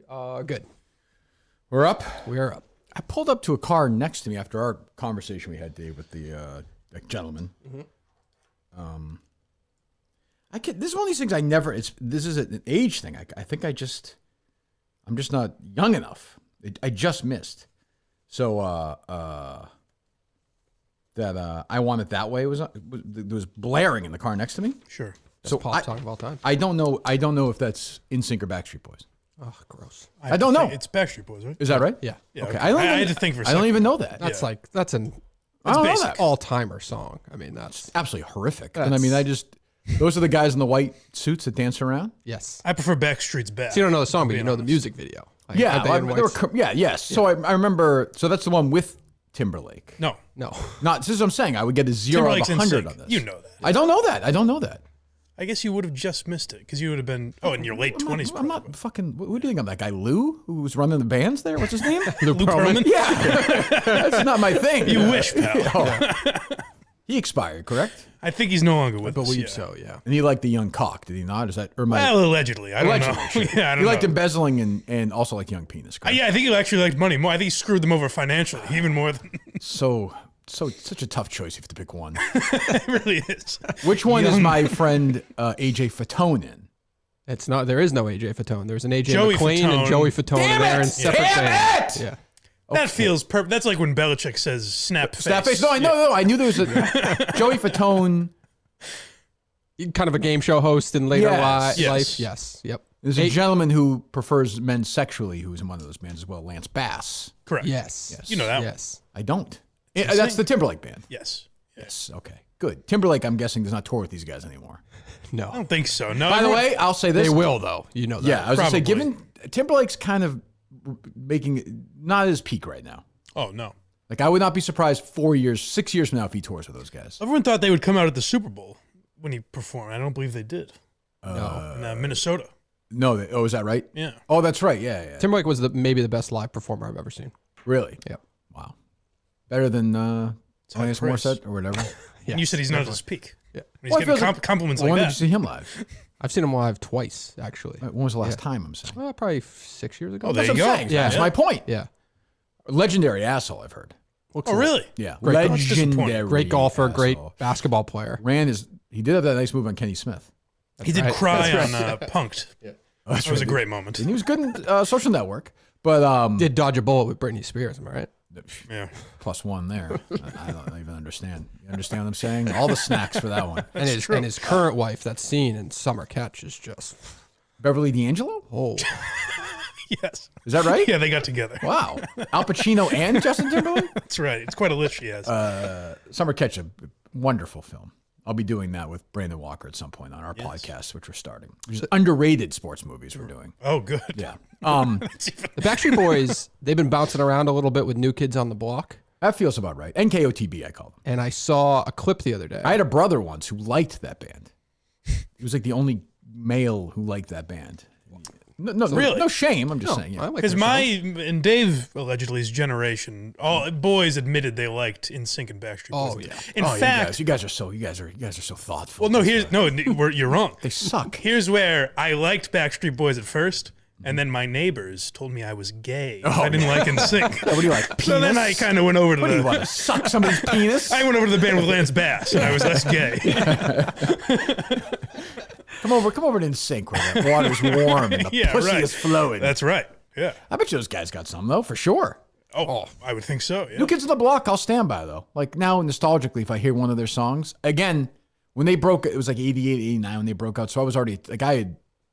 Good. We're up? We are up. I pulled up to a car next to me after our conversation we had, Dave, with the gentleman. Mm-hmm. This is one of these things I never. This is an age thing. I think I'm just not young enough. I just missed. So that I Want It That Way was blaring in the car next to me. Sure. Best So pop song of all time. I don't know if that's NSYNC or Backstreet Boys. Oh, gross. I don't know. It's Backstreet Boys, right? Is that right? Yeah. Okay. I had to think for a I don't second. even know that. That's Yeah. that's an I don't know basic. that. all-timer song. I mean, that's Absolutely horrific. And I mean, those are the guys in the white suits that dance around. yes. I prefer Backstreet's Back. So you don't know the song, but you being know the honest. music video. Like, Yeah, Are They in they were, Whites? yes. So I remember. So that's the one with Timberlake. No. No. Not. This is what I'm saying. I would get a 0 out of Timberlake's in 100 sync. on this. You know that. I don't know that. I guess you would have just missed it because you would have been, in your late 20s. I'm not fucking. Who do you think I'm? That guy Lou, who was running the bands there. What's his name? Lou Pearlman? Yeah, that's not my thing. You wish, pal. He expired, correct? I think he's no longer with I us. believe yeah. so, yeah. And he liked the young cock, did he not? Is that or my? Well, allegedly. I don't know. Sure. Yeah, I don't He liked know. embezzling and also like young penis. Correct? Yeah, I think he actually liked money more. I think he screwed them over financially, even more than Such a tough choice. You have to pick one. it really is. Which one is my friend AJ Fatone in? It's not. There is no AJ Fatone. There's an AJ Joey McLean and Fatone. Joey Fatone. Damn They're it! in separate Damn bands. it! Yeah. That feels perfect. That's like when Belichick says snap face. Snap face. No, I knew there was a Joey Fatone. Kind of a game show host in later Yes. life. Yes. Yep. There's a gentleman who prefers men sexually who was in one of those bands as well, Lance Bass. Correct. Yes. You know that one. Yes. I don't. That's the Timberlake band. Yes. Yes. Okay. Good. Timberlake, I'm guessing, does not tour with these guys anymore. I No. don't think so. No. By the way, I'll say this. They will though. You know that. Yeah, I was going to say, Probably. given Timberlake's kind of making not at his peak right now. Oh, no. Like, I would not be surprised 6 years from now if he tours with those guys. Everyone thought they would come out at the Super Bowl when he performed. I don't believe they did. No. In Minnesota. No, is that right? Yeah. Oh, that's right. Yeah. Timberlake was maybe the best live performer I've ever seen. Really? Yep. Wow. Better than Alanis high praise. Morissette or whatever. And you said he's not at his peak. Yeah. He's Well, it getting feels like- compliments Well, when like did you that. see him live? I've seen him live twice, actually. When was the last time, I'm saying? Probably 6 years ago. Oh, there That's you what I'm go. saying. Yeah. That's my point. Yeah. Legendary asshole, I've heard. Looks Oh, like- really? Yeah. Great- That's disappointing. Legendary. Great golfer, great asshole. basketball player. He did have that nice move on Kenny Smith. He did right. cry That's on Punked. That's That was a right. great moment. And he was good in Social Network, but Did dodge a bullet with Britney Spears, am I right? Yeah. +1 there. I don't even understand. You understand what I'm saying? All the snacks for that one. And his current wife, that scene in Summer Catch is just Beverly D'Angelo? oh Yes. Is that right? Yeah, they got together. Wow. Al Pacino and Justin Timberlake? That's right. It's quite a list she has. Summer Catch, a wonderful film. I'll be doing that with Brandon Walker at some point on our podcast, which we're starting. Which is underrated sports movies we're doing. Oh, good. Yeah. the Backstreet Boys. They've been bouncing around a little bit with New Kids on the Block, That feels about right. NKOTB, I call them. and I saw a clip the other day. I had a brother once who liked that band. He was like the only male who liked that band. No, Really? no shame. I'm just saying. Yeah. I like Because their songs. and Dave allegedly's generation, all boys admitted they liked NSYNC and Backstreet Boys. Oh, yeah. In Oh, fact, you guys are so thoughtful. well, no, you're wrong. They suck. Here's where I liked Backstreet Boys at first, and then my neighbors told me I was gay. I didn't like NSYNC. What do you like? Penis? So then I kind of went over to What do you the. want to suck somebody's penis? I went over to the band with Lance Bass, and I was less gay. Come over to NSYNC where the water's warm and the Yeah, pussy right. is flowing. That's right. Yeah. I bet you those guys got some though, for sure. Oh, I would think so. Yeah. New Kids on the Block, I'll stand by though. Like now, nostalgically, if I hear one of their songs again, when they broke, it was like 88, 89 when they broke out. So I was already like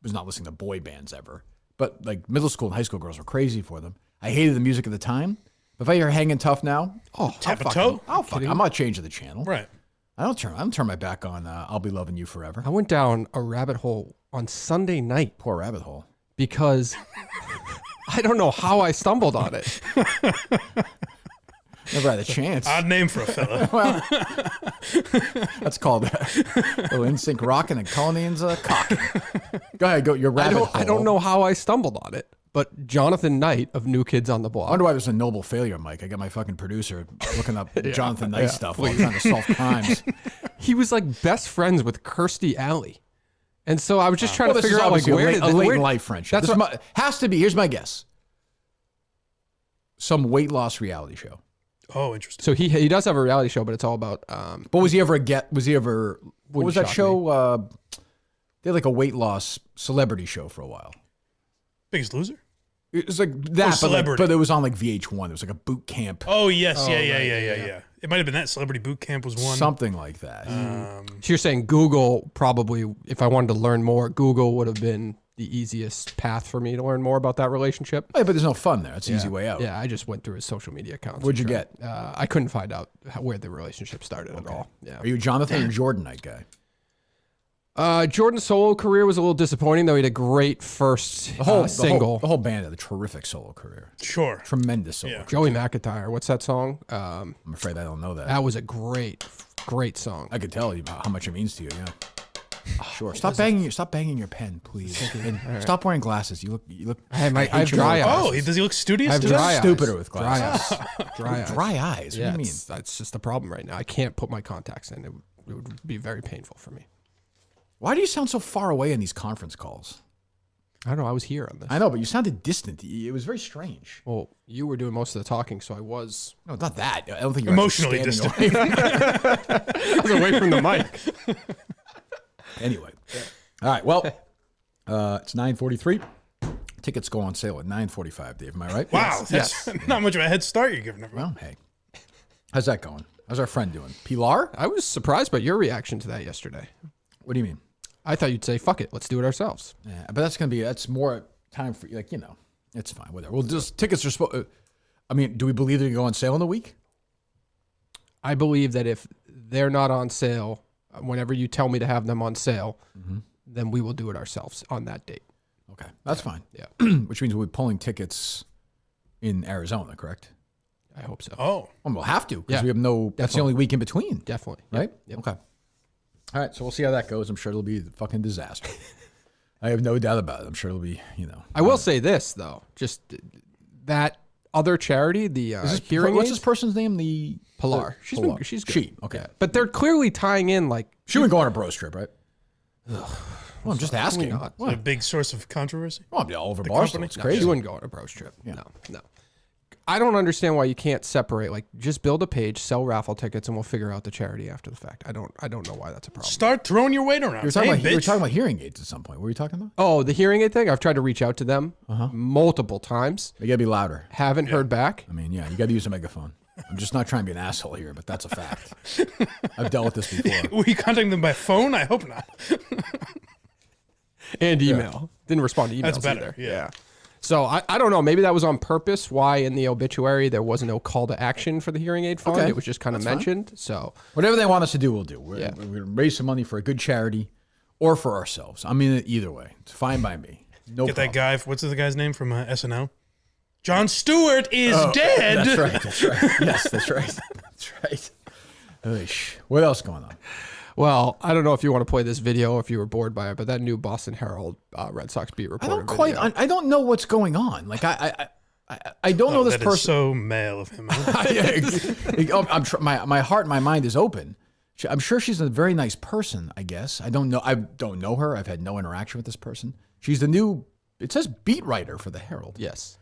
was not listening to boy bands ever, but like middle school and high school girls were crazy for them. I hated the music at the time. But if I hear Hanging Tough now, Tap a toe? I'm not changing the channel. Right. I don't turn my back on I'll Be Loving You Forever. I went down a rabbit hole on Sunday night Poor rabbit hole. because I don't know how I stumbled on it. Never had a chance. Odd name for a fella. Well, that's called little NSYNC rocking and Colleen's cocking. Go ahead, go your rabbit hole. I don't know how I stumbled on it, but Jonathan Knight of New Kids on the I Block. wonder why there's a noble failure, Mike. I got my fucking producer looking up Jonathan Knight stuff while I'm trying to solve crimes. He was like best friends with Kirstie Alley. And so I was just trying to this figure is out like obviously where a did late where, in life friendship. That's what, Has to be. Here's my guess. Some weight loss reality show. Oh, interesting. so he does have a reality show, but it's all about But was he ever Was he ever? What was that shock show? They had like a weight loss celebrity show for a while. Biggest Loser? It was like that, Celebrity. but it was on like VH1. It was like a boot camp, Oh, yes. Yeah. It might have been that. Celebrity Boot Camp was one. something like that. so you're saying Google probably, if I wanted to learn more, Google would have been the easiest path for me to learn more about that relationship. Hey, but there's no fun there. It's an easy way out. Yeah, I just went through his social media accounts. What'd you get? I couldn't find out where the relationship started at all. Yeah. Are you a Jonathan or Jordanite guy? Jordan's solo career was a little disappointing, though. He had a great first single. The whole band had a terrific solo career. Sure. Tremendous solo. Yeah. Joey McIntyre. What's that song? I'm afraid I don't know that. That was a great song. I could tell you about how much it means to you. Yeah. Sure. Stop banging your pen, please. And stop wearing glasses. You look. I have hate your dry work. eyes. Oh, does he look studious I have today? dry eyes. Stupider with Dry glasses. eyes. Dry eyes. Dry eyes. Yeah, What do you mean? that's just the problem right now. I can't put my contacts in. It would be very painful for me. Why do you sound so far away in these conference calls? I don't know. I was here on this. I know, but you sounded distant. It was very strange. Well, you were doing most of the talking, so I was No, not that. I don't think you're Emotionally actually distant. standing away. away from the mic. Anyway. All right. Well, it's 9:43. Tickets go on sale at 9:45, Dave. Am I right? Wow. That's not much of a head start you're giving everyone. Well, hey. How's that going? How's our friend doing? Pilar? I was surprised by your reaction to that yesterday. What do you mean? I thought you'd say, fuck it, let's do it ourselves. Yeah, but that's more time for, like, it's fine. Whatever. Well, just tickets are supposed. I mean, do we believe they're going to go on sale in a week? I believe that if they're not on sale, whenever you tell me to have them on sale, then we will do it ourselves on that date. Okay, that's fine. Yeah, Which means we'll be pulling tickets in Arizona, correct? Uh, I hope so. Oh. Well, we'll have to because Yeah, we have no. That's the only week in between, Definitely. right? Yep. Okay. All right, so we'll see how that goes. I'm sure it'll be a fucking disaster. I have no doubt about it. I'm sure it'll be, I will say this, though. Just that other charity, the hearing what's aids, this person's name? The Pilar. Pilar. She's good. She. Okay. Yeah. But they're clearly tying in, like, She wouldn't go on a bros trip, right? Well, I'm just asking. not. A big source of controversy. Well, all over company? Barstool. It's No, crazy. she wouldn't go on a bros trip. No. I don't understand why you can't separate. Like, just build a page, sell raffle tickets, and we'll figure out the charity after the fact. I don't know why that's a problem. Start throwing your weight around. You were talking, Hey, you were bitch. talking about hearing aids at some point. What were you talking about? Oh, the hearing aid thing. I've tried to reach out to them multiple times. They got to be louder. Haven't heard back. I mean, yeah, you got to use a megaphone. I'm just not trying to be an asshole here, but that's a fact. I've dealt with this before. Were you contacting them by phone? I hope not. And email. Didn't respond to emails That's better, either. yeah. So I don't know. Maybe that was on purpose. Why in the obituary there was no call to action for the hearing aid fund? Okay. It was just kind of mentioned. So Whatever they want us to do, we'll do. We're Yeah. going to raise some money for a good charity or for ourselves. I mean, either way. It's fine by me. No Get problem. that guy. What's the guy's name from SNL? Jon Stewart is dead. That's right. That's right. Yes, that's right. That's right. Oish. What else going on? well, I don't know if you want to play this video or if you were bored by it, but that new Boston Herald Red Sox beat I reporter. don't quite. video. I don't know what's going on. Like I don't know this That is person. so male of him. Huh? My heart and my mind is open. I'm sure she's a very nice person, I guess. I don't know her. I've had no interaction with this person. She's the new, it says beat writer for the Herald. Yes.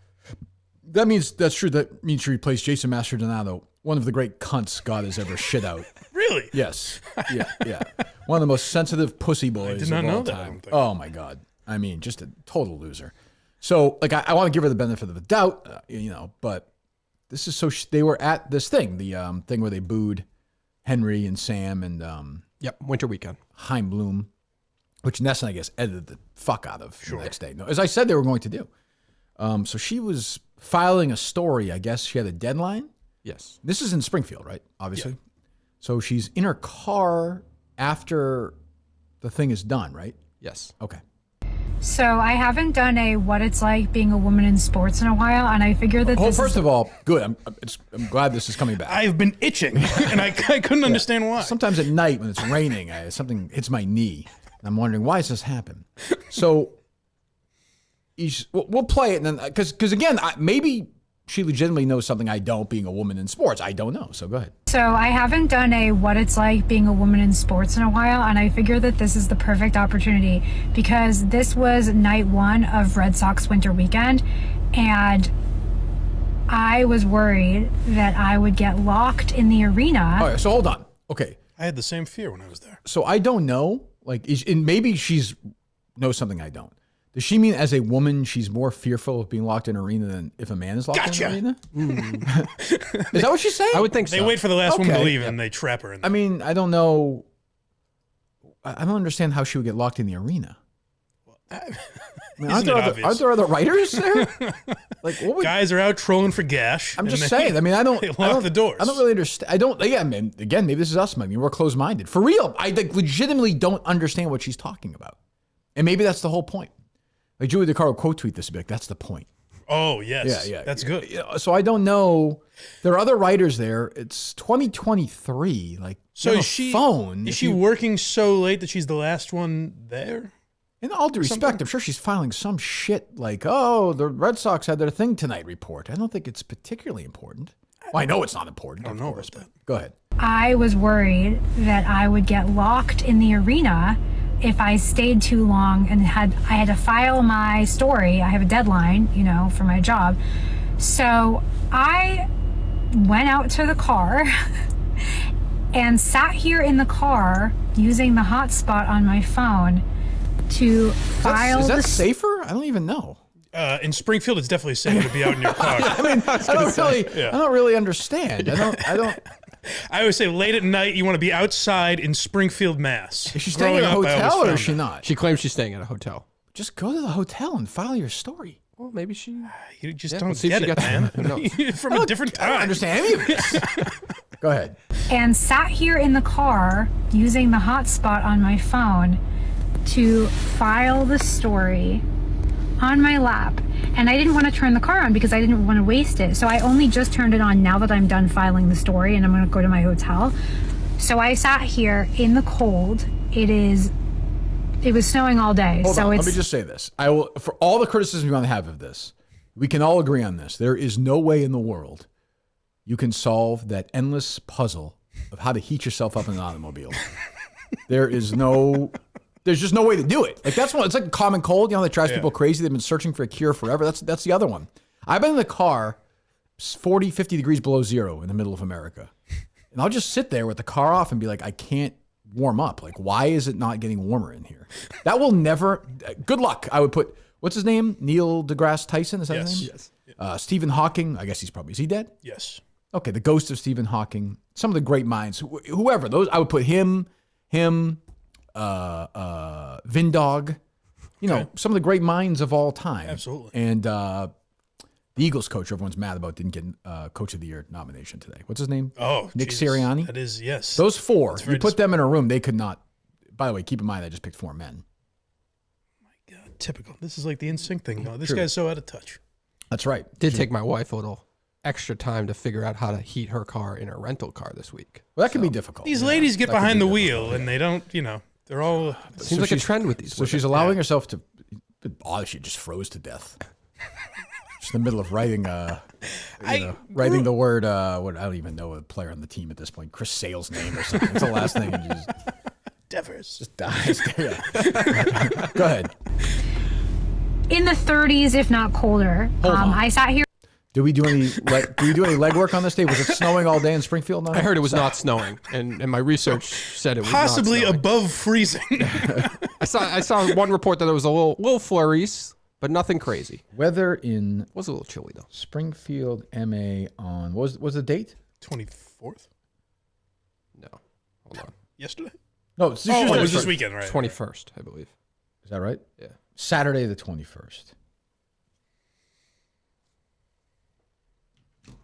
That's true. That means she replaced Jason Mastrodonato, one of the great cunts God has ever shit out. Really? Yes. Yeah. One of the most sensitive pussy boys did not of all know that, I time. don't think. Oh my God. I mean, just a total loser. So, like, I want to give her the benefit of the doubt, but this is they were at this thing, the thing where they booed Henry and Sam and Yep. Winter weekend. Heimblum, which Ness and I guess edited the fuck out of the next day. No, as I said they were going to do. So she was filing a story. I guess she had a deadline. Yes. This is in Springfield, right? Obviously. So she's in her car after the thing is done, right? Yes. Okay. So I haven't done a what it's like being a woman in sports in a while, and I figured that this First is of all, good. I'm glad this is coming back. I've been itching, and I couldn't understand wwhy. Sometimes at night when it's raining, something hits my knee. And I'm wondering, why does this happen? So we'll play it, and then because again, maybe she legitimately knows something I don't, being a woman in sports. I don't know. So go ahead. So I haven't done a what it's like being a woman in sports in a while, and I figure that this is the perfect opportunity because this was night one of Red Sox winter weekend, and I was worried that I would get locked in the arena. All right, so hold on. Okay. I had the same fear when I was there. So I don't know. Like, and maybe she's knows something I don't. Does she mean as a woman she's more fearful of being locked in an arena than if a man is locked in an arena? Is that what she's saying? I would think so. They wait for the last woman to Okay. leave and they trap her in there. I mean, I don't know. I don't understand how she would get locked in the arena. I mean, Isn't it obvious? aren't there other writers there? Like, what would, Guys are out trolling for gash. I'm and just they- saying. I mean, I don't. They I lock don't- the doors. I don't really understand. I don't. Again, maybe this is us. I mean, we're closed-minded. For real, I like, legitimately don't understand what she's talking about, and maybe that's the whole point. Like Julie DeCaro quote tweet this a bit. That's the point. Oh, yes. Yeah. That's good. Yeah, so I don't know. There are other writers there. It's 2023. Like, So you have is she a phone? Is If she you- working so late that she's the last one there? In all due respect, I'm sure she's filing some shit like, oh, the Red Sox had their thing tonight report. I don't think it's particularly important. Well, I know it's not important. I don't of know course, about but go ahead. I was worried that I would get locked in the arena if I stayed too long and I had to file my story. I have a deadline, for my job. So I went out to the car and sat here in the car using the hotspot on my phone to file Is that the safer? I don't even know. In Springfield, it's definitely safer to be out in your car. I mean, I don't really understand. I don't. I always say late at night, you want to be outside in Springfield, Mass. Is she staying at a Growing up, I always hotel or found is she that. not? She claims she's staying at a hotel. Just go to the hotel and file your story. Well, maybe she. You just Yeah, don't let's see if get she it, gets man. it. No. You're from a different I don't time. understand any of this. Go ahead. and sat here in the car using the hotspot on my phone to file the story on my lap. And I didn't want to turn the car on because I didn't want to waste it. So I only just turned it on now that I'm done filing the story and I'm going to go to my hotel. So I sat here in the cold. It was snowing all day. Hold so on. it's Let me just say this. I will, for all the criticism you want to have of this, we can all agree on this. There is no way in the world you can solve that endless puzzle of how to heat yourself up in an automobile. There's just no way to do it. Like that's one. It's like a common cold. That drives people crazy. They've been searching for a cure forever. That's the other one. I've been in the car 40, 50 degrees below zero in the middle of America. And I'll just sit there with the car off and be like, I can't warm up. Like, why is it not getting warmer in here? That will never, good luck. I would put, what's his name? Neil deGrasse Tyson? Is that his name? Yes. Stephen Hawking. I guess is he dead? Yes. Okay. The ghost of Stephen Hawking. Some of the great minds, whoever those, I would put him, Vindog, some of the great minds of all time. Absolutely. And the Eagles coach, everyone's mad about, didn't get Coach of the Year nomination today. What's his name? Oh, Nick Jesus. Sirianni. That is, yes. Those four, very you put them in a room, they could not. By the way, keep in mind, I just picked four men. God, typical. This is like the NSYNC thing, though. This True. guy's so out of touch. That's right. Did take my wife a little extra time to figure out how to heat her car in a rental car this week. Well, that can be difficult. These ladies get that could behind be the difficult, wheel, and they don't, they're all... Seems like a trend with these. So she's allowing herself to. Oh, she just froze to death. Just in the middle of writing, writing the word. What I don't even know a player on the team at this point. Chris Sale's name or something. It's the last thing. And just Devers. dies. Yeah. Go ahead. in the 30s, if not colder. Hold on. I sat here. Do we do any legwork on this day? Was it snowing all day in Springfield? I heard it was not snowing, and my research said it was Possibly not snowing. above freezing. I saw one report that there was a little flurries, but nothing crazy. Weather in It was a little chilly though. Springfield, MA on what was the date? 24th? No, hold on. Yesterday? No, it's Oh, it was Tuesday. this weekend, right? 21st, I believe. Is that right? Yeah. Saturday the 21st.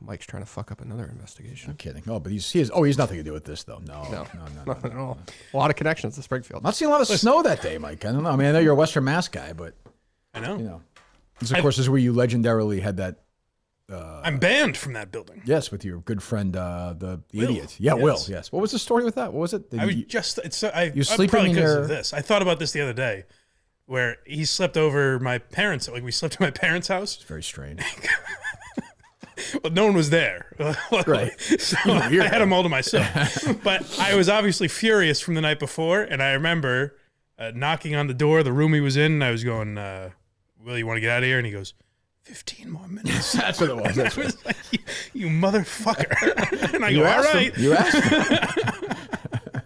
Mike's trying to fuck up another investigation. I'm kidding. Oh, but he has nothing to do with this though. No. Nothing at all. A lot of connections to Springfield. Not seeing a lot of snow that day, Mike. I don't know. I mean, I know you're a Western Mass guy, but I know. this of course is where you legendarily had that. I'm banned from that building. Yes, with your good friend, the Will. idiot. Yeah, Yes. Will. Yes. What was the story with that? What was it? I was just, You're sleeping probably in because your- of this. I thought about this the other day, where he slept over my parents. Like we slept at my parents' house. It's very strange. Well, no one was there. Right. So I had them all to myself. But I was obviously furious from the night before, and I remember knocking on the door, the room he was in, and I was going, Will, you want to get out of here? And he goes, 15 more minutes. That's what it was. I was like, you motherfucker. And I You go, all asked him. right. You asked him.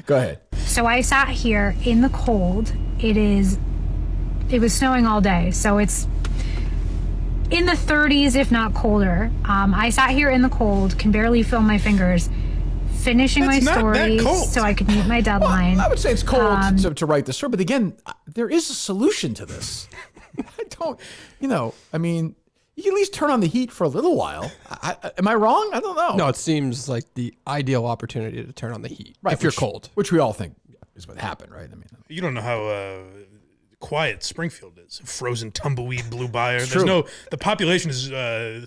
Go ahead. So I sat here in the cold. It was snowing all day, so it's in the 30s, if not colder. I sat here in the cold, can barely feel my fingers, finishing That's my not that story cold. so I could meet my deadline. I would say it's cold to write the story, but again, there is a solution to this. I don't, I mean, you can at least turn on the heat for a little while. Am I wrong? I don't know. No, it seems like the ideal opportunity to turn on the heat Right, if you're cold. Which we all think is what happened, right? I mean, You don't know how quiet Springfield is. Frozen tumbleweed blew by. true. The population is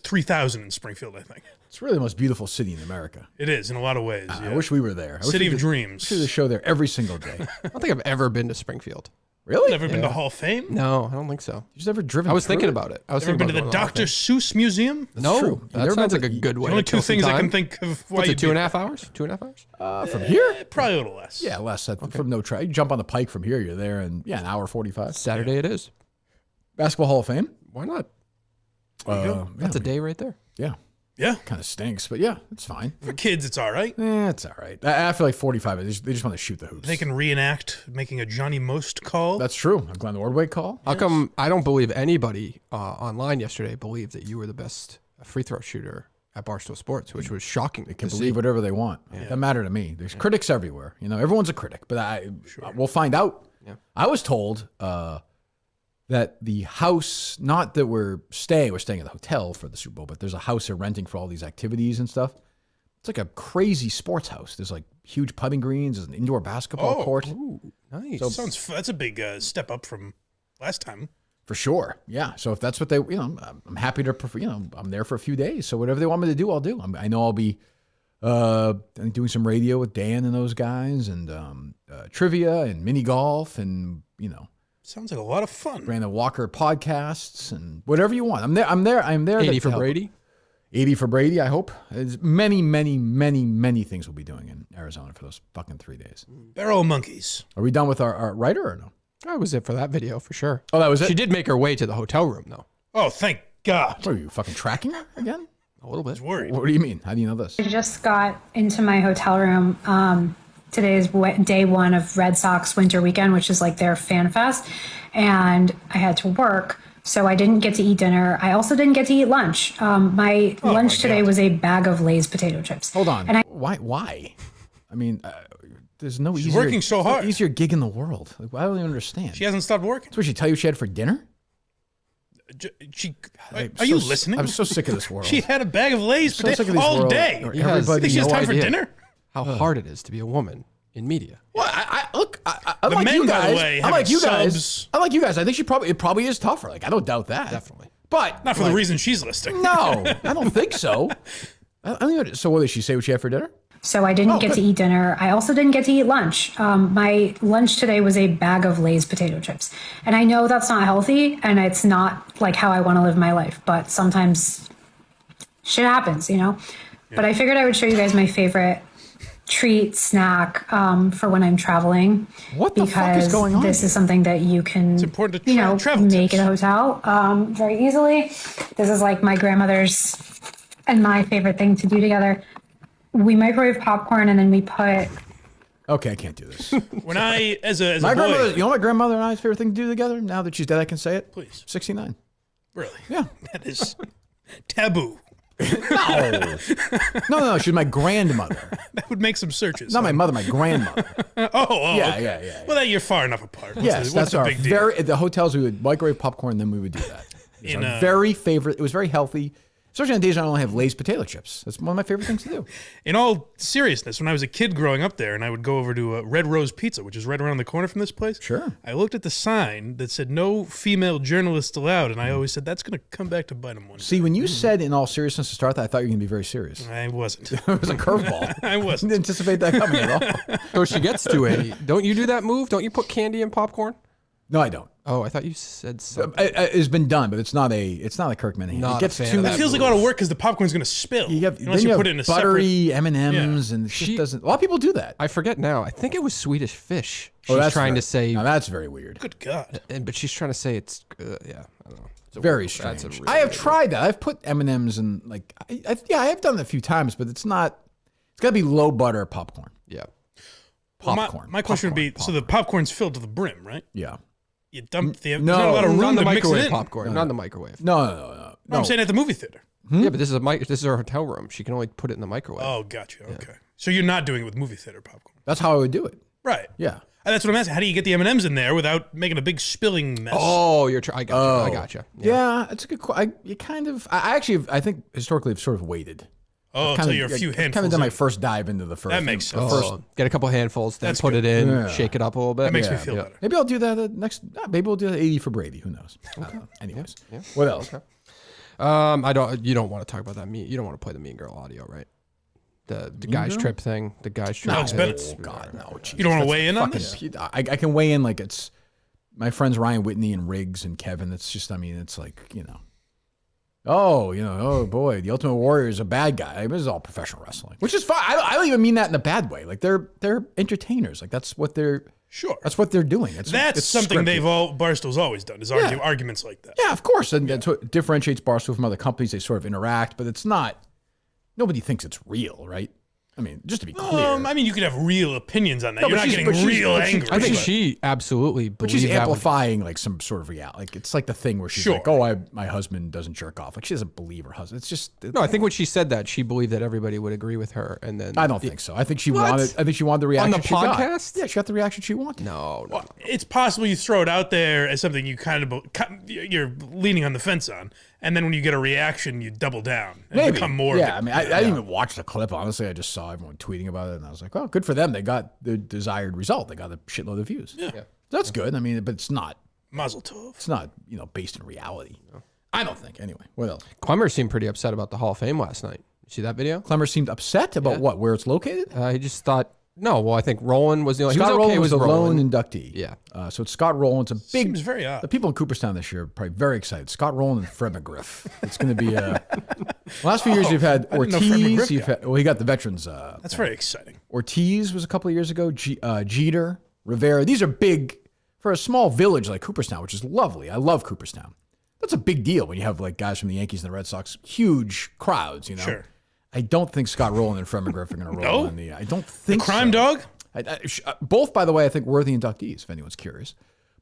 3,000 in Springfield, I think. it's really the most beautiful city in America. It is in a lot of ways. I yeah. wish we were there. I wish City we of could- Dreams. We should show there every single day. I don't think I've ever been to Springfield. Really? Never been to Hall of Fame? No, I don't think so. You've never driven? I was through thinking it? about it. I was Never thinking been to about the going Dr. Seuss Museum? No, true. You that never sounds been like a to- good way Only to two kill some things I time. can think of. Why What's you'd it, 2.5 be- hours? 2.5 hours? From here? Probably a little less. Yeah, less. From no track. You jump on the Pike from here, you're there in an hour 45. Saturday it is. Basketball Hall of Fame. Why not? Yeah, That's a day right there. yeah. Yeah. Kind of stinks, but yeah, it's fine. For kids, it's all right. It's all right. After like 45, they just want to shoot the hoops. They can reenact making a Johnny Most call. That's true. A Glenn Ordway call. How come I don't believe anybody online yesterday believed that you were the best free throw shooter at Barstool Sports, which was shocking They can to believe see. whatever they want. Doesn't matter to me. There's critics everywhere. Everyone's a critic, but we'll find out. Yeah. I was told that the house, not that we're staying at the hotel for the Super Bowl, but there's a house they're renting for all these activities and stuff. It's like a crazy sports house. There's like huge putting greens, there's an indoor basketball court. Ooh, nice. That's a big step up from last time. For sure. Yeah. So if that's what they, I'm happy to, I'm there for a few days. So whatever they want me to do, I'll do. I know I'll be doing some radio with Dan and those guys and trivia and mini golf and, Sounds like a lot of fun. Brandon Walker podcasts and whatever you want. I'm there. 80 to for help. Brady. 80 for Brady, I hope. There's many, many, many, many things we'll be doing in Arizona for those fucking 3 days. Barrel monkeys. Are we done with our writer or no? That was it for that video for sure. Oh, that was it? She did make her way to the hotel room though. Oh, thank God. What are you, fucking tracking her again? A little bit. I was worried. What do you mean? How do you know this? I just got into my hotel room. Today is day one of Red Sox winter weekend, which is like their fan fest. And I had to work, so I didn't get to eat dinner. I also didn't get to eat lunch. My lunch today was a bag of Lay's potato chips. Hold on. And Why? I mean, there's no She's easier, working so there's no hard. easier gig in the world. Like, I don't even understand. She hasn't stopped working. That's what she tell you she had for dinner? Are you listening? I'm so sick of this world. She had a bag of Lay's so sick of potatoes this all world. day. Where He has- everybody Think she has no time for idea. dinner? How hard it is to be a woman in media. Well, look, I'm The like men, you by the guys. way, I'm like having you guys. subs. I'm like you guys. I think it probably is tougher. Like, I don't doubt that. Definitely. But Not for the reason she's listing. No, I don't think so. I don't even, so what did she say what she had for dinner? so I didn't get to eat dinner. I also didn't get to eat lunch. My lunch today was a bag of Lay's potato chips. And I know that's not healthy, and it's not like how I want to live my life. But sometimes shit happens, But I figured I would show you guys my favorite treat snack for when I'm traveling. What the fuck is going on This here? is something that you can, important to travel make tips. at a hotel very easily. This is like my grandmother's and my favorite thing to do together. We microwave popcorn and then we put Okay, I can't do this. When I, as a My boy, grandmother, my grandmother and I's favorite thing to do together. Now that she's dead, I can say it. Please. 69. really, Yeah. that is taboo. No. She's my grandmother. That would make some searches. Not my mother, my grandmother. Oh, Yeah, okay. yeah. Well, you're far enough apart. Yes, What's that's the our big deal? at the hotels we would microwave popcorn, then we would do that. It's In, our very favorite. It was very healthy, especially on days I only have Lay's potato chips. That's one of my favorite things to do. In all seriousness, when I was a kid growing up there, and I would go over to Red Rose Pizza, which is right around the corner from this place. Sure. I looked at the sign that said "No female journalists allowed," and I always said that's going to come back to bite them one day. See, when you said in all seriousness to start that, I thought you were going to be very serious. I wasn't. It was a curveball. I wasn't. Didn't anticipate that coming at all. So she gets to don't you do that move? Don't you put candy in popcorn? No, I don't. Oh, I thought you said something. It's been done, but it's not a Kirk Minahan. Not It gets a fan too. of It that feels like a lot of work because the popcorn's going to spill. Unless you put it in a buttery separate. M&Ms, and it just doesn't. A lot of people do that. I forget now. I think it was Swedish Fish. She's trying to say, Now that's very weird. Good God. but she's trying to say it's, yeah, I don't know. It's Very strange. That's a really I have weird tried that. I've put M&Ms in I have done it a few times, but it's not. It's got to be low butter popcorn. Yeah. Well, Popcorn. my question would be: so the popcorn's filled to the brim, right? Yeah. You dump the. No, there's not a lot of Not room in the to mix it microwave in. popcorn. Not in the microwave. No. I'm saying at the movie theater. Yeah, but this is her hotel room. She can only put it in the microwave. Oh, gotcha. Okay. So you're not doing it with movie theater popcorn, That's how I would do it. right? Yeah. And that's what I'm asking. How do you get the M&Ms in there without making a big spilling mess? Oh, I got you. I got you. Yeah, it's a good. I think historically I've sort of waited. Oh, until you're a few handfuls. Kind of done my in. first dive into the first. That makes sense. Oh, get a couple handfuls, then That's put good. it in, Yeah. shake it up a little bit. That makes me feel better. Maybe I'll do that next. Maybe we'll do that 80 for Brady. Who knows? Anyways, what else? You don't want to talk about that. You don't want to play the Mean Girl audio, right? The guys trip thing. The guys trip. Alex thing. Bennett. Oh God, no! Jesus, You don't want to that's weigh in on fucking- this? I can weigh in like it's my friends Ryan Whitney and Riggs and Kevin. It's just, it's like oh boy, the Ultimate Warrior is a bad guy. This is all professional wrestling, which is fine. I don't even mean that in a bad way. Like they're entertainers. Like that's what they're doing. That's something scripted. Barstool's always done is argue arguments like that. Yeah, of course, and that's what differentiates Barstool from other companies. They sort of interact, but it's not. Nobody thinks it's real, right? Just to be clear. You could have real opinions on that. No, You're but not she's- getting but she's- real but she- angry. I think But- she absolutely But believes she's that would- amplifying like some sort of reality. Like it's like the thing where she's Sure. like, "Oh, my husband doesn't jerk off." Like she doesn't believe her husband. It's just No, I think when she said that, she believed that everybody would agree with her, and then I don't think so. I think she What? wanted. I think she wanted the reaction the she got. podcast? Yeah, she got the reaction she wanted. No. It's possible you throw it out there as something you you're leaning on the fence on, and then when you get a reaction, you double down and Maybe. become more. Yeah, I didn't even watch the clip. Honestly, I just saw everyone tweeting about it, and I was like, "Oh, good for them. They got the desired result. They got a shitload of views. Yeah. That's good. But it's not. Mazel tov. It's not based in reality. I don't think. Anyway, what else? Klemmer seemed pretty upset about the Hall of Fame last night. You see that video? Klemmer seemed upset about what? Where it's located? He just thought, no. Well, I think Roland was the only. Scott he was okay Rowland was the with lone Roland. inductee. Yeah. So it's Scott Rowland. It's a big. Seems very odd. The people in Cooperstown this year are probably very excited. Scott Rowland and Fred McGriff. It's going to be last few years you've had I didn't know Fred Ortiz. McGriff You've had, well, he got the veterans. That's very exciting. Ortiz was a couple of years ago. Jeter, Rivera. These are big for a small village like Cooperstown, which is lovely. I love Cooperstown. That's a big deal when you have like guys from the Yankees and the Red Sox, huge crowds. Sure. I don't think Scott Rowland and Fred McGriff are going to roll on the. I don't think Crime so. Dog? Both, by the way, I think worthy inductees. If anyone's curious,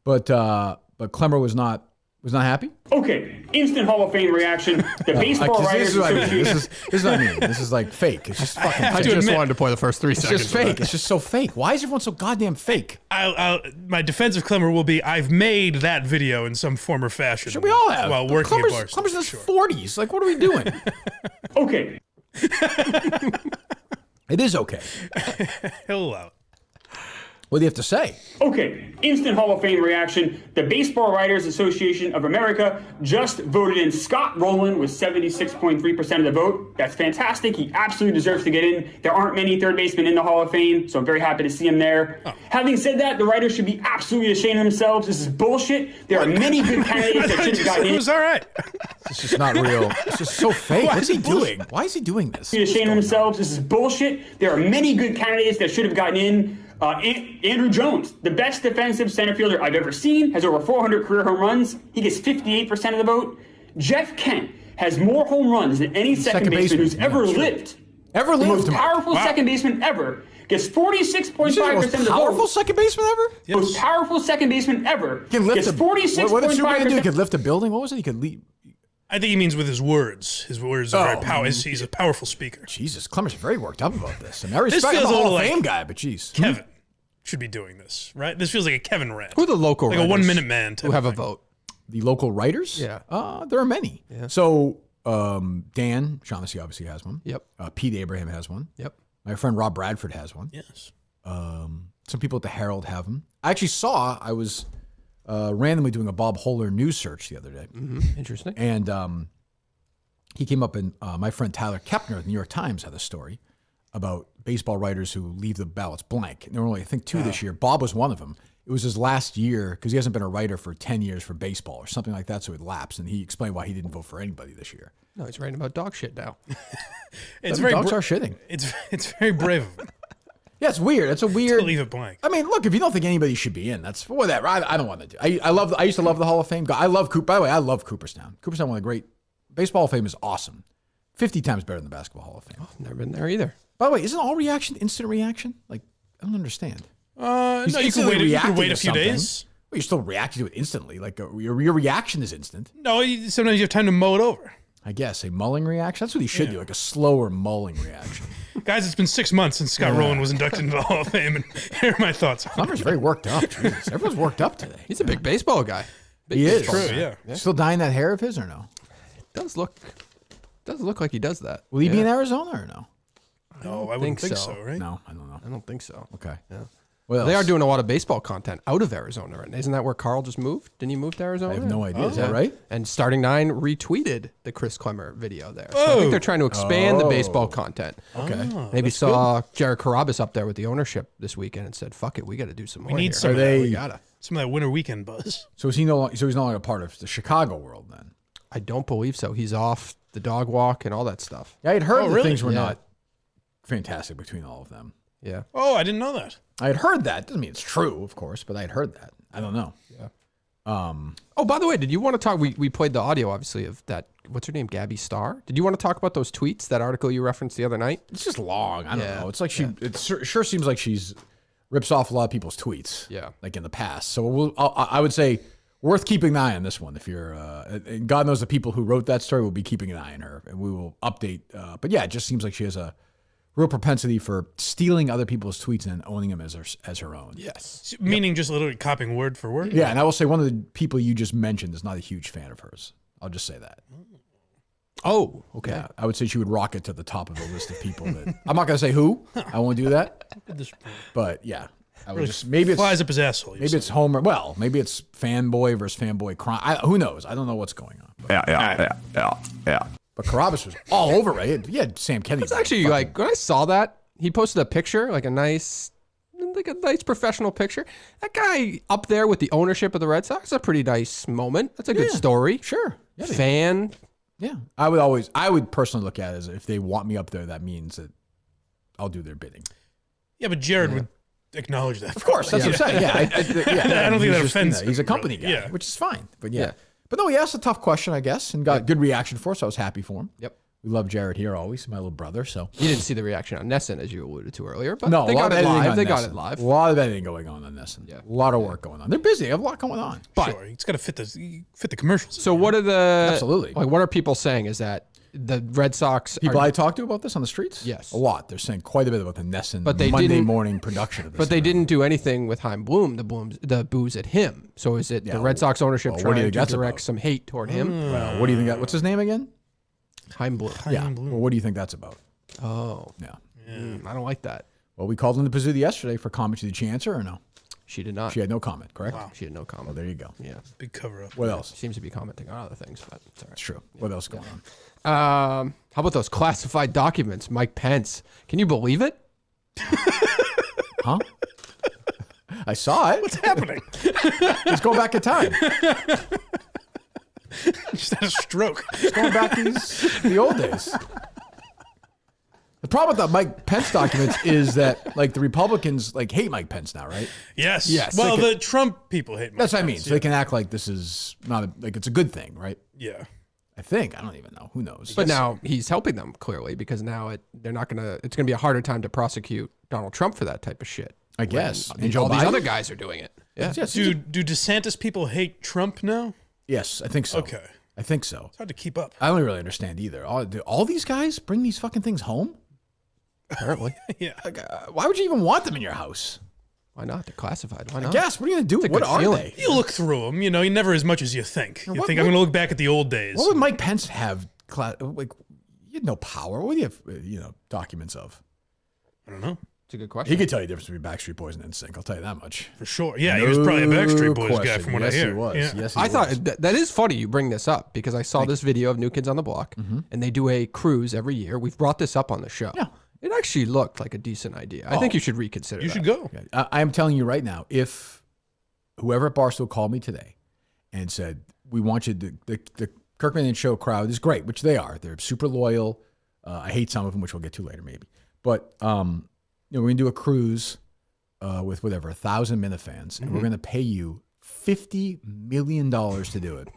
but Klemmer was not happy. Okay, instant Hall of Fame reaction. The Baseball This Writers is what I mean. Association. This is what I mean. This is like fake. It's just fucking. I Fake. just admit- wanted to play the first 3 It's seconds. just fake. It's just so fake. Why is everyone so goddamn fake? My defense of Klemmer will be I've made that video in some form or fashion. Sure, we all have. While But working at Klemmer's, Barstool. Klemmer's in his Sure. 40s. Like, what are we doing? Okay, It is okay. He'll allow it. What do you have to say? okay, instant Hall of Fame reaction. The Baseball Writers Association of America just voted in Scott Rowland with 76.3% of the vote. That's fantastic. He absolutely deserves to get in. There aren't many third basemen in the Hall of Fame, so I'm very happy to see him there. Having said that, the writers should be absolutely ashamed of themselves. This is bullshit. There are many good candidates that should have gotten It in. was all right. It's just not real. It's just so fake. What's he doing? Why is he doing this? Be ashamed of themselves. This is bullshit. There are many good candidates that should have gotten in. Andrew Jones, the best defensive center fielder I've ever seen, has over 400 career home runs. He gets 58% of the vote. Jeff Kent has more home runs than any second baseman who's ever lived. Ever The lived? most powerful Wow. second baseman ever gets 46.5% the most of the powerful vote. second baseman ever? Most powerful second baseman ever He can lift gets a, what did Superman do? He 46.5%. could lift a building? What was it? He could leap. I think he means with his words. His words are very powerful. He's a powerful speaker. Jesus, Klemmer's very worked up about this. I mean, I This respect him, feels a a Hall little of like Fame guy, but geez. Kevin should be doing this, right? This feels like a Kevin rant. Who are the local Like a writers 1 minute man type who have of a thing. vote? The local writers? Yeah. There are many. Yeah. So Dan Shaughnessy obviously has one. Yep. Pete Abraham has one. Yep. My friend Rob Bradford has one. Yes. Some people at the Herald have them. I actually I was randomly doing a Bob Holler news search the other day. Interesting. And he came up and my friend Tyler Kepner of the New York Times had a story about baseball writers who leave the ballots blank. And there were only, I think, 2 this year. Bob was one of them. It was his last year because he hasn't been a writer for 10 years for baseball or something like that, so it lapsed. And he explained why he didn't vote for anybody this year. No, he's writing about dog shit now. It's Dogs are shitting. It's very brave of him Yeah, it's weird. It's a to weird. leave it blank. I mean, look, if you don't think anybody should be in, that's whatever. I don't want to do. I used to love the Hall of Fame. I love By the way, I love Cooperstown. Cooperstown, one of the great baseball Hall of Fame is awesome. 50 times better than the Basketball Hall of Fame. Never been there either. By the way, isn't all reaction instant reaction? Like, I don't understand. No, you can instantly wait. You can reacting wait a to few something. days. Well, you're still reacting to it instantly. Like your reaction is instant. No, sometimes you have time to mull it over. I guess a mulling reaction. That's what he should do, like a slower mulling reaction. Guys, it's been 6 months since Scott Rowland was inducted into the Hall of Fame, and here are my thoughts. Klemmer's very worked up. Jesus. Everyone's worked up today. He's a big baseball guy. Big He is. baseball True, guy. yeah. Still dyeing that hair of his or no? Does look like he does that. Will he be in Arizona or no? No, I wouldn't think so. so, right? No, I don't know. I don't think so. Okay. Yeah. Well, They are doing a lot of baseball content out of Arizona, right? Isn't that where Carl just moved? Didn't he move to Arizona? I have no idea. Is that right? And Starting 9 retweeted the Chris Klemmer video there. So I think they're trying to expand the baseball content. Okay. Maybe saw Jared Carabas up there with the ownership this weekend and said, "Fuck it, we got to do some more." need here." some of that. We gotta. Some of that winter weekend buzz. So he's no longer part of the Chicago world then. I don't believe so. He's off the dog walk and all that stuff. Yeah, I had heard that really? things were Yeah. not fantastic between all of them. Yeah. Oh, I didn't know that. I had heard that. Doesn't mean it's true, of course, but I had heard that. I don't know. Yeah. Um, Oh, by the way, did you want to talk? We played the audio, obviously, of that. What's her name? Gabby Starr. Did you want to talk about those tweets? That article you referenced the other night. it's just long. I don't Yeah. know. It's like it sure seems like she's rips off a lot of people's tweets. Yeah. Like in the past. So I would say worth keeping an eye on this one. If you're, and God knows the people who wrote that story will be keeping an eye on her, and we will update. But yeah, it just seems like she has a real propensity for stealing other people's tweets and owning them as her own. Yes. Meaning just literally copying word for word. Yeah, and I will say one of the people you just mentioned is not a huge fan of hers. I'll just say that. Oh, okay. Yeah, I would say she would rocket to the top of the list of people that I'm not going to say who. I won't do that. But yeah, I would just maybe it's Flies up his asshole. maybe it's Homer. Well, maybe it's fanboy versus fanboy crime. Who knows? I don't know what's going on. But, Yeah. but Carabas was all over it. He had Sam Kennedy. It's actually like when I saw that, he posted a picture, like a nice professional picture. That guy up there with the ownership of the Red Sox, a pretty nice moment. That's a good story. Sure. Yeah, Fan. yeah. I would personally look at it as if they want me up there, that means that I'll do their bidding. Yeah, but Jared would acknowledge that. Of course, that's what I'm saying. Yeah, I don't think that he's just, offends He's a him, company really. guy, Yeah. which is fine. But yeah. Yeah. But no, he asked a tough question, I guess, and got a good reaction for us. So I was happy for him. Yep. We love Jared here always, my little brother. So You didn't see the reaction on Nesson, as you alluded to earlier, but no, they a lot got of it editing live. on They got Nesson. it live. A lot of editing going on Nesson. Yeah. A lot of work going on. They're busy. They have a lot going on. But Sure, it's got to fit the commercials. so what are the Absolutely. like? What are people saying? Is that the Red Sox People are, I talked to about this on the streets? Yes. A lot. They're saying quite a bit about the Nesson But they Monday didn't- morning production of this. but they thing. didn't do anything with Heim Bloom. The booze at him. So is it the Red Sox ownership well, what do you trying think to that's direct about? some hate toward him? Well, what do you think? What's his name again? Heim Bloom. Yeah. Well, what do you think that's about? Oh, Yeah. I don't like that. Well, we called into Pizzuti yesterday for comment. Did she answer or no? She did not. She had no comment, correct? She had no comment. Well, there you go. Yeah, Big cover up. What else? seems to be commenting on other things, but it's all right. It's true. What else is going on? How about those classified documents? Mike Pence. Can you believe it? Huh? I saw it. What's happening? Let's go back in time. Just had a stroke. Let's go back to the old days. The problem with the Mike Pence documents is that, like, the Republicans hate Mike Pence now, right? Yes. Yes. Well, Like the Trump people hate. That's what I Mike mean. Pence, So they can act like this is not it's a good thing, right? Yeah. I think. I don't even know. Who knows? But now he's helping them clearly because now they're not gonna. It's gonna be a harder time to prosecute Donald Trump for that type of shit. I guess. When And Joe all these Biden? other guys are doing it. Yeah. Yes, Do DeSantis people hate Trump now? yes, I think so. Okay. I think so. It's hard to keep up. I don't really understand either. Do all these guys bring these fucking things home? Apparently. Yeah. Why would you even want them in your house? Why not? They're classified. Why not? Guess. What are you going to do? a What good are feeling. they? You look through them, never as much as you think. You what- think I'm going to look back at the old days. What would Mike Pence have? Like, you had no power. What do you have, documents of? I don't know. It's a good question. He could tell you the difference between Backstreet Boys and NSYNC. I'll tell you that much. For sure. Yeah, he was probably a Backstreet Boys No guy question. from what yes, I hear. He was. Yeah. Yes, he I was. thought that is funny you bring this up because I saw this video of New Kids on the Block and they do a cruise every year. We've brought this up on the show. Yeah. It actually looked like a decent idea. I think you should reconsider. You should go. I am telling you right now, if whoever at Barstool called me today and said, we want you to, the Kirkman and Show crowd is great, which they are. They're super loyal. I hate some of them, which we'll get to later maybe. But we're going to do a cruise with whatever, 1,000 Minifans, and we're going to pay you $50 million to do it.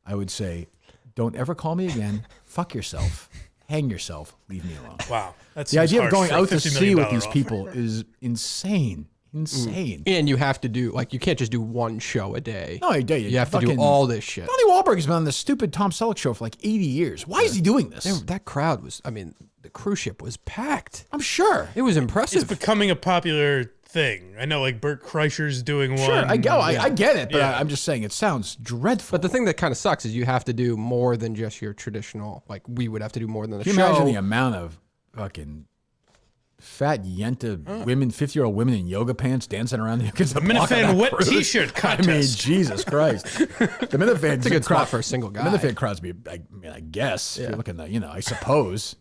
I would say, don't ever call me again. Fuck yourself. Hang yourself. Leave me alone. Wow. That's The idea of harsh going for a out to $50 sea million with these offer. people is insane. Insane. And you have to do, like, you can't just do one show a day. No, I dare you. You have to do all this shit. Donnie Wahlberg has been on the stupid Tom Selleck show for like 80 years. Why is he doing this? That crowd was, I mean, the cruise ship was packed. I'm sure. It was impressive. It's becoming a popular thing. I know, like Burt Kreischer's doing one. Sure, I get it, but Yeah. I'm just saying it sounds dreadful. But the thing that kind of sucks is you have to do more than just your traditional, like we would have to do more than the Can show. you imagine the amount of fucking fat yenta women, 50-year-old women in yoga pants dancing around the Minifan wet T-shirt I mean, contest. Jesus Christ. The Minifan It's a good spot for a single guy. Minifan crowds be, I mean, I guess, if you're looking at, I suppose.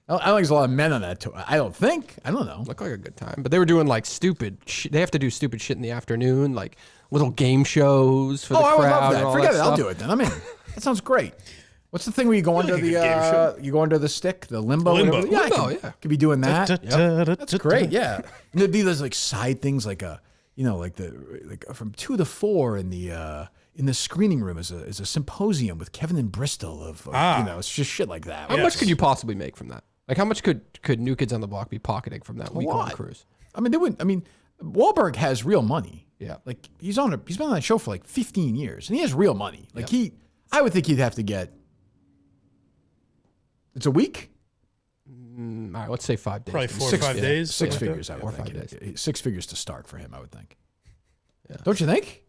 I don't think there's a lot of men on that tour. I don't think. I don't know. Looked like a good time. But they were doing like stupid shit. They have to do stupid shit in the afternoon, like little game shows for the I crowd. would love and that. all Forget that it. I'll stuff. do it then. I'm in. That sounds great. What's the thing where you go under like a good game show. the you go under the stick, the limbo? Limbo. whatever? Yeah, Limbo, I could be doing that. That's That's great. Yeah, and there'd be those like side things, like like from 2 to 4 in the screening room is a symposium with Kevin and Bristol of it's just shit like that. How Yes. much could you possibly make from that? Like, how much could New Kids on the Block be pocketing from that week-long lot. cruise? I mean, they wouldn't. I mean, Wahlberg has real money. Yeah. like he's been on that show for like 15 years, and he has real money. Like I would think he'd have to get. It's a week. All right, let's say 5 days. Probably 4 or 5 days. Six something like figures, I 4 or would 5 think. 6 figures to start for him, I would think. Don't you think?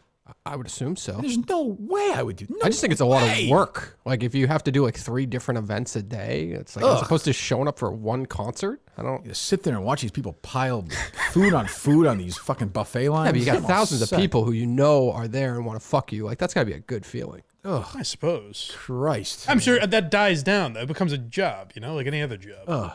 I would assume so. There's no way I would do. No I just think it's a lot way. of work. Like, if you have to do like 3 different events a day, it's like as opposed to showing up for one concert. I don't. You sit there and watch these people pile food on these fucking buffet lines. Yeah, but you got I'm all thousands of set. people who are there and want to fuck you. Like, that's got to be a good feeling. I suppose. Christ. I'm sure that dies down. That becomes a job, like any other job.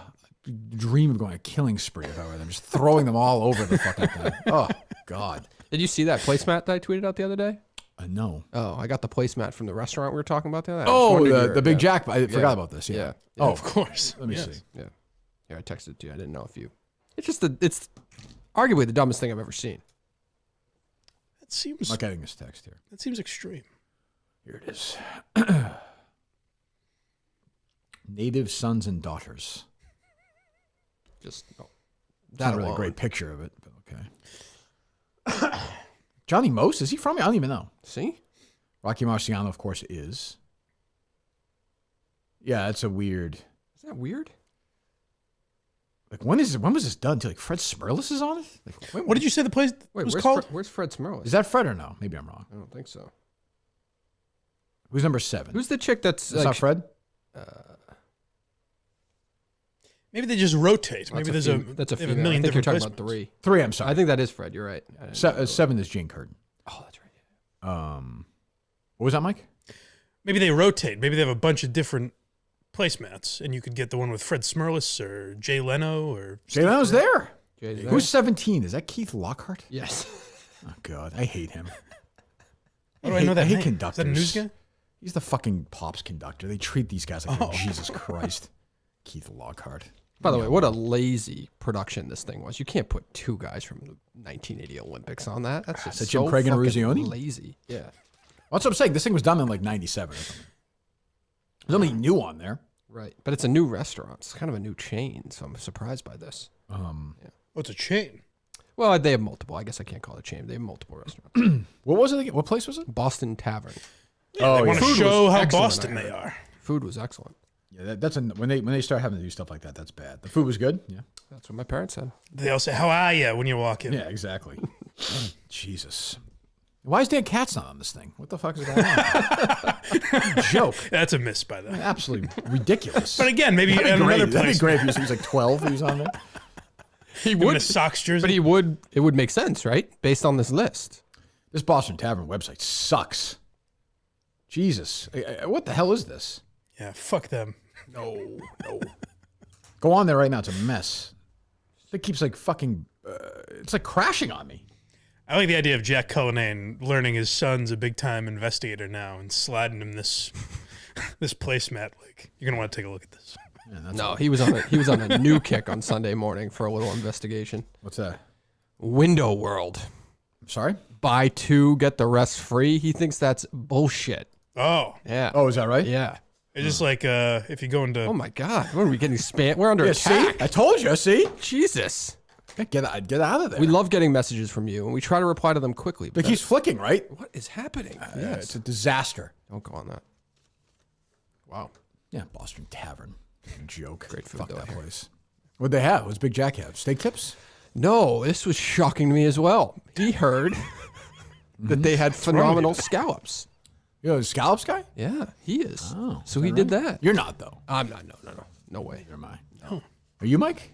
Dream of going a killing spree if I were them, just throwing them all over the fucking thing. Oh God. Did you see that placemat that I tweeted out the other day? No. Oh, I got the placemat from the restaurant we were talking about the other day. I just Oh, wondered the Big yeah. Jack. I forgot about this. Yeah. Yeah. Oh, Of course. let me Yes. see. Yeah. Here, I texted it to you. I didn't know if you. It's just it's arguably the dumbest thing I've ever seen. That seems I'm not getting this text here. extreme. Here it is. Native sons and daughters. Just Not that really a alone. great picture of it, but okay. Johnny Most, is he from? I don't even know. See? Rocky Marciano, of course, is. Yeah, it's a weird. Is that weird? Like when was this done? Like Fred Smirlis is on it? Like, What did you say the place Wait, was where's called? where's Fred Smirlis? is that Fred or no? Maybe I'm wrong. I don't think so. Who's number 7? Who's the chick that's That's not Fred? Maybe they just rotate. Maybe that's there's that's a they have a female. million I think you're different talking about placements. 3. 3, I'm sorry. I think that is Fred. You're right. I didn't know. 7 is Jane Curtin. Oh, that's right. What was that, Mike? Maybe they rotate. Maybe they have a bunch of different placemats, and you could get the one with Fred Smirlis or Jay Leno or Jay Leno's there. Jay's there. Who's 17? Is that Keith Lockhart? Yes. Oh, God. I hate him. How do I know that I hate name? conductors. Is that a news guy? He's the fucking Pops conductor. They treat these guys like Jesus Christ. Keith Lockhart. By the way, what a lazy production this thing was. You can't put 2 guys from the 1980 Olympics on that. That's just that so Jim Craig and fucking Eruzione? lazy. Yeah. That's what I'm saying. This thing was done in like 97 or something. There's nothing new on there. Right. But it's a new restaurant. It's kind of a new chain, so I'm surprised by this. Oh, it's a chain. Well, they have multiple. I guess I can't call it a chain. They have multiple restaurants. What was it again? What place was it? Boston Tavern. Yeah, they want to Food show was how excellent, Boston I they heard. are. Food was excellent. Yeah, when they start having to do stuff like that, that's bad. The food was good. Yeah. That's what my parents said. They all say, "How are you?" when you walk in. Yeah, exactly. Jesus. Why is Dan Katz not on this thing? What the fuck is going on? Joke. That's a miss by them. Absolutely ridiculous. But again, maybe That'd be another great. That'd place. be great if he was like 12. He was on there. He In would, a Sox jersey. but it would make sense, right? Based on this list. This Boston Tavern website sucks. Jesus. What the hell is this? Yeah, fuck them. No. Go on there right now. It's a mess. It keeps like fucking. It's like crashing on me. I like the idea of Jack Cullinane learning his son's a big time investigator now and sliding him this this placemat. Like, you're gonna want to take a look at this. Yeah, No, he was on a new kick on Sunday morning for a little investigation. What's that? Window World. Sorry. Buy 2, get the rest free. He thinks that's bullshit. Oh, Yeah. Oh, is that right? Yeah. it's just like if you go into Oh my God. What are we getting spam? We're under Yeah, attack. see? I told you. See? Jesus. Get out of there. We love getting messages from you, and we try to reply to them quickly. But he's flicking, right? what is happening? It's a disaster. Don't go on that. Wow. Yeah, Boston Tavern. Joke. Great food, Fuck though, that here. place. What'd they have? What's Big Jack have? Steak tips? No, this was shocking to me as well. He heard that they had phenomenal scallops. You're a scallops guy? Yeah, he is. Oh, so he did that. You're not, though. I'm not. No way. Neither am I. No. Are you, Mike?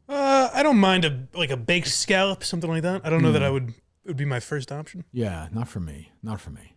I don't mind a baked scallop, something like that. I don't know that it would be my first option. Yeah, not for me. Not for me.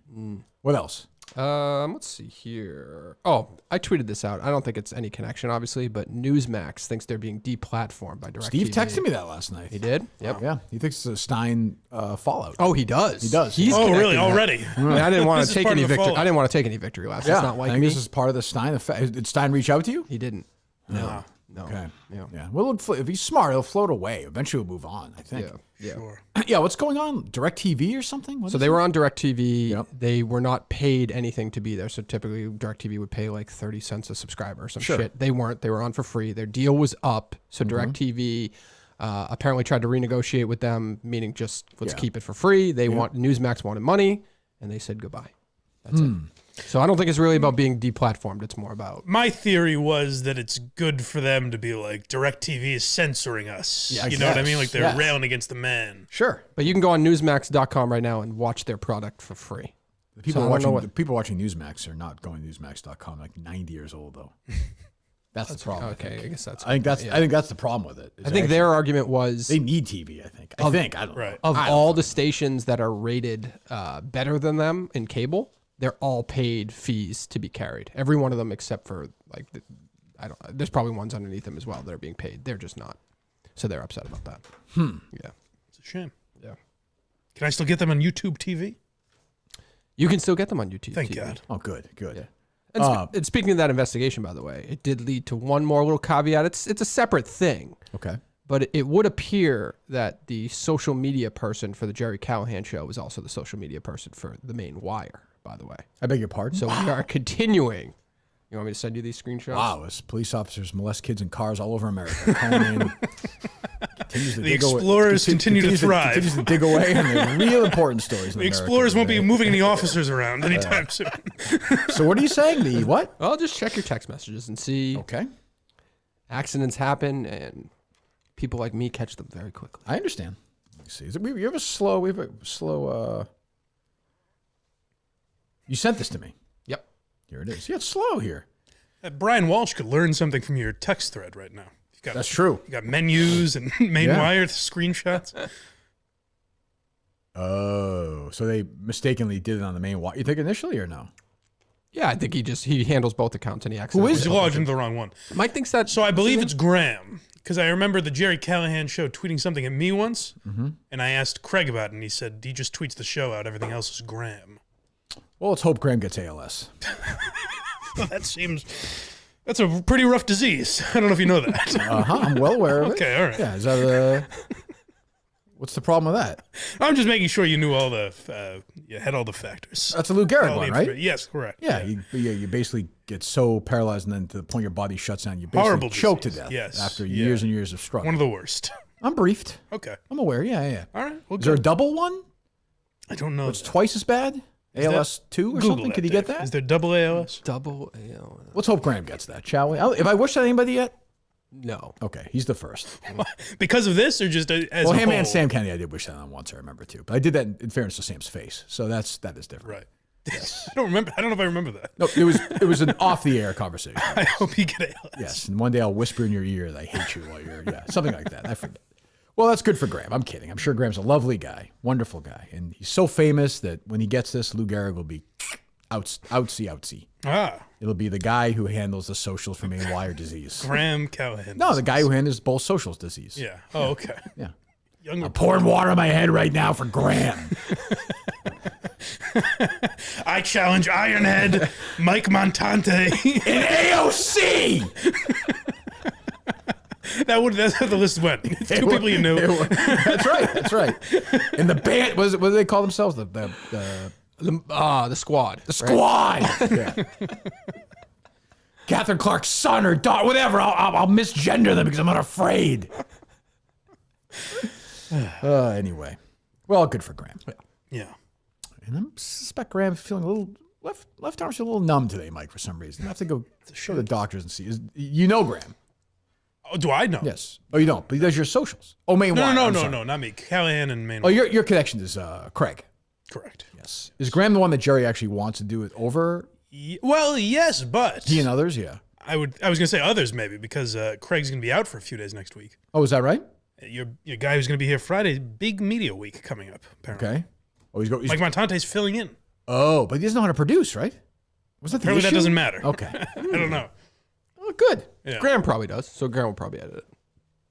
What else? Let's see here. Oh, I tweeted this out. I don't think it's any connection, obviously, but Newsmax thinks they're being deplatformed by DirecTV. Steve texted me that last night. He did? Yep. Yeah, he thinks it's a Stein fallout. Oh, he does. He does. He's Oh, really? connecting that. Already? I mean, I didn't want This to is take part any of the victory. fallout. I didn't want to take any victory laps. Yeah, It's not like I think me. this is part of the Stein effect. Did Stein reach out to you? He didn't. No. No. Okay. Yeah. Yeah. Well, if he's smart, he'll float away. Eventually, we'll move on, I think. Yeah. Yeah. Sure. Yeah, what's going on? DirecTV or something? What So is they it? were on DirecTV. Yep. They were not paid anything to be there. So typically DirecTV would pay like 30 cents a subscriber or some Sure. shit. They weren't. They were on for free. Their deal was up. So DirecTV apparently tried to renegotiate with them, meaning just let's Yeah. keep it for free. They want Newsmax wanted money, and they said goodbye. That's it. So I don't think it's really about being deplatformed. It's more about My theory was that it's good for them to be like, DirecTV is censoring us. Yeah, you know what I yes, mean? Like they're yes. railing against the man. Sure. But you can go on newsmax.com right now and watch their product for free. The people, So I don't know watching, what- the people watching Newsmax are not going to Newsmax.com, like 90 years old, though. That's the problem. Okay, I guess that's. I think that's the problem with it. I think their argument was they need TV. I think. I don't know. Right. of I don't all know. the stations that are rated better than them in cable, they're all paid fees to be carried. Every one of them except for like there's probably ones underneath them as well that are being paid. They're just not. So they're upset about that. Yeah. It's a shame. Yeah. Can I still get them on YouTube TV? You can still get them on YouTube. Thank TV. God. Oh, good. Yeah. And speaking of that investigation, by the way, it did lead to one more little caveat. It's a separate thing. Okay. But it would appear that the social media person for the Jerry Callahan show was also the social media person for the main Wire, by the way. I beg your pardon. So we are continuing. You want me to send you these screenshots? Wow, as police officers molest kids in cars all over America. Cullinane continues to The dig away- explorers continue to continues thrive. Continues to dig away on the real important stories. in The America explorers won't be today. moving any officers around anytime soon. So what are you saying? The what? Well, just check your text messages and see Okay, accidents happen and people like me catch them very quickly. I understand. Let me see. We have a slow. You sent this to me. Yep. Here it is. Yeah, it's slow here. Brian Walsh could learn something from your text thread right now. That's true. You got menus and main Yeah. wire screenshots. Oh, so they mistakenly did it on the main wire. You think initially or no? Yeah, I think he handles both accounts and he accidentally. He's logged into the wrong one. Mike thinks that. So I believe it's Graham, because I remember the Jerry Callahan show tweeting something at me once, and I asked Craig about it, and he said he just tweets the show out. Everything else is Graham. Well, let's hope Graham gets ALS. Well, that's a pretty rough disease. I don't know if you know that. I'm well aware of it. Okay, all right. Yeah, is that what's the problem with that? I'm just making sure you knew all the, you had all the factors. That's a Lou Gehrig All the one, right? informa- Yes, correct. Yeah, you basically get so paralyzed and then to the point your body shuts down. You basically Horrible choke disease. to death Yes, after yeah. years and years of struggle. One of the worst. I'm briefed. Okay. I'm aware. Yeah. All right. Well, Is there a good. double one? I don't know. It's twice as bad? ALS 2 or Google something? that, Could you get Dave. that? Is there double ALS? double AL. Let's hope Graham gets that, shall we? Have I wished that anybody yet? No. Okay, he's the first. Because of this, or just as Well, a him whole? and Sam Kennedy, I did wish that on once, I remember too. But I did that in fairness to Sam's face. So that is different. Right. I don't remember. I don't know if I remember that. No, it was an off the air conversation. I hope you get ALS. Yes, and one day I'll whisper in your ear that I hate you while you're something like that. I forget. Well, that's good for Graham. I'm kidding. I'm sure Graham's a lovely guy, wonderful guy, and he's so famous that when he gets this, Lou Gehrig will be outsy. Ah, It'll be the guy who handles the socials for Maine Wire disease. Graham Callahan. No, the guy who handles both socials disease. Yeah. Oh, okay. Yeah. Younger I'm pouring water on my head right now for Graham. I challenge Ironhead, Mike Montante. In AOC! That's how the list went. It's two people you knew. That's right. And the band, what do they call themselves? The squad. The squad. Yeah. Catherine Clark's son or daughter, whatever. I'll misgender them because I'm not afraid. Anyway, well, good for Graham. Yeah. And I suspect Graham's feeling a little left arm's a little numb today, Mike, for some reason. I have to go show the doctors and see. You know Graham? Oh, do I know? Yes. Oh, you don't, but he does your socials. Oh, Maine Wire. No, not me. Callahan and Maine. Oh, your connection is Craig. Correct. Yes. Is Graham the one that Jerry actually wants to do it over? Well, yes, but He and others, yeah. I was gonna say others maybe because Craig's gonna be out for a few days next week. Oh, is that right? Your guy who's gonna be here Friday, big media week coming up. Apparently. Okay. Oh, he's Mike Montante's filling in. Oh, but he doesn't know how to produce, right? Was that the Apparently issue? that doesn't matter. Okay. I don't know. Oh, good. Yeah. Graham probably does, so Graham will probably edit it.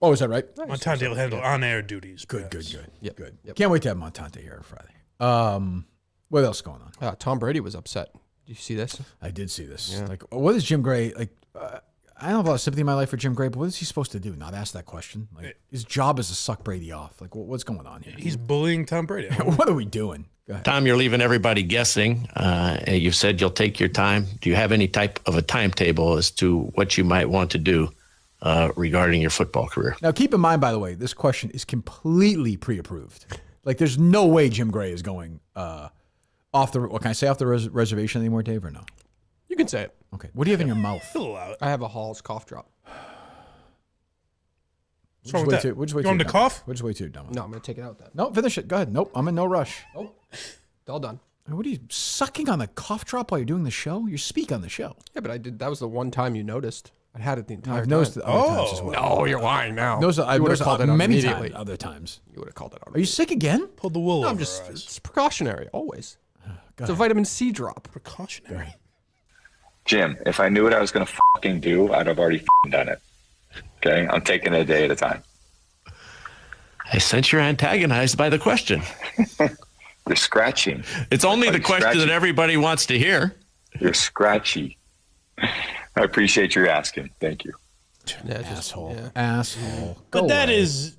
Oh, is that right? Montante will handle on-air duties. Good. Yep. Good. Can't wait to have Montante here on Friday. What else is going on? Tom Brady was upset. Did you see this? I did see this. Yeah. Like, what is Jim Gray like? I don't have a lot of sympathy in my life for Jim Gray, but what is he supposed to do? Not ask that question. Like, his job is to suck Brady off. Like, what's going on here? He's bullying Tom Brady. What are we doing? Go ahead. Tom, you're leaving everybody guessing. You said you'll take your time. Do you have any type of a timetable as to what you might want to do regarding your football career? Now, keep in mind, by the way, this question is completely pre-approved. Like, there's no way Jim Gray is going off the. What can I say off the reservation anymore, Dave, or no? You can say it. Okay. What do you have in your mouth? He'll allow it. I have a Hall's cough drop. What's wrong with that? Which way You want him to cough? Which way to, Dumb? No, I'm going to take it out then. No, finish it. Go ahead. Nope, I'm in no rush. Oh, it's all done. What are you sucking on the cough drop while you're doing the show? You speak on the show. Yeah, but I did. That was the one time you noticed. I had it the entire I've time. noticed it other times as well. No, you're lying now. I've would've noticed called it it out many immediately. times. Other times. You would have called it out. Are you sick again? Pulled the wool No, over I'm just. our eyes. It's precautionary, always. It's a ahead. vitamin C drop. Precautionary. Jim, if I knew what I was going to fucking do, I'd have already fucking done it. Okay? I'm taking it a day at a time. I sense you're antagonized by the question. You're scratching. It's only the Like question scratchy. that everybody wants to hear. You're scratchy. I appreciate your asking. Thank you. Yeah, just, Asshole. yeah. Asshole. But Go that away. is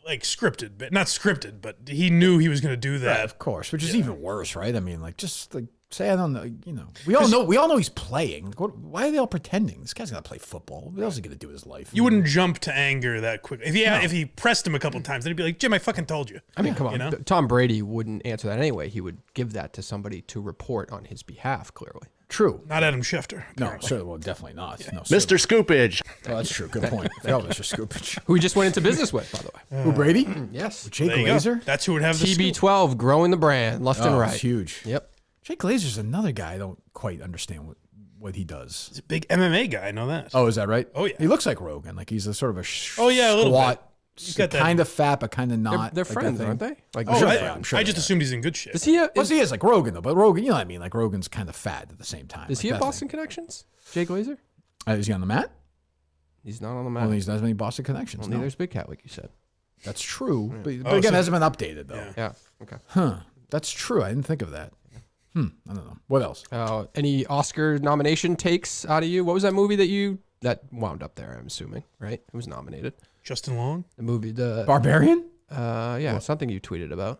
like scripted, but not scripted. But he knew he was going to do Right, that. of course, which is even worse, right? I mean, like, just like say I don't know. You know, we all know he's playing. Why are they all pretending? This guy's gonna play football. What else is he gonna do with his life? You wouldn't jump to anger that quick. If he pressed him a couple times, then he'd be like, "Jim, I fucking told you." I mean, come on. You know? Tom Brady wouldn't answer that anyway. He would give that to somebody to report on his behalf, clearly. True. Not Adam Schefter. No, apparently. certainly. Well, definitely not. No, Mr. Scoopage. Oh, that's true. Good point. That was Mr. Scoopage. Who he just went into business with, by the way. Who, Brady? Yes. Jake There you go. Glazer? That's who would have the scoop. TB12, growing the brand left and Oh, right. it's huge. Yep. Jake Glazer's another guy I don't quite understand what he does. He's a big MMA guy. I know that. Oh, is that right? Oh, yeah. He looks like Rogan. Like he's a sort of a Oh, yeah, a little squat, bit. He's got that- kind of fat, but kind of not. They're like that friends, thing. aren't they? Like, Oh, sure I, they are. I'm sure I they just are. assumed he's in good shape. is he a, Well, he is like Rogan though, but Rogan, you know what I mean? Like Rogan's kind of fat at the same time. is like he a that Boston Connections? Jay Glazer? thing. Is he on the mat? He's not on the Well, map. he's not as many Boston connections. Well, No. neither's Big Cat, like you said. That's true, but Oh, again, so- it hasn't been updated though. Yeah. Yeah. Okay. Huh? That's true. I didn't think of that. I don't know. What else? Any Oscar nomination takes out of you? What was that movie that wound up there? I'm assuming, right? It was nominated. Justin Long. The movie, Barbarian? yeah, something you tweeted about.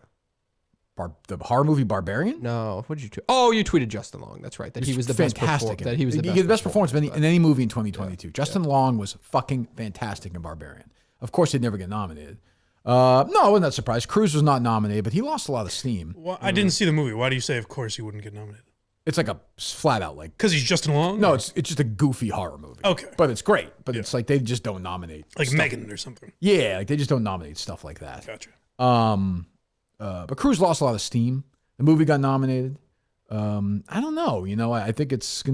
The horror movie Barbarian? No, what did you tweet? Oh, you tweeted Justin Long. That's right. That he was the fantastic. best. That he was the He best. gave the best performance performer. in any movie in 2022. Justin Long was fucking fantastic in Barbarian. Of course, he'd never get nominated. No, I wasn't that surprised. Cruz was not nominated, but he lost a lot of steam. Well, I didn't see the movie. Why do you say, of course, he wouldn't get nominated? It's like a flat out like Because he's Justin Long? no, it's just a goofy horror movie. Okay. but it's great. But it's like they just don't nominate. Like stuff. Megan or something. Yeah, like they just don't nominate stuff like that. Gotcha. But Cruz lost a lot of steam. The movie got nominated. I don't know. You know, I think it's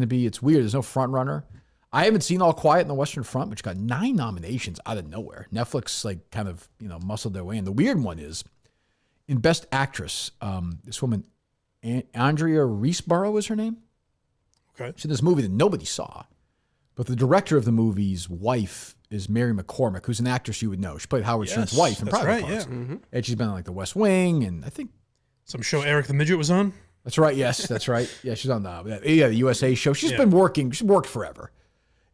weird. There's no front runner. I haven't seen All Quiet on the Western Front, which got 9 nominations out of nowhere. Netflix like kind of muscled their way in. The weird one is in Best Actress. This woman, Andrea Riseborough is her name. Okay. She's in this movie that nobody saw. But the director of the movie's wife is Mary McCormick, who's an actress you would know. She played Howard Stern's wife in that's Private right, Parts. yeah. Mm-hmm. And she's been on like The West Wing, and I think Some show Eric the Midget was on. that's right. Yes, that's right. Yeah, she's on the USA show. She's been working. She's worked forever.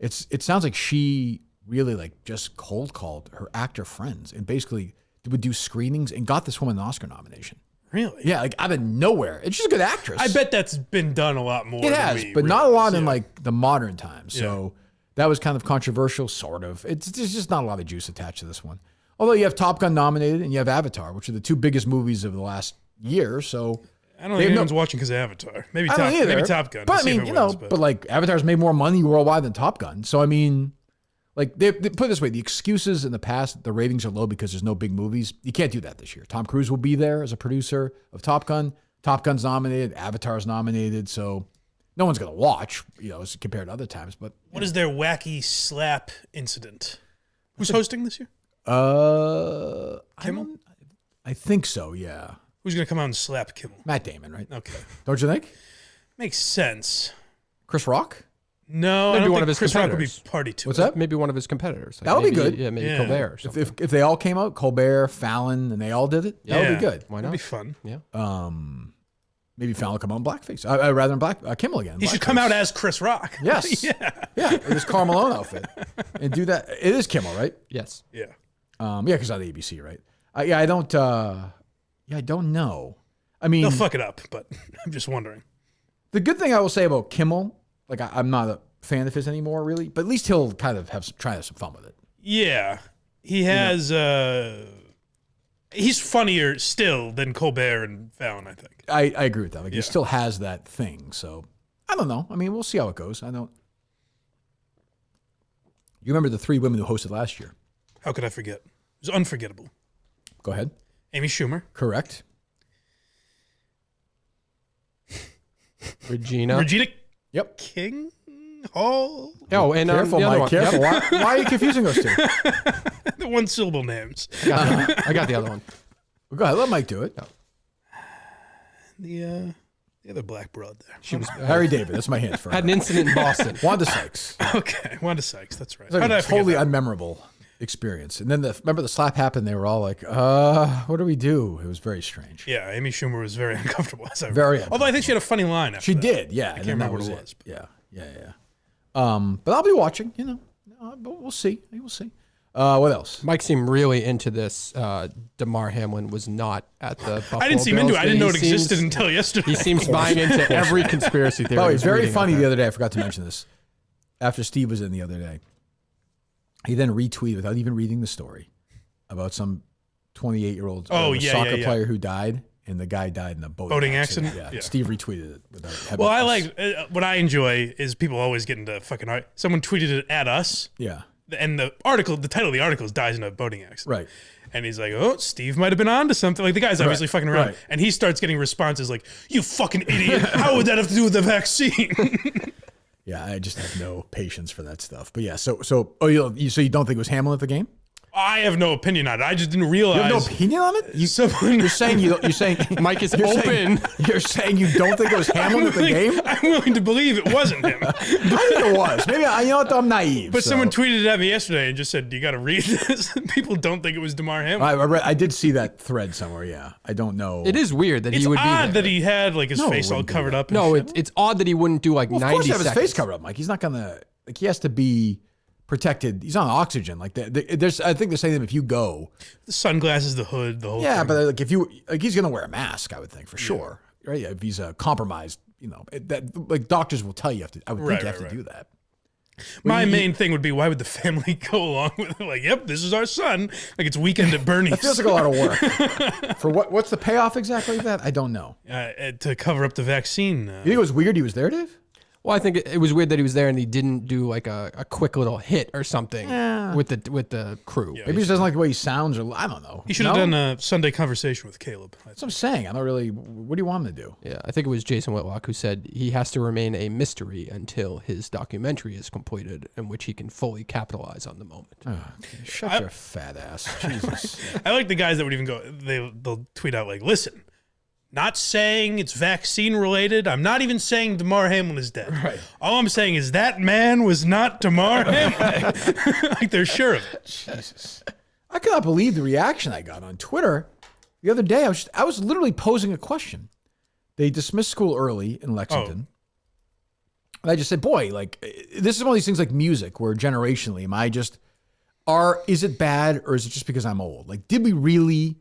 It sounds like she really like just cold called her actor friends and basically would do screenings and got this woman an Oscar nomination. Really? Yeah, like out of nowhere. And she's a good actress. I bet that's been done a lot more. it than has, we but not a lot realize, in yeah. like the modern times. So that was kind of controversial, sort of. There's just not a lot of juice attached to this one. Although you have Top Gun nominated and you have Avatar, which are the two biggest movies of the last year. So I don't think anyone's watching because of Avatar. Maybe I don't either. Maybe Top Gun. But We'll I see if mean, it you know, wins, but like Avatar's made more money worldwide than Top Gun. So I mean, like they put it this way: the excuses in the past, the ratings are low because there's no big movies. You can't do that this year. Tom Cruise will be there as a producer of Top Gun. Top Gun's nominated. Avatar's nominated. So no one's gonna watch, you know, as compared to other times. But what is their wacky slap incident? Who's hosting this year? Kimmel? I think so. Yeah, Who's going to come out and slap Kimmel? Matt Damon, right? Okay. Don't you think? Makes sense. Chris Rock? No, Maybe I don't one think of his Chris Rock would be competitors. party to What's it. that? Maybe one of his competitors. Like That would be maybe- good. Yeah, maybe Yeah. Colbert or something. If they all came out, Colbert, Fallon, and they all did it, that would be good. Why That'd not? be fun. Yeah. Maybe Fallon will come out in blackface. I'd rather in Kimmel again. He should blackface. come out as Chris Rock. Yes. Yeah. In his Karl Malone outfit. And do that. It is Kimmel, right? Yes. Yeah. Yeah, because on the ABC, right? I don't know. I mean, They'll fuck it up, but I'm just wondering. the good thing I will say about Kimmel, like I'm not a fan of his anymore, really, but at least he'll kind of try to have some fun with it. Yeah. He has, he's funnier still than Colbert and Fallon, I think. I agree with that. Like he still has that thing. So I don't know. I mean, we'll see how it goes. I don't. You remember the three women who hosted last year? How could I forget? It was unforgettable. Go ahead. Amy Schumer. Correct. Regina. Yep. King Hall. Oh, and Careful, the other Mike. one. Careful. Yep. Why are you confusing those two? The one syllable names. I got the other one. Go ahead. Let Mike do it. The other black broad there. She was Harry David. That's my hint for had an incident in Boston. Wanda Sykes. Okay. Wanda Sykes. That's right. It's like How did a I forget totally that? unmemorable experience. And then remember the slap happened. They were all like, what do we do? It was very strange. Yeah, Amy Schumer was very uncomfortable. As I Very remember. Although I think she had a funny line after She that. did. Yeah. I can't remember what it was. Yeah. But I'll be watching, you know. But we'll see. We'll see. What else? Mike seemed really into this. Damar Hamlin was not at the Buffalo I didn't seem into it. I didn't know it existed until yesterday. He seems buying into every conspiracy theory. By the way, he's very reading funny out the there. other day. I forgot to mention this. After Steve was in the other day, he then retweeted without even reading the story about some 28-year-old soccer player who died, and the guy died in a boating accident. Yeah. Steve retweeted it without having Well, I like what I enjoy is people always get into fucking. Someone tweeted it at us. Yeah. And the title of the article is "Dies in a Boating Accident." Right. And he's like, "Oh, Steve might have been onto something." Like the guy's obviously fucking around, right. and he starts getting responses like, "You fucking idiot! How would that have to do with the vaccine?" Yeah, I just have no patience for that stuff. But yeah, so you don't think it was Hamlin at the game? I have no opinion on it. I just didn't realize. You have no opinion on it? You're saying Mike is you're open. You're saying you don't think it was Hamlin at the game? I'm willing to believe it wasn't him. I think it was. Maybe you know what? I'm naive. But someone tweeted it at me yesterday and just said, "You got to read this." People don't think it was Damar Hamlin. I did see that thread somewhere. Yeah, I don't know. It is weird that It's he would be odd there. that he had like his No, face it all wouldn't be covered that. up. And No, shit. it's odd that he wouldn't do like Well, of 90 course, he have seconds. his face covered up, Mike. He's not gonna he has to be protected. He's on oxygen. Like there's, I think they're saying that if you go, the sunglasses, the hood, the whole yeah, thing. but like if you he's gonna wear a mask, I would think for sure, right? If he's compromised, you know, that like doctors will tell you have to. I would think you have to do that. My main thing would be, why would the family go along with it? Like, yep, this is our son. Like, it's weekend at Bernie's. That feels like a lot of work. For what's the payoff exactly of that? I don't know. To cover up the vaccine. You think it was weird he was there, Dave? Well, I think it was weird that he was there and he didn't do like a quick little hit or something with the crew. Yeah. Maybe he just doesn't like the way he sounds, or I don't know. He should have done a Sunday conversation with Caleb. That's what I'm saying. I don't really. What do you want him to do? Yeah, I think it was Jason Whitlock who said he has to remain a mystery until his documentary is completed, in which he can fully capitalize on the moment. Shut your fat ass. Jesus. I like the guys that would even go, they'll tweet out like, listen, Not saying it's vaccine related. I'm not even saying Damar Hamlin is dead. Right. All I'm saying is that man was not Damar Hamlin. Like they're sure of it. Jesus. I cannot believe the reaction I got on Twitter the other day. I was literally posing a question. They dismissed school early in Lexington. And I just said, boy, like, this is one of these things like music where generationally, is it bad or is it just because I'm old? Like, did we really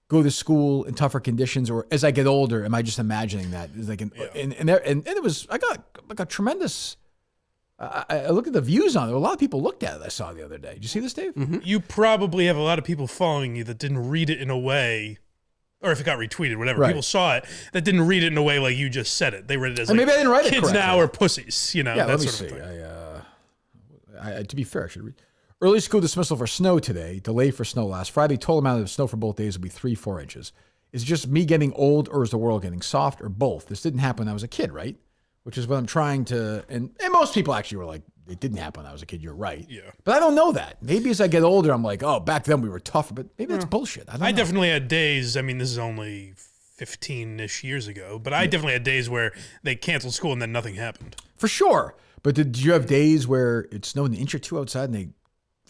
go to school in tougher conditions, or as I get older, am I just imagining that? It's like, and it was, I got like a tremendous, I look at the views on it. A lot of people looked at it. I saw the other day. Did you see this, Dave? Mm-hmm. You probably have a lot of people following you that didn't read it in a way, or if it got retweeted, whatever. Right. People saw it that didn't read it in a way like you just said it. They read it as like, maybe I didn't write it kids correctly. now are pussies, you know. Yeah, that let me sort see. of thing. To be fair, I should read. Early school dismissal for snow today. Delay for snow last Friday. Total amount of snow for both days will be 3-4 inches. Is it just me getting old, or is the world getting soft, or both? This didn't happen when I was a kid, right? Which is what I'm trying to. And most people actually were like, it didn't happen when I was a kid. You're right. Yeah. But I don't know that. Maybe as I get older, I'm like, oh, back then we were tougher. But maybe that's bullshit. I don't know. I definitely had days. I mean, this is only 15-ish years ago, but I definitely had days where they canceled school and then nothing happened. For sure. But did you have days where it snowed an inch or two outside and they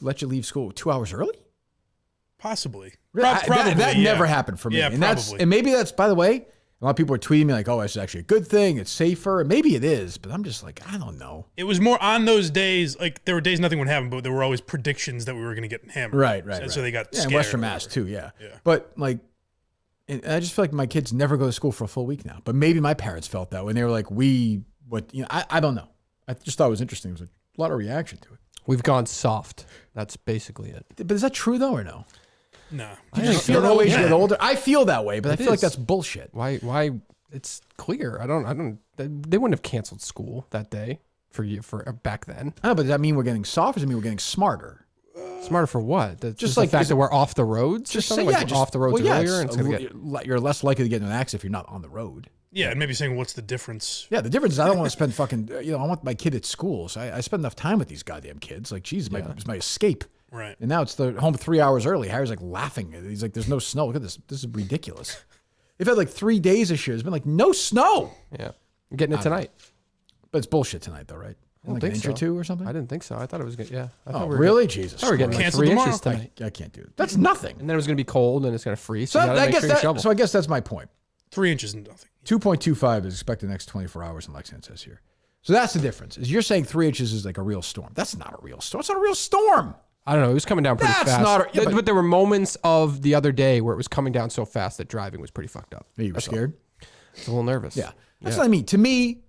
let you leave school 2 hours early? Possibly. Probably. That yeah. never happened for me. Yeah, and probably. And maybe that's, by the way, a lot of people are tweeting me like, oh, it's actually a good thing. It's safer. And maybe it is, but I'm just like, I don't know. It was more on those days, like there were days nothing would happen, but there were always predictions that we were going to get hammered. Right. So they got in scared. Western or Mass whatever. too, yeah. Yeah. But like, and I just feel like my kids never go to school for a full week now. But maybe my parents felt that when they were like, I don't know. I just thought it was interesting. There was a lot of reaction to it. We've gone soft. That's basically it. But is that true though or no? No. Do you feel that way as you get older? I feel that way, but I feel like is. that's bullshit. Why? It's clear. I don't. They wouldn't have canceled school that day for back then. I know, but does that mean we're getting soft, or does it mean we're getting smarter? Smarter for what? Just like, the fact is that it- we're off the roads. Just or say, something? yeah, Like just off the roads well, earlier. yeah, And it's gonna get, you're less likely to get in an accident if you're not on the road. Yeah, and maybe saying what's the difference? Yeah, the difference is I don't want to spend fucking, I want my kid at school. So I spend enough time with these goddamn kids. Like, geez, it's my escape. Right. And now it's the home 3 hours early. Harry's like laughing. He's like, there's no snow. Look at this. This is ridiculous. They've had like 3 days this year. It's been like, no snow. yeah. I'm getting it tonight. But it's bullshit tonight, though, right? I don't Like think an inch so. or two or something? I didn't think so. I thought it was good. Yeah. I Oh, thought we were really? Getting, Jesus. I thought we were getting like Cancel 3 tomorrow. inches tonight. I can't do it. That's nothing. And then it was going to be cold and it's going to freeze. So, So you gotta I make guess sure you shovel. so I guess that's my point. 3 inches is nothing. 2.25 is expected the next 24 hours in Lexington, it says here. So that's the difference. Is you're saying 3 inches is like a real storm. That's not a real storm. It's not a real storm. I don't know. It was coming down pretty That's fast. not a- yeah, but there were moments of the other day where it was coming down so fast that driving was pretty fucked up. You were scared? I was a little nervous. Yeah. That's what I mean. To me,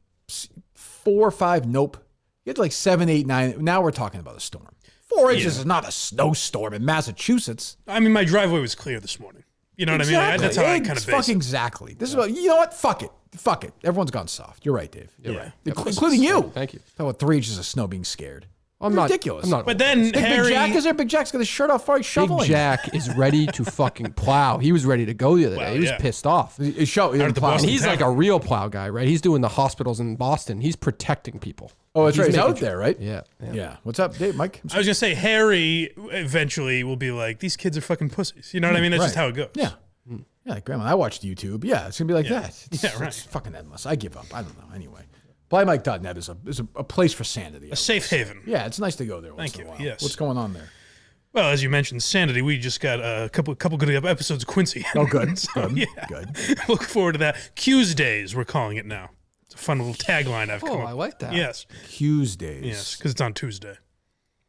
4 or 5, nope. You get to like 7, 8, 9. Now we're talking about a storm. 4 inches is not a snowstorm in Massachusetts. I mean, my driveway was clear this morning. You know what I mean? Like, that's how I kind of base it. Exactly. This is what, you know what? Fuck it. Fuck it. Everyone's gone soft. You're right, Dave. You're right. Including you. Thank you. Talk about 3 inches of snow being scared. I'm not ridiculous. I'm not. But then Big Harry, Jack is there? Big Jack's got his shirt off, he's shoveling. Big Jack is ready to fucking plow. He was ready to go the other day. He was yeah. pissed off. He's showing. Out at the plowing. And Boston he's like Tavern. a real plow guy, right? He's doing the hospitals in Boston. He's protecting people. Oh, that's right. He's making out there, right? Yeah. Yeah. What's up, Dave? Mike? I was gonna say Harry eventually will be like, these kids are fucking pussies. You know what I mean? That's just Right. how it goes. Yeah. Yeah, like Grandma, I watched YouTube. Yeah, it's going to be like Yeah. that. It's, Yeah, right. It's fucking endless. I give up. I don't know. Anyway. BlyMike.net is a place for sanity. A safe haven. Yeah, it's nice to go there once Thank in a you. while. Yes. What's going on there? Well, as you mentioned, Sanity, we just got a couple good episodes of Quincy. Oh, good. So, Good. yeah. Good. Look forward to that. Q's Days, we're calling it now. It's a fun little tagline I've come Oh, up I like that. Yes. Hughes Days. Yes, because it's on Tuesday.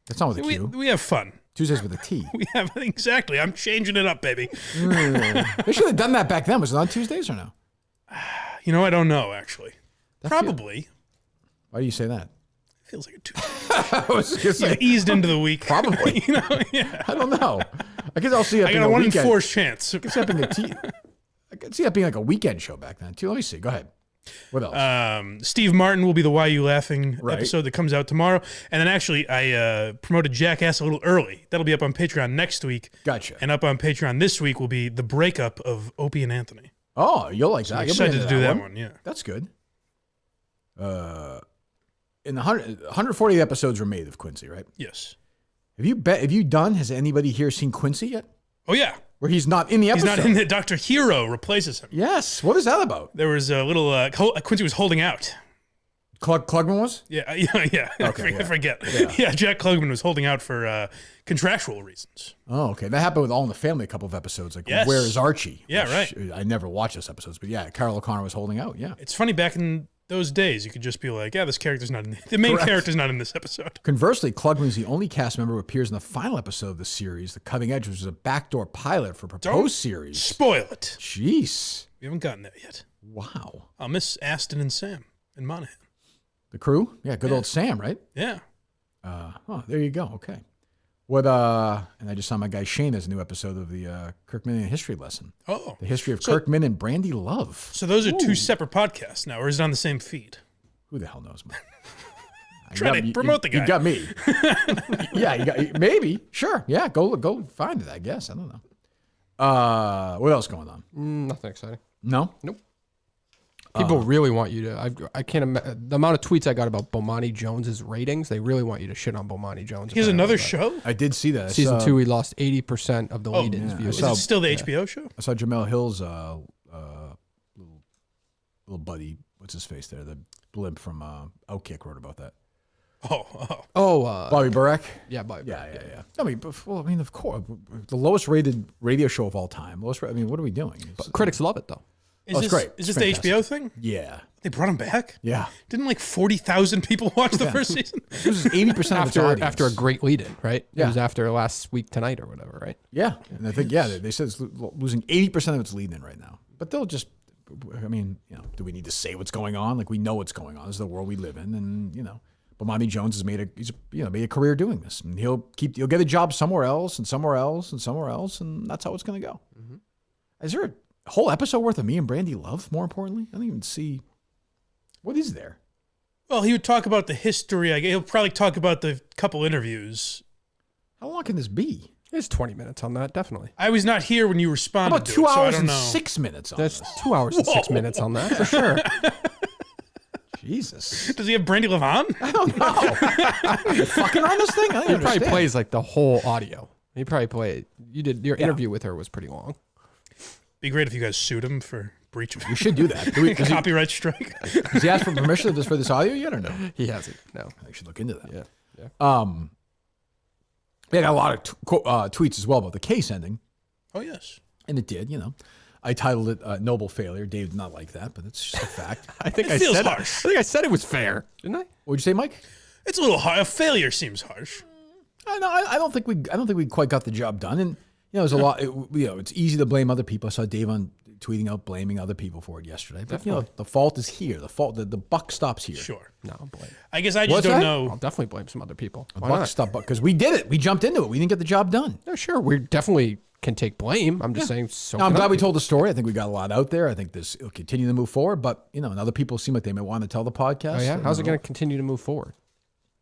That's not with a We, Q. we have fun. Tuesdays with a T. We have, exactly. I'm changing it up, baby. They should have done that back then. Was it on Tuesdays or no? You know, I don't know, actually. Probably. Why do you say that? Feels like a Tuesday. I was just going to say, Eased into the week. probably. You know, yeah. I don't know. I guess I'll see it I being got a a 1 in weekend. 4 chance. I could see that being I could see that being like a weekend show back then, too. Let me see. Go ahead. What else? Steve Martin will be the Why You Laughing Right. episode that comes out tomorrow. And then actually, I promoted Jackass a little early. That'll be up on Patreon next week. Gotcha. And up on Patreon this week will be the breakup of Opie and Anthony. Oh, you'll like that. I'm You'll be excited into to do that one, yeah. That's good. In the 140 episodes were made of Quincy, right? Yes. Has anybody here seen Quincy yet? Oh, yeah. Where he's not in the episode. He's not in it. Dr. Hero replaces him. Yes. What is that about? There was a little Quincy was holding out. Klugman was? Yeah. Okay, I forget. Yeah, Jack Klugman was holding out for contractual reasons. Oh, okay. That happened with All in the Family a couple of episodes. Like, Yes. Where is Archie? Yeah, Which, I never watched those episodes, but yeah, Carol O'Connor was holding out. Yeah. It's funny, back in those days, you could just be like, yeah, this character's not in the main character's not in this episode. Conversely, Klugman's the only cast member who appears in the final episode of the series, The Cutting Edge, which is a backdoor pilot for a proposed series. Spoil it. Jeez. We haven't gotten there yet. Wow. I'll miss Aston and Sam and Monahan. The crew? Yeah, good old Sam, right? Yeah. There you go. Okay. What and I just saw my guy Shane has a new episode of the Kirkmanian history lesson. Oh. The history of Kirkman and Brandy Love. So those are two separate podcasts now, or is it on the same feed? Who the hell knows, man? Try to promote the guy. You got me. Yeah, you got maybe. Sure. Yeah, go find it, I guess. I don't know. What else going on? Nothing exciting. No? Nope. People really want you to. I can't imagine the amount of tweets I got about Bomani Jones's ratings. They really want you to shit on Bomani Jones. He has another apparently, show? I did see that. Season 2, he lost 80% of the lead-ins views. Is it still the HBO show? I saw Jamel Hill's little buddy, what's his face there? The blimp from Outkick wrote about that. Bobby Burek? Yeah, Bobby Yeah, Burek. yeah. I mean, of course, the lowest rated radio show of all time. What are we doing? But critics love it, though. It's great. Is It's this the fantastic. HBO thing? Yeah. They brought him back? Yeah. Didn't like 40,000 people watch the first season? It was 80% of its audience. After a great lead-in, right? Yeah. It was after last week tonight or whatever, right? Yeah. And I think, they said it's losing 80% of its lead in right now. But they'll just, I mean, do we need to say what's going on? Like, we know what's going on. This is the world we live in. And, Bomani Jones has made a career doing this. And he'll get a job somewhere else and somewhere else and somewhere else. And that's how it's going to go. Mm-hmm. Is there a whole episode worth of me and Brandy Love, more importantly? I don't even see. What is there? Well, he would talk about the history. He'll probably talk about the couple interviews. How long can this be? There's 20 minutes on that, definitely. I was not here when you responded How about to 2 it, so I hours don't and know. 6 minutes on That's this? 2 hours and 6 minutes on that, for sure. Jesus. Does he have Brandy Love on? I don't know. Are you fucking on this thing? I don't He probably understand. plays like the whole audio. He probably played. You did your interview with her was pretty long. Be great if you guys sued him for breach of You should do that. copyright strike. Does he ask for permission for this audio yet or no? He hasn't. No. I should look into that. Yeah. They got a lot of tweets as well about the case ending, Oh, yes. and it did. I titled it "Noble Failure." Dave did not like that, but it's just a fact. I think It I feels said harsh. I think I said it was fair, didn't I? What'd you say, Mike? It's a little hard. A failure seems harsh. I don't think we quite got the job done, and there's a lot. It's easy to blame other people. I saw Dave on tweeting out blaming other people for it yesterday, but the fault is here. The buck stops here. Sure. No, I'll blame. I guess I just What's don't that? know. I'll definitely blame some other people. The Why buck not? stopped because we did it. We jumped into it. We didn't get the job done. No, sure. We definitely can take blame. I'm just saying. So No, I'm can glad other we people. told the story. I think we got a lot out there. I think this will continue to move forward. But and other people seem like they may want to tell the podcast. Oh yeah. How's it going to continue to move forward?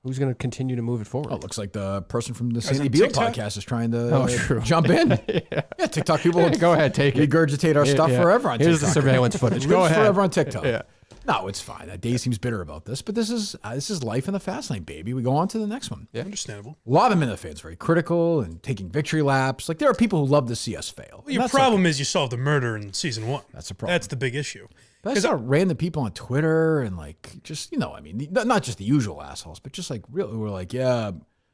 Who's going to continue to move it forward? Oh, it looks like the person from the on Sandy Beal TikTok? podcast is trying to true. jump in. yeah. TikTok people Go ahead, take it. regurgitate our stuff Yeah. forever on Here's TikTok. the surveillance footage. It Go lives ahead. forever on TikTok. Yeah. No, it's fine. Dave seems bitter about this, but this is life in the fast lane, baby. We go on to the next one. Yeah. Understandable. A lot of Minute fans very critical and taking victory laps. Like there are people who love to see us fail. Well, your problem is you solved the murder in season 1. That's a problem. That's the big issue. But I saw random people on Twitter and just not just the usual assholes, but just really were like, yeah,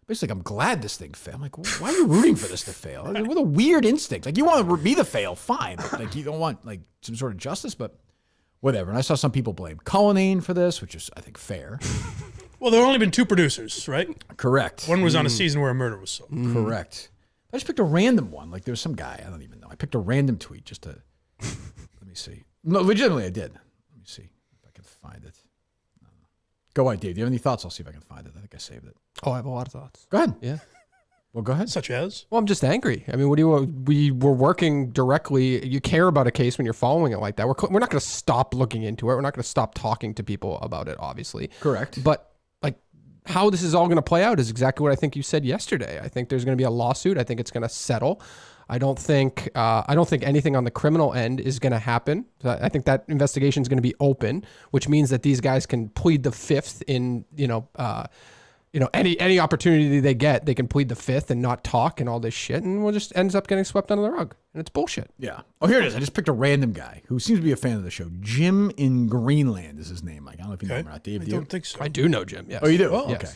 basically I'm glad this thing failed. I'm like, why are you rooting for this to fail? With a weird instinct. Like you want to be the fail, fine. But, you don't want some sort of justice, but whatever. And I saw some people blame Cullinane for this, which is I think fair. Well, there have only been 2 producers, right? Correct. One was on a season where a murder was solved. Correct. I just picked a random one. Like there's some guy, I don't even know. I picked a random tweet just to let me see. No, legitimately I did. Let me see if I can find it. Go ahead, Dave. Do you have any thoughts? I'll see if I can find it. I think I saved it. Oh, I have a lot of thoughts. Go ahead. Yeah. Well, go ahead. Such as? Well, I'm just angry. I mean, what do you? We were working directly. You care about a case when you're following it like that. We're not going to stop looking into it. We're not going to stop talking to people about it. Obviously, Correct. But how this is all going to play out is exactly what I think you said yesterday. I think there's going to be a lawsuit. I think it's going to settle. I don't think anything on the criminal end is going to happen. I think that investigation is going to be open, which means that these guys can plead the fifth in you know, any opportunity they get, they can plead the fifth and not talk and all this shit, and we'll just ends up getting swept under the rug, and it's bullshit. Yeah. Oh, here it is. I just picked a random guy who seems to be a fan of the show. Jim in Greenland is his name. Like, I don't know if you know him or not. Dave, I do you? don't think so. I do know Jim. Yes. Oh, you do? Yes. Okay.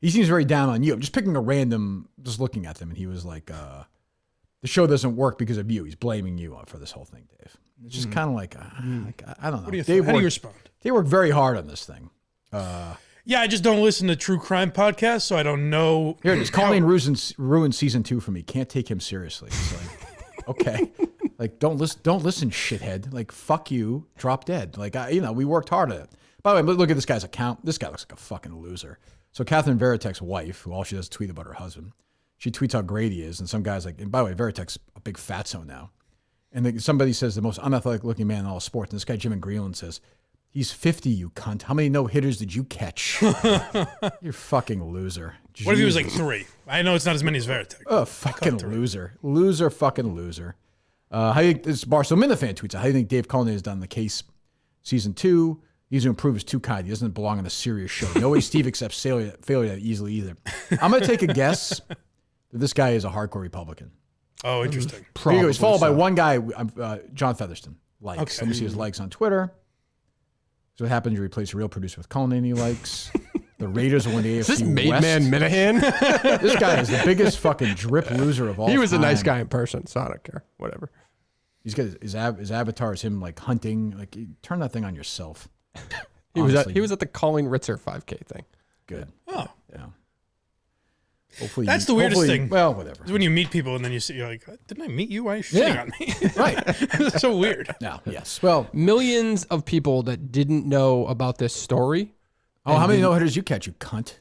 He seems very down on you. I'm just picking a random, just looking at them, and he was like, the show doesn't work because of you. He's blaming you for this whole thing, Dave. It's just kind of like, I don't know. What do you Dave How do you respond? They work very hard on this thing. Yeah, I just don't listen to true crime podcasts, so I don't know. Here it is. Colleen ruined season 2 for me. Can't take him seriously. It's like, okay, like don't listen, shithead. Like, fuck you, drop dead. Like, we worked hard at it. By the way, look at this guy's account. This guy looks like a fucking loser. So Catherine Veritek's wife, who all she does is tweet about her husband, she tweets how great he is, and some guy's like, and by the way, Veritek's a big fatso now, and somebody says the most unathletic looking man in all sports, and this guy Jim in Greenland says, he's 50, you cunt. How many no-hitters did you catch? You're fucking loser. What if he was like 3? I know it's not as many as Veritek. Oh, fucking loser. Loser, fucking loser. How do you, this Barcelona fan tweets out, how do you think Dave Cullinane has done the case season 2? He's to improve, is too kind. He doesn't belong on a serious show. No way Steve accepts failure that easily either. I'm going to take a guess that this guy is a hardcore Republican. Oh, interesting. Here you go. He's followed by so. one guy, John Featherston. Likes. Okay. Let me see his likes on Twitter. So what happens? You replace a real producer with Cullinane he likes. The Raiders will win the AFC Is this Made West. Man Minahan? This guy is the biggest fucking drip loser of all time. He was a nice guy in person, so I don't care. Whatever. He's got his avatar is him like hunting. Like, turn that thing on yourself. He Honestly. was at the Colleen Ritzer 5K thing. Good. Oh, Yeah. Hopefully That's the weirdest thing. Well, whatever. is when you meet people and then you're like, didn't I meet you? Why are you shitting Yeah. on me? Right. It's so weird. Yeah. Yes. Well. Millions of people that didn't know about this story. Oh, how many no-hitters you catch, you cunt?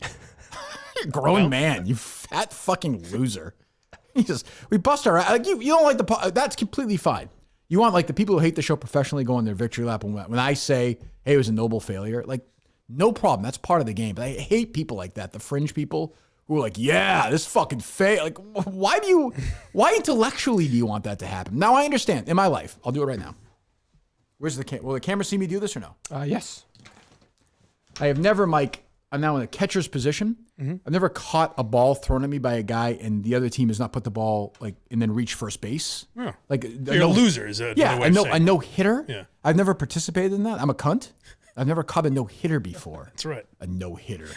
You're a grown man, you fat fucking loser. We bust our like you don't like that's completely fine. You want like the people who hate the show professionally go on their victory lap when I say, hey, it was a noble failure, like no problem. That's part of the game. But I hate people like that, the fringe people who are like, yeah, this fucking fail. Like, why intellectually do you want that to happen? Now I understand. In my life, I'll do it right now. Where's the camera? Will the camera see me do this or no? Yes. I have never, Mike, I'm now in a catcher's position. Mm-hmm. I've never caught a ball thrown at me by a guy and the other team has not put the ball like and then reach first base. Yeah. Like You're a loser. Is a Yeah, way of saying a it. no hitter. Yeah. I've never participated in that. I'm a cunt. I've never caught a no hitter before. That's right. A no hitter.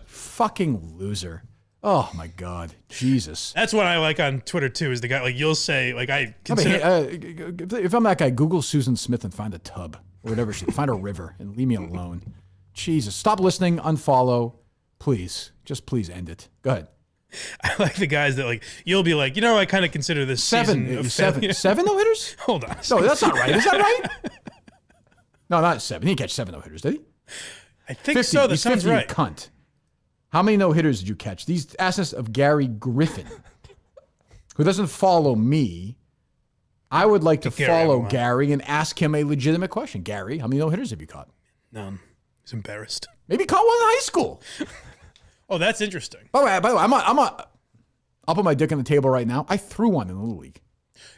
Fucking loser. Oh my God, Jesus. That's what I like on Twitter too. Is the guy like you'll say like I consider If I'm that guy, Google Susan Smith and find a tub or whatever. Find a river and leave me alone. Jesus, stop listening. Unfollow, please. Just please end it. Go ahead. I like the guys that like you'll be like I kind of consider this season of failure. Seven no hitters. Hold on. No, that's not right. Is that right? No, not 7. He didn't catch 7 no hitters, did he? I think 50. so. That He's sounds 50, you right. cunt. How many no hitters did you catch? These assets of Gary Griffin, who doesn't follow me. I would like to Gary, follow I'm on. Gary and ask him a legitimate question. Gary, how many no hitters have you caught? None. He's embarrassed. Maybe caught one in high school. Oh, that's interesting. By the way, I'll put my dick on the table right now. I threw one in the Little League.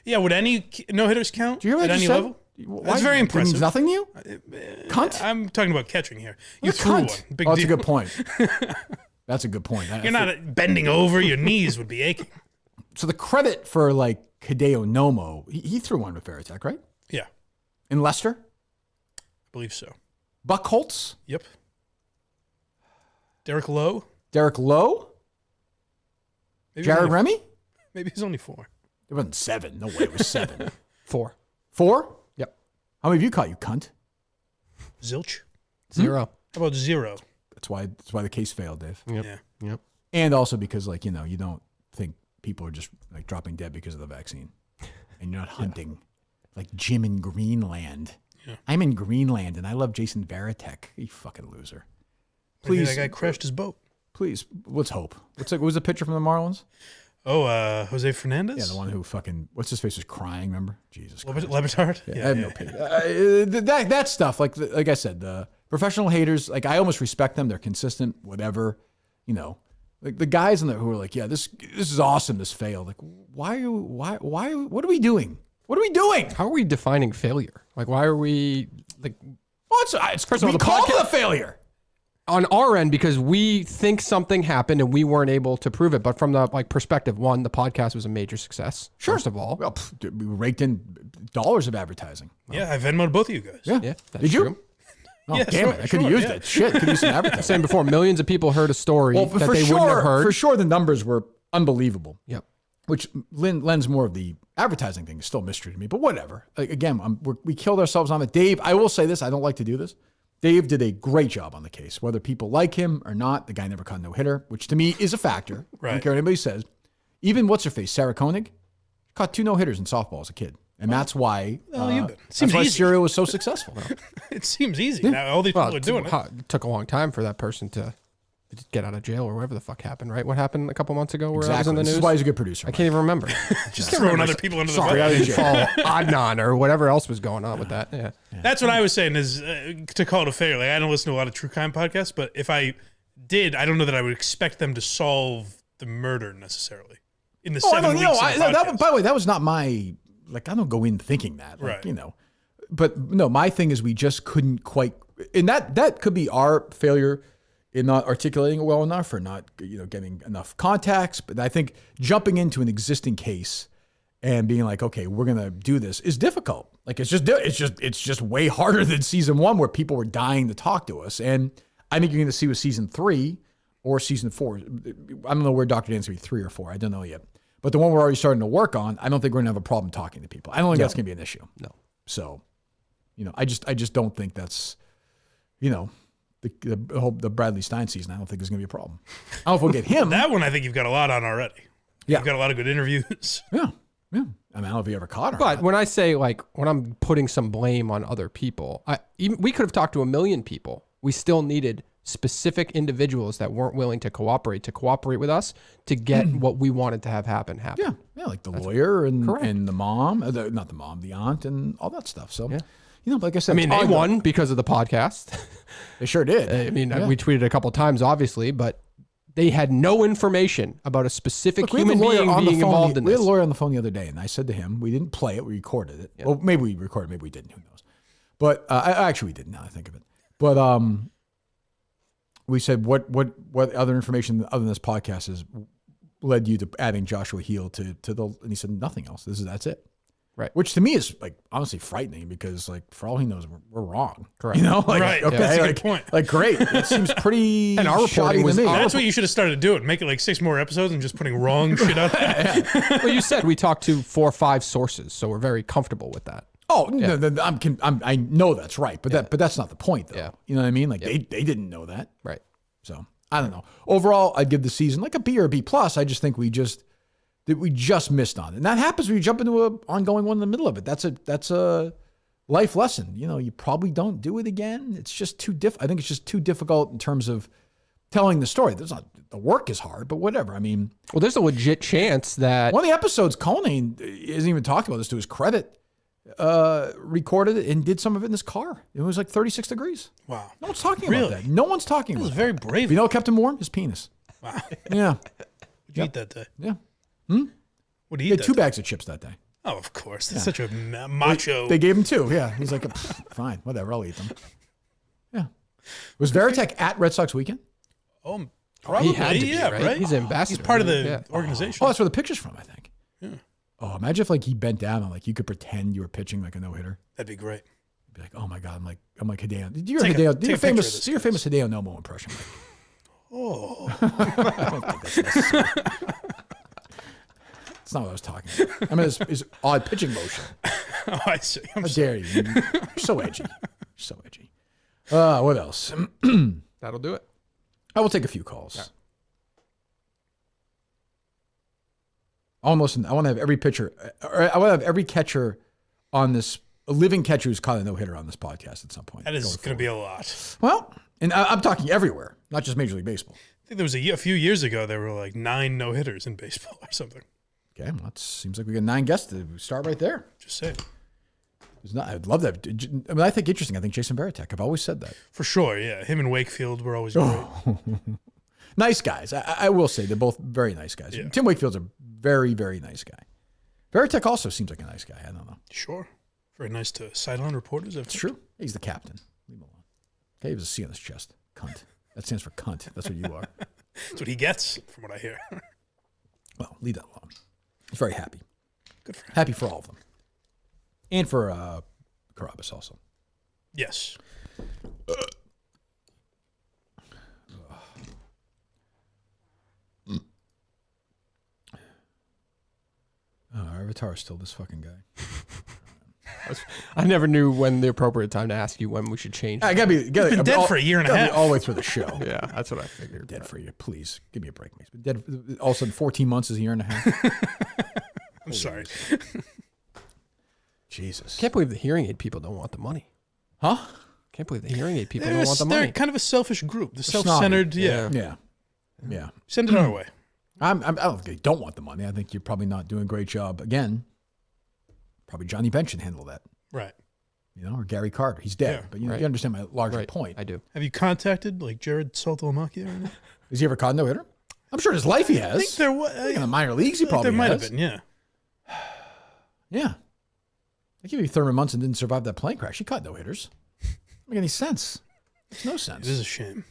Yeah. Would any no hitters count Do you hear what at I any just said? level? Why? That's very It means impressive. nothing to you? Cunt? I'm talking about catching here. You You're a threw cunt. one. Big Oh, that's deal. a good point. That's a good point. You're not bending over. Your knees would be aching. So the credit for like Hideo Nomo, he threw one with Veritek, right? Yeah, In Leicester? I believe so. Buck Holtz? Yep. Derek Lowe. Derek Lowe? Maybe Jared only- Remy? Maybe he's only 4. It wasn't 7. No way, it was 7. 4. 4? Yep. How many have you caught, you cunt? Zilch. 0. How about 0? That's why the case failed, Dave. Yep. Yeah. Yep. And also because like, you don't think people are just like dropping dead because of the vaccine. And you're not hunting like Jim in Greenland. Yeah. I'm in Greenland and I love Jason Veritek. You fucking loser. Maybe Please, that guy crashed his boat. please, let's hope. What was the picture from the Marlins? Oh, Jose Fernandez? Yeah, the one who fucking, what's his face was crying, remember? Jesus Christ. Lebitard? I have no pity. That stuff, like I said, the professional haters, like I almost respect them. They're consistent, whatever, like the guys in there who are like, yeah, this is awesome. This failed. Like, what are we doing? What are we doing? How are we defining failure? Like, why are we like? Well, it's First of all, we the called podcast- it a failure. on our end, because we think something happened and we weren't able to prove it. But from the perspective, one, the podcast was a major success. Sure. First of all, Well, we raked in dollars of advertising. Yeah, I Venmoed both of you guys. Yeah. that's Did you? true. Oh, Yeah, damn it. I could have used it. Shit, could use some advertising. Saying before, millions of people heard a story that for they sure, wouldn't have heard. For sure, the numbers were unbelievable. Yep. Which lends more of the advertising thing. Is still a mystery to me, but whatever. Again, we killed ourselves on it. Dave, I will say this. I don't like to do this. Dave did a great job on the case. Whether people like him or not, the guy never caught a no-hitter, which to me is a factor. I Right. don't care what anybody says. Even what's-her-face, Sarah Koenig, caught 2 no-hitters in softball as a kid. And that's why, Seems easy. Serial was so successful. It seems easy. Now all these people are doing it. It took a long time for that person to get out of jail or whatever the fuck happened, right? What happened a couple months ago where I was in the This news? is why he's a good producer. I can't even remember. Just throwing other people under the Sorry, I bus. didn't fall Adnan or whatever else was going on with that. Yeah. That's what I was saying is to call it a failure. Like, I don't listen to a lot of true crime podcasts, but if I did, I don't know that I would expect them to solve the murder necessarily in the 7 weeks. By the way, that was not my, like, I don't go in thinking that, like, Right. you know. But no, my thing is we just couldn't quite, and that could be our failure in not articulating it well enough or not, getting enough contacts. But I think jumping into an existing case and being like, okay, we're gonna do this is difficult. Like it's just way harder than season 1 where people were dying to talk to us. And I think you're gonna see with season 3 or season 4. I don't know where Dr. Dan's gonna be 3 or 4. I don't know yet. But the one we're already starting to work on, I don't think we're gonna have a problem talking to people. I don't think that's gonna be an issue. No. So, I just don't think that's, the Bradley Stein season. I don't think is gonna be a problem. I don't know if we'll get him. That one I think you've got a lot on already. Yeah. You've got a lot of good interviews. Yeah. I mean, I don't know if you ever caught her. But when I say, like, when I'm putting some blame on other people, we could have talked to 1 million people. We still needed specific individuals that weren't willing to cooperate with us to get what we wanted to have happen. yeah, like the lawyer and correct. the mom, not the mom, the aunt, and all that stuff. So, like I said, I mean, it's they ongoing. won because of the podcast. They sure did. I mean, we tweeted a couple times, obviously, but they had no information about a specific Look, we had human the lawyer being on the being phone. involved in We had this. a lawyer on the phone the other day, and I said to him, we didn't play it, we recorded it. Well, maybe we recorded, maybe we didn't. Who knows? But actually, we didn't. Now I think of it. But we said, what other information other than this podcast has led you to adding Joshua Heel to the? And he said nothing else. That's it. Right. Which to me is like honestly frightening because like for all he knows we're wrong. Correct. Like, Right. okay, That's a like, good point. Like great. It seems pretty And our shoddy reporting to was me. That's what you should have started doing. Make it like 6 more episodes and just putting wrong shit out there. Well, you said we talked to 4 or 5 sources, so we're very comfortable with that. Oh, no, I know that's right, but that's not the point, though. Yeah. You know what I mean? Like they didn't know that, Right. so I don't know. Overall, I'd give the season like a B or a B plus. I just think we just missed on it, and that happens when you jump into an ongoing one in the middle of it. That's a life lesson. You probably don't do it again. It's just too I think it's just too difficult in terms of telling the story. The work is hard, but whatever. I mean, Well, there's a legit chance that one of the episodes, Conan isn't even talking about this to his credit. Recorded it and did some of it in his car. It was like 36 degrees. Wow. No one's talking Really? about that. No one's talking That was about very that. brave. You know what kept him warm? His penis. Wow. Yeah. What'd you eat that day? Yeah. What did He you had eat 2 that day? bags of chips that day. Oh, of course. That's such a macho. They gave him 2. Yeah. He's like, fine, whatever. I'll eat them. Yeah. Was Veritek at Red Sox weekend? Oh, probably. he had to be, Yeah, right? He's an ambassador. He's part of the Yeah. organization. Oh, that's where the picture's from, I think. Yeah. Oh, imagine if like he bent down and like you could pretend you were pitching like a no-hitter. That'd be great. Be like, oh my God, I'm like Hideo. Do your Take a picture of this, famous Hideo Nomo impression. Oh. I don't think that's necessary. It's not what I was talking about. I mean, his odd pitching motion. Oh, I see. I'm How sorry. dare you? You're so edgy. You're so edgy. What else? That'll do it. I will take a few calls. I want to have every pitcher. I want to have every catcher on this, a living catcher who's caught a no-hitter on this podcast at some point. That is going to be a lot. Well, and I'm talking everywhere, not just Major League Baseball. I think there was a few years ago, there were like 9 no-hitters in baseball or something. Okay, well, it seems like we got 9 guests to start right there. Just saying. I'd love that. I mean, I think interesting. I think Jason Veritek. I've always said that. For sure, yeah. Him and Wakefield were always great. Nice guys. I will say they're both very nice guys. Yeah. Tim Wakefield's a very, very nice guy. Veritek also seems like a nice guy. I don't know. Sure. Very nice to sideline reporters. It's true. He's the captain. Leave him alone. Okay, he has a C on his chest. Cunt. That stands for cunt. That's what you are. That's what he gets, from what I hear. Well, leave that alone. He's very happy. Good for him. Happy for all of them. And for Carabas also. Yes. Our avatar is still this fucking guy. I never knew when the appropriate time to ask you when we should change. I gotta be. He's been dead for a year and a half. All the way through the show. Yeah, that's what I figured. Dead for you. Please give me a break, mate. He's been dead. All of a sudden, 14 months is a year and a half. I'm sorry. Jesus. Can't believe the hearing aid people don't want the money. Huh? Can't believe the hearing aid people They're don't want the they're money. kind of a selfish group. The snobby. self-centered, yeah. Yeah. Send it our way. I don't think they don't want the money. I think you're probably not doing a great job. Again, probably Johnny Bench can handle that. Right. Or Gary Carter. He's dead. Yeah. But you Right. understand my larger Right, point. I do. Have you contacted like Jared Saltalamacchia or anything? Has he ever caught no hitter? I'm sure in his life he has. I think there was. In the minor leagues, he probably there might has. have been, yeah. Yeah. I give you Thurman Munson didn't survive that plane crash. He caught no hitters. Doesn't make any sense. Makes no sense. It is a shame.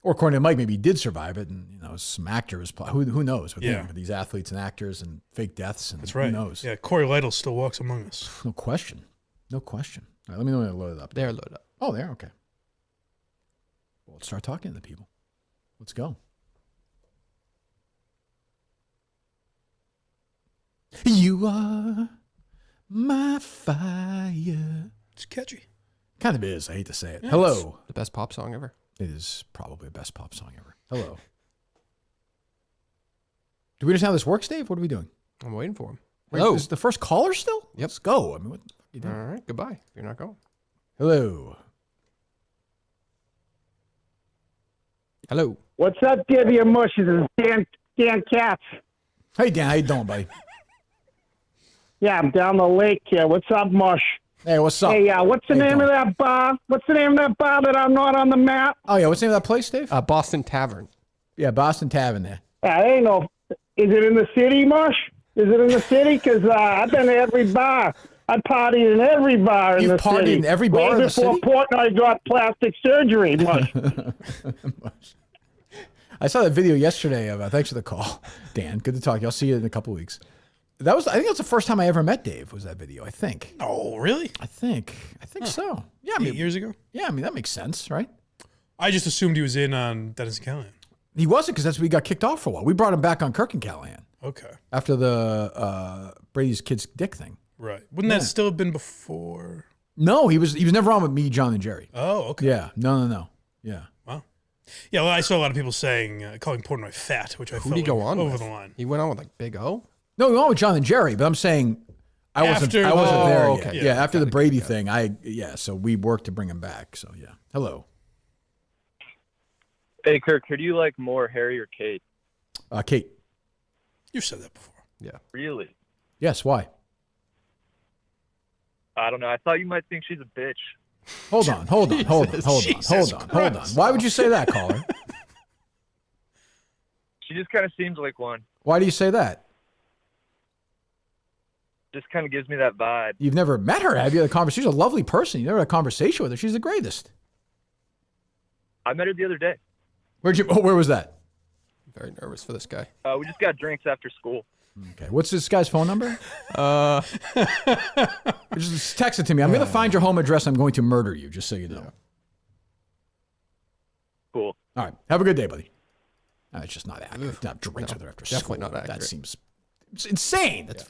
Or according to Mike, maybe he did survive it, and some actor was. Who knows with Yeah. him, with these athletes and actors and fake deaths, and That's right. who knows? Yeah, Corey Lytle still walks among us. No question. No question. All right, let me know when I load it up. They're loaded up. Oh, there. Okay. Well, let's start talking to the people. Let's go. You are my fire. It's catchy. Kind of is. I hate to say it. Yeah, Hello. The best pop song ever. It is probably the best pop song ever. Hello. Do we understand how this works, Dave? What are we doing? I'm waiting for him. Wait, Hello. Is the first caller still? Yep. Let's go. I mean, what the fuck are you All doing? right. Goodbye. You're not going. Hello. Hello. What's up, Debbie and Mush? This is Dan Katz. Hey, Dan. How you doing, buddy? Yeah, I'm down the lake here. What's up, Mush? Hey, what's up? Hey, what's the How you name of doing? that bar? What's the name of that bar that I'm not on the map? Oh, yeah. What's the name of that place, Dave? Boston Tavern. Yeah, Boston Tavern there. I ain't know. Is it in the city, Mush? Is it in the city? Because I've been to every bar. I partied in every bar in You've the city. partied in every bar Way in the before city? Portnoy got plastic surgery, Mush. I saw that video yesterday of, thanks for the call, Dan. Good to talk to you. I'll see you in a couple of weeks. I think that's the first time I ever met Dave, was that video, I think. Oh, really? I think so. Yeah, I 8 mean, years ago? yeah, I mean, that makes sense, right? I just assumed he was in on Dennis and Callahan. He wasn't, because that's when he got kicked off for a while. We brought him back on Kirk and Callahan Okay. after the Brady's kid's dick thing. Right. Wouldn't that still have been before? No, he was never on with me, John, and Jerry. Oh, okay. Yeah, no. Yeah. Wow. Yeah, well, I saw a lot of people saying, calling Portnoy fat, which I Who felt did he go on over with? the line. He went on with like Big O. No, we went on with John and Jerry, but I'm saying I wasn't After there the- yet. okay. Yeah, after the Got it, Brady got it. thing, so we worked to bring him back. So yeah. Hello. Hey, Kirk, who do you like more, Harry or Kate? Kate. You've said that before. Yeah. Really? Yes, why? I don't know. I thought you might think she's a bitch. Hold on. Jesus Christ. Why would you say that, caller? She just kind of seems like one. Why do you say that? Just kind of gives me that vibe. You've never met her, have you? Had a conversation. She's a lovely person. You never had a conversation with her. She's the greatest. I met her the other day. Where was that? Very nervous for this guy. We just got drinks after school. Okay. What's this guy's phone number? Just text it to me. I'm going to find your home address. I'm going to murder you, just so you know. Cool. All right. Have a good day, buddy. No, it's just not accurate. Not drinks with her after definitely school. not accurate. That seems it's insane. That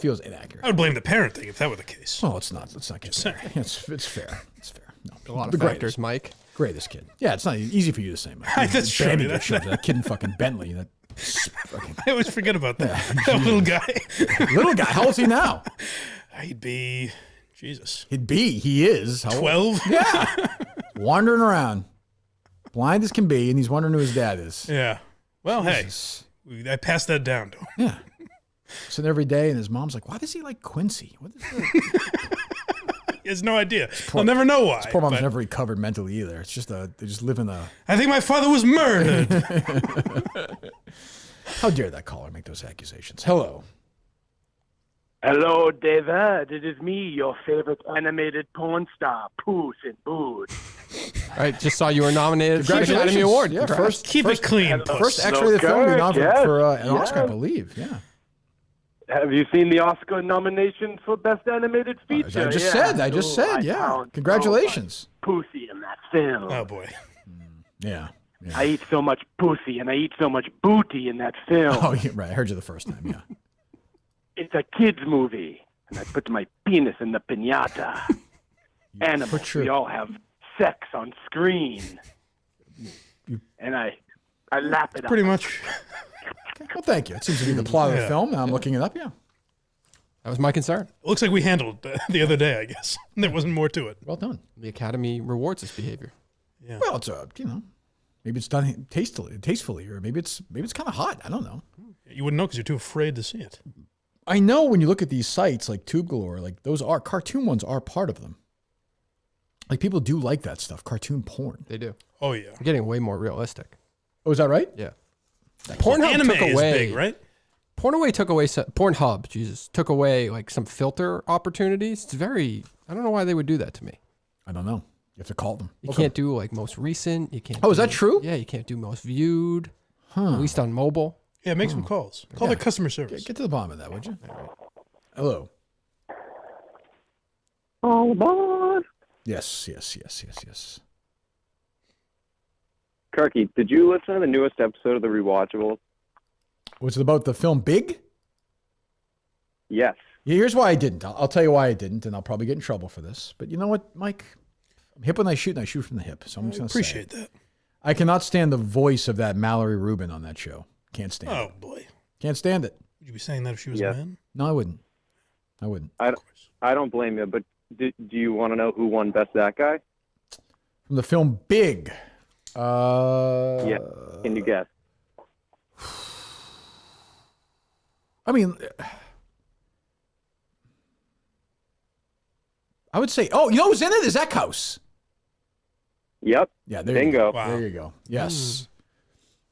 feels inaccurate. I would blame the parent thing if that were the case. Oh, it's not. Let's not get Just there. saying. It's fair. It's fair. No, A lot the of factors, Mike. Greatest kid. Yeah, it's not easy for you to say, Mike. That's true. Bandy gets shoved. That kid in fucking Bentley. That fucking I always forget about that. That little guy. little guy. How old is he now? He'd be, Jesus, He is. How old? 12? Yeah. Wandering around. Blind as can be, and he's wondering who his dad is. Yeah. Well, Jesus. hey, I passed that down to him. Yeah. Sitting every day, and his mom's like, why does he like Quincy? What is that? He has no idea. I'll never know why. Poor mom's but never recovered mentally either. It's just they just live in the. I think my father was murdered. How dare that caller make those accusations? Hello. Hello, David. It is me, your favorite animated porn star, Puss in Boots. All right, just saw you were nominated for the Academy Award. Yeah, first, Keep it clean. First X-rated film to be nominated for an Oscar, I believe. Yeah. Have you seen the Oscar nominations for Best Animated Feature? I just said. Yeah. Congratulations. Pussy in that film. Oh, boy. Yeah. I eat so much pussy and I eat so much booty in that film. Oh, yeah, right. I heard you the first time. Yeah. It's a kid's movie, and I put my penis in the piñata. Animals, we all have sex on screen. And I lap it up. Pretty much. Well, thank you. It seems to be the plot of the film. Now I'm looking it up, yeah. That was my concern. It looks like we handled the other day, I guess. There wasn't more to it. Well done. The Academy rewards this behavior. Yeah. Well, it's maybe it's done tastefully, or maybe it's kind of hot. I don't know. You wouldn't know because you're too afraid to see it. I know when you look at these sites like Tube Galore, like those are cartoon ones are part of them. Like people do like that stuff, cartoon porn. They do. Oh yeah, they're getting way more realistic. Oh, is that right? Yeah. Pornhub anime took away, is big, right? Pornhub took away like some filter opportunities. It's very. I don't know why they would do that to me. I don't know. You have to call them. You can't do like most recent. You can't. Oh, is that true? Yeah, you can't do most viewed. At least on mobile. Yeah, make some calls. Call their customer service. Get to the bottom of that, would you? Hello. All aboard. Yes. Kirky, did you listen to the newest episode of The Rewatchables? Was it about the film Big? Yes. Yeah, here's why I didn't. I'll tell you why I didn't, and I'll probably get in trouble for this. But you know what, Mike? I'm hip when I shoot, and I shoot from the hip. So I'm just going to say appreciate that. I cannot stand the voice of that Mallory Rubin on that show. Can't stand it. Oh, boy. Can't stand it. Would you be saying that if she was a man? No, I wouldn't. I don't blame you, but do you want to know who won Best That Guy? From the film Big. Yeah. Can you guess? I mean, I would say, you know who's in it? Is Eckhouse. Yep. Yeah, there Bingo. You go. Wow. There you go. Yes.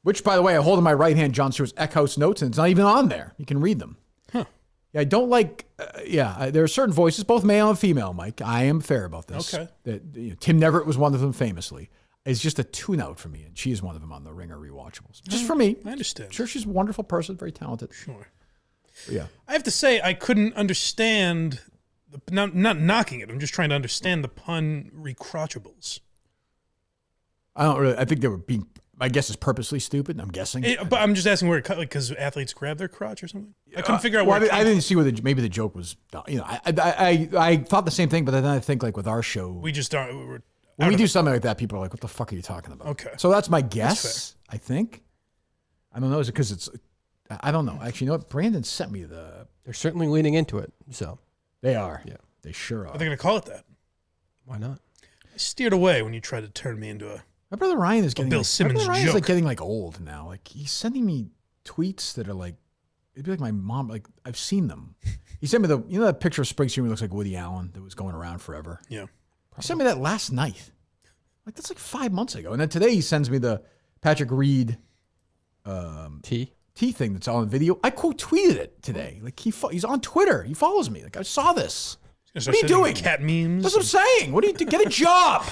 Which, by the way, I hold in my right hand John Stewart's Eckhouse notes, and it's not even on there. You can read them. Huh. Yeah, I don't like, there are certain voices, both male and female, Mike. I am fair about this. Okay. That Tim Neverett was one of them famously. It's just a tune-out for me, and she is one of them on the Ringer Rewatchables. Just for me. I understand. I'm sure she's a wonderful person, very talented. Sure. But yeah. I have to say, I couldn't understand, not knocking it, I'm just trying to understand the pun recrotchables. I think they were being, my guess is purposely stupid, I'm guessing. But I'm just asking where it cut, like, because athletes grab their crotch or something? I couldn't figure out where I didn't see where maybe the joke was, I thought the same thing, but then I think like with our show. We just don't. When we do something like that, people are like, what the fuck are you talking about? Okay. So that's my guess, I think. I don't know. Is it because it's, I don't know. Actually, you know what? Brandon sent me They're certainly leaning into it, so. They are. Yeah. They sure are. Are they going to call it that? Why not? I steered away when you tried to turn me into a My brother Ryan is getting Bill Simmons Ryan's joke. like getting like old now. Like he's sending me tweets that are like, it'd be like my mom. Like I've seen them. He sent me that picture of Springsteen who looks like Woody Allen that was going around forever. Yeah. He sent me that last night. Like that's like 5 months ago. And then today he sends me the Patrick Reed T thing that's on video. I quote tweeted it today. Like he's on Twitter. He follows me. Like I saw this. What are you doing? Cat memes. That's what I'm saying. What do you do? Get a job.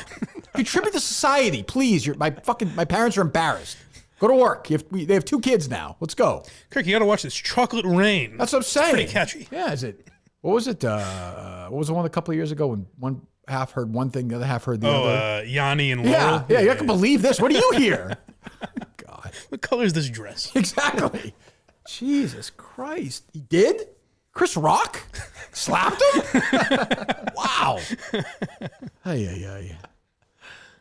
Contribute to society, please. My parents are embarrassed. Go to work. They have 2 kids now. Let's go. Kirk, you got to watch this Chocolate Rain. That's what I'm saying. It's pretty catchy. Yeah, is it? What was it? What was the one a couple of years ago when one half heard one thing, the other half heard the other? Yanni and Laurel. Yeah, you can believe this. What do you hear? God. What color is this dress? Exactly. Jesus Christ. He did? Chris Rock? Slapped him? Wow. Hey.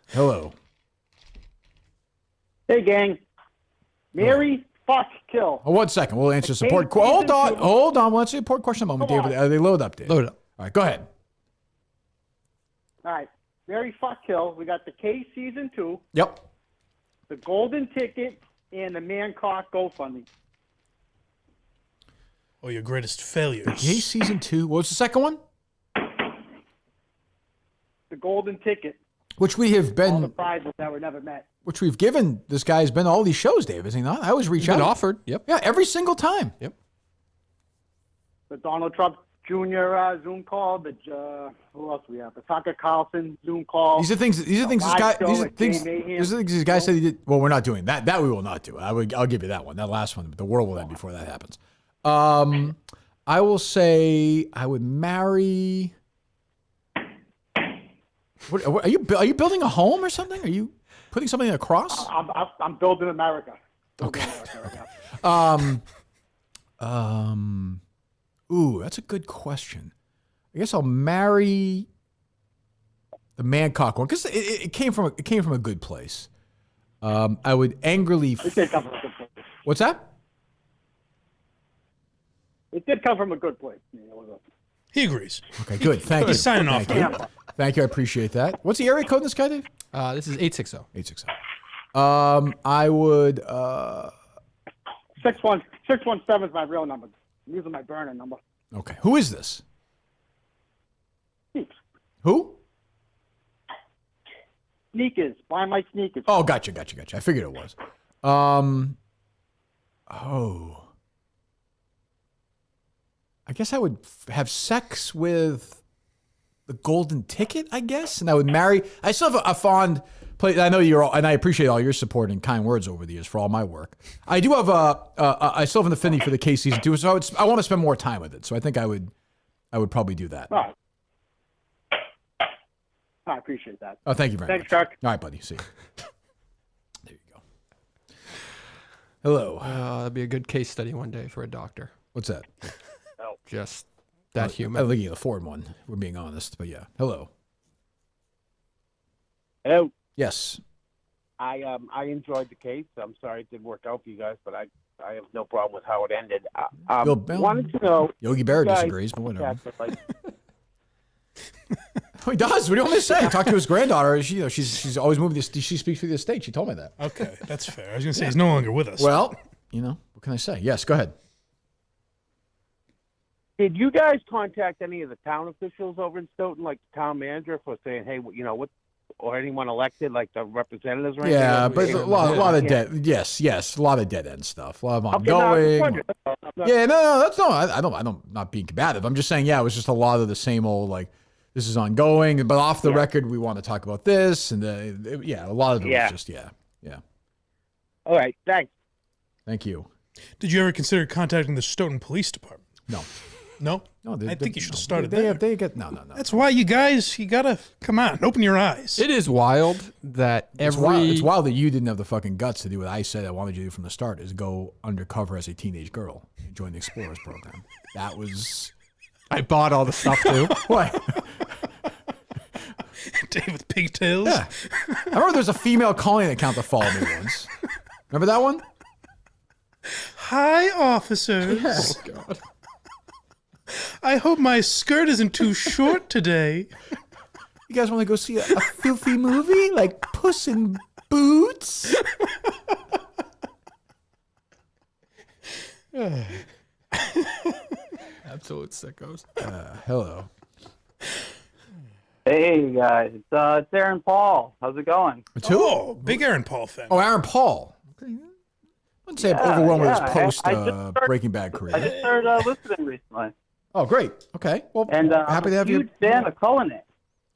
Hello. Hey, gang. Mary, fuck, kill. Oh, 1 second. We'll answer support. Hold on. We'll answer support question in a moment, David. They load up, Dave. Load up. All right, go ahead. All right. Mary, fuck, kill. We got the K season 2, Yep. the golden ticket, and the man-cock GoFundMe. Oh, your greatest failures. Yay, season 2. What was the second one? The golden ticket. Which we have All the been, prizes that were never met. which we've given. This guy's been to all these shows, Dave, has he not? I always reach out. Been offered. Yep. Yeah, every single time. Yep. The Donald Trump Junior Zoom call. Who else we have? The Tucker Carlson Zoom call. These are things. These are things. These guys said he did. Well, we're not doing that. That we will not do. I'll give you that one. That last one. The world will end before that happens. I will say I would marry. What, are you building a home or something? Are you putting something across? I'm building America. Okay. Ooh, that's a good question. I guess I'll marry the Mancock one because it came from a good place. I would angrily. It did come from a good place. What's that? It did come from a good place. He agrees. Okay, good. Thank you. He's signing off. Thank you. I appreciate that. What's the area code in this guy, Dave? This is 860. 860. I would. 617 is my real number. I'm using my burner number. Okay. Who is this? Sneaks. Who? Sneakers. Buy my sneakers. Oh, gotcha. I figured it was. I guess I would have sex with the golden ticket, I guess, and I would marry. I still have a fond place. I know you're all, and I appreciate all your support and kind words over the years for all my work. I do have I still have an affinity for the K season too, so I want to spend more time with it. So I think I would probably do that. All right. I appreciate that. Oh, thank you very much. Thanks, Chuck. All right, buddy. See you. There you go. Hello. That'd be a good case study one day for a doctor. What's that? Just that human. I'm looking at the Ford one. We're being honest, but yeah. Hello. Hello. Yes. I enjoyed the case. I'm sorry it didn't work out for you guys, but I have no problem with how it ended. Wanted to know. Yogi Berra disagrees, but whatever. Oh, he does. What do you want me to say? Talk to his granddaughter. She's always moving. She speaks for the estate. She told me that. Okay, that's fair. I was going to say he's no longer with us. Well, what can I say? Yes, go ahead. Did you guys contact any of the town officials over in Stoughton, like the town manager, for saying, hey, what, or anyone elected, like the representatives or anything? Yeah, but a lot of dead. Yes, a lot of dead end stuff. A lot of ongoing. That's no. I'm not being combative. I'm just saying, it was just a lot of the same old like. This is ongoing, but off the record, we want to talk about this, and a lot of it was just yeah. All right, thanks. Thank you. Did you ever consider contacting the Stoughton Police Department? No. No? I think you should have started there. No. That's why you gotta come on, open your eyes. It is wild that It's wild that you didn't have the fucking guts to do what I said I wanted you to do from the start, is go undercover as a teenage girl and join the Explorers program. That was... I bought all the stuff too. What? Dave with pigtails. Yeah. I remember there was a female calling account that followed me once. Remember that one? Hi, officers. Yes. Oh, God. I hope my skirt isn't too short today. You guys want to go see a filthy movie like Puss in Boots? Absolute sickos. Hello. Hey guys, it's Aaron Paul. How's it going? Oh, big Aaron Paul fan. Oh, Aaron Paul. I wouldn't say I'm overwhelmed with his post Breaking Bad career. I just started listening recently. Oh, great. Okay. Well, and happy to have you. Huge fan of Cullinan.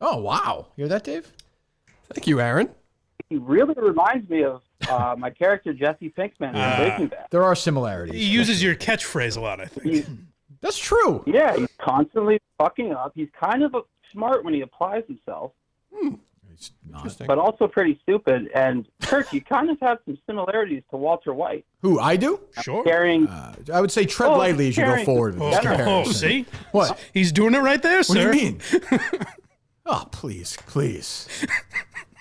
Oh, wow. You hear that, Dave? Thank you, Aaron. He really reminds me of my character Jesse Pinkman in Breaking Bad. There are similarities. He uses your catchphrase a lot, I think. That's true. Yeah, he's constantly fucking up. He's kind of smart when he applies himself. But also pretty stupid. And Kirk, you kind of have some similarities to Walter White. Who, I do? Sure. I would say tread lightly as you go forward with this comparison. See? What? He's doing it right there, sir. What do you mean? Oh, please.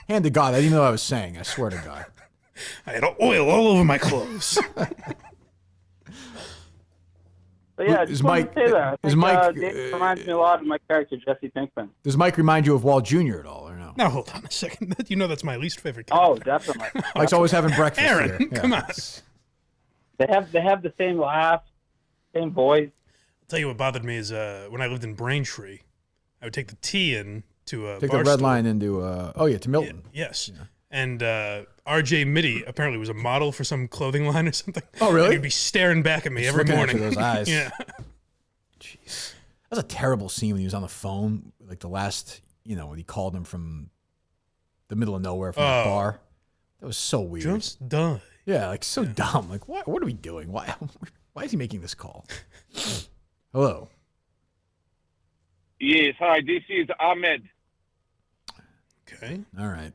Hand to God. I didn't know what I was saying. I swear to God. I had oil all over my clothes. But yeah, I just wanted to say that. Dave reminds me a lot of my character, Jesse Pinkman. Does Mike remind you of Walt Jr. at all, or no? Now, hold on a second. You know that's my least favorite character. Oh, definitely. Mike's always having breakfast Aaron, here. come on. They have the same laugh, same voice. I'll tell you what bothered me is when I lived in Braintree, I would take the T in to a Take bar the red stool. line into, to Milton. Yes. Yeah. And RJ Mitty apparently was a model for some clothing line or something. Oh, really? And he'd be staring back at me every looking morning. after those eyes. Yeah. Jeez. That was a terrible scene when he was on the phone, like the last, when he called him from the middle of nowhere from the bar. That was so weird. Just done. Yeah, like so dumb. Like, what are we doing? Why is he making this call? Hello. Yes, hi, this is Ahmed. Okay. All right.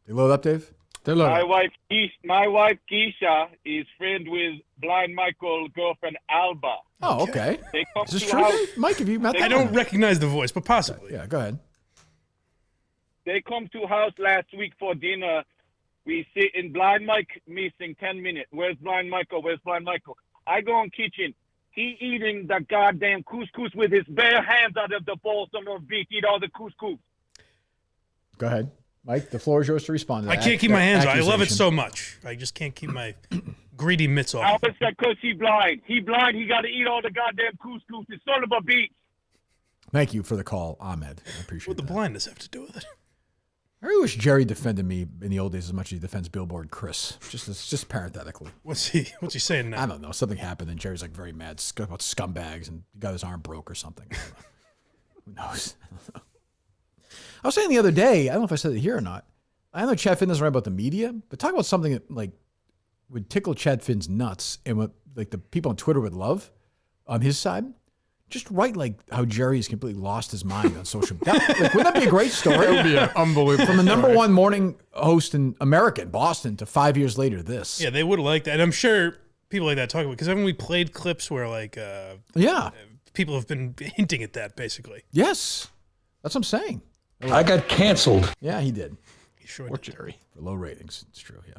They load up, Dave? They load My up. wife Keisha is friend with Blind Michael girlfriend Alba. Oh, okay. They come Is this to true, house. Dave? Mike, have you met I them? don't recognize the voice, but possibly. Yeah, go ahead. They come to house last week for dinner. We sit in Blind Mike missing 10 minutes. Where's Blind Michael? Where's Blind Michael? I go in kitchen. He eating the goddamn couscous with his bare hands out of the bowl. Some of beef eat all the couscous. Go ahead. Mike, the floor is yours to respond to I that. can't keep my hands on it. I love it accusation. so much. I just can't keep my greedy mitts off. Alba said, because he blind. He blind. He got to eat all the goddamn couscous. It's son of a beach. Thank you for the call, Ahmed. I appreciate What that. the blindness have to do with it? I really wish Jerry defended me in the old days as much as he defends Billboard Chris. Just parenthetically. What's he saying now? I don't know. Something happened and Jerry's like very mad about scumbags and he got his arm broke or something. I don't know. Who knows? I don't know. I was saying the other day, I don't know if I said it here or not. I know Chad Finn doesn't write about the media, but talk about something that like would tickle Chad Finn's nuts and what like the people on Twitter would love on his side. Just write like how Jerry's completely lost his mind on social media. Wouldn't that be a great story? That would be an unbelievable From the number story. one morning host in America, in Boston, to 5 years later, this. Yeah, they would like that. And I'm sure people like that talk about, because haven't we played clips where like people have been hinting at that basically? Yes. That's what I'm saying. I got canceled. Yeah, he did. He sure Or did. Jerry. For low ratings. It's true, yeah.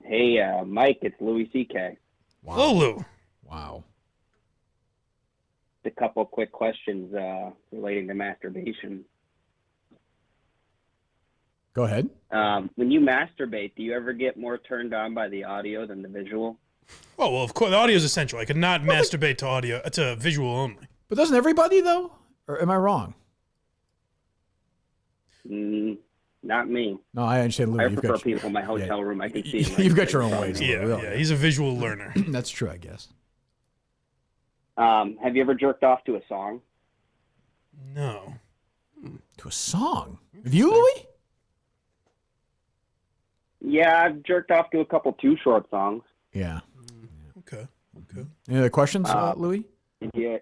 Hey, Mike, it's Louis C.K. Wow. Hello, Lou. Wow. A couple quick questions relating to masturbation. Go ahead. When you masturbate, do you ever get more turned on by the audio than the visual? Oh, well, of course. The audio is essential. I could not masturbate to audio, to visual only. But doesn't everybody, though? Or am I wrong? Not me. No, I understand, Lou. I You've prefer got, people in my hotel room. I can see. You've got your own ways. Lou, Yeah, really. yeah. He's a visual learner. That's true, I guess. Have you ever jerked off to a song? No. To a song? Have you, Louis? Yeah, I've jerked off to a couple Too Short songs. Yeah. Okay. Any other questions, Louis? Did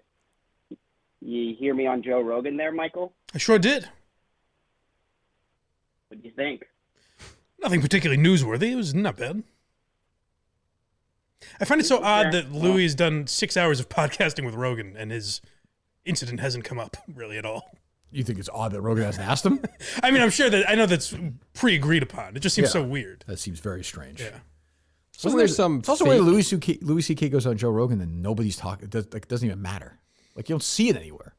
you hear me on Joe Rogan there, Michael? I sure did. What do you think? Nothing particularly newsworthy. It was not bad. I find it so odd that Louis has done 6 hours of podcasting with Rogan and his incident hasn't come up really at all. You think it's odd that Rogan hasn't asked him? I mean, I know that's pre-agreed upon. It just seems so weird. That seems very strange. Yeah. Wasn't there some It's also why Louis C.K. goes on Joe Rogan and nobody's talking. It doesn't even matter. Like, you don't see it anywhere.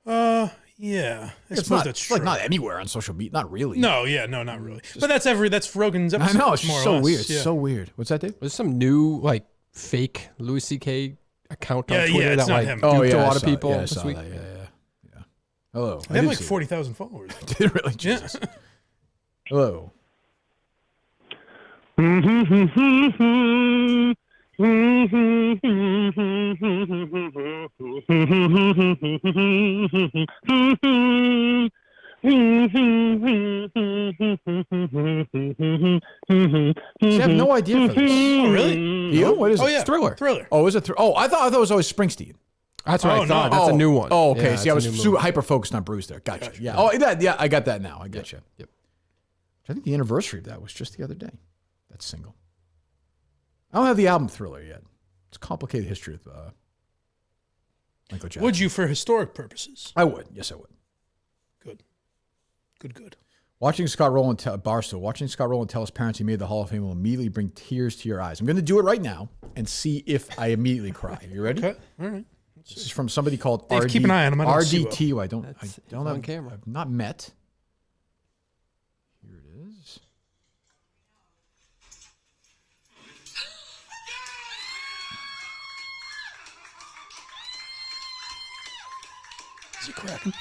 Yeah. I It's suppose not, that's it's true. like not anywhere on social media. Not really. No, yeah, no, not really. But that's Rogan's I episode. know. It's more just or so less. weird. It's Yeah. so weird. What's that, Dave? There's some new like fake Louis C.K. account on Yeah, Twitter it's that not like him. duped Oh, yeah, a I lot of saw it. people Yeah, I this saw week. that. Yeah. Hello. I have did like see it. 40,000 followers. Did it really? Jesus. Hello. See, I have no idea for this. Oh, really? You? What is Oh, it? yeah. Thriller. Thriller. Oh, is it? Oh, I thought it was always Springsteen. That's what Oh, I thought. no. That's a new one. Oh, okay. Yeah, See, I it's a was new super movie. hyper focused on Bruce there. Gotcha. Yeah. Oh, yeah. I got that now. I got you. Yep. I think the anniversary of that was just the other day. That single. I don't have the album Thriller yet. It's a complicated history of Michael Jackson. Would you for historic purposes? I would. Yes, I would. Good. Watching Scott Rowland tell his parents he made the Hall of Fame will immediately bring tears to your eyes. I'm going to do it right now and see if I immediately cry. Are you ready? Okay. All right. This is from somebody called Dave, keep an eye on him. I don't see well. RDT. I don't on have camera. I've not met. Here it is. Is he cracking?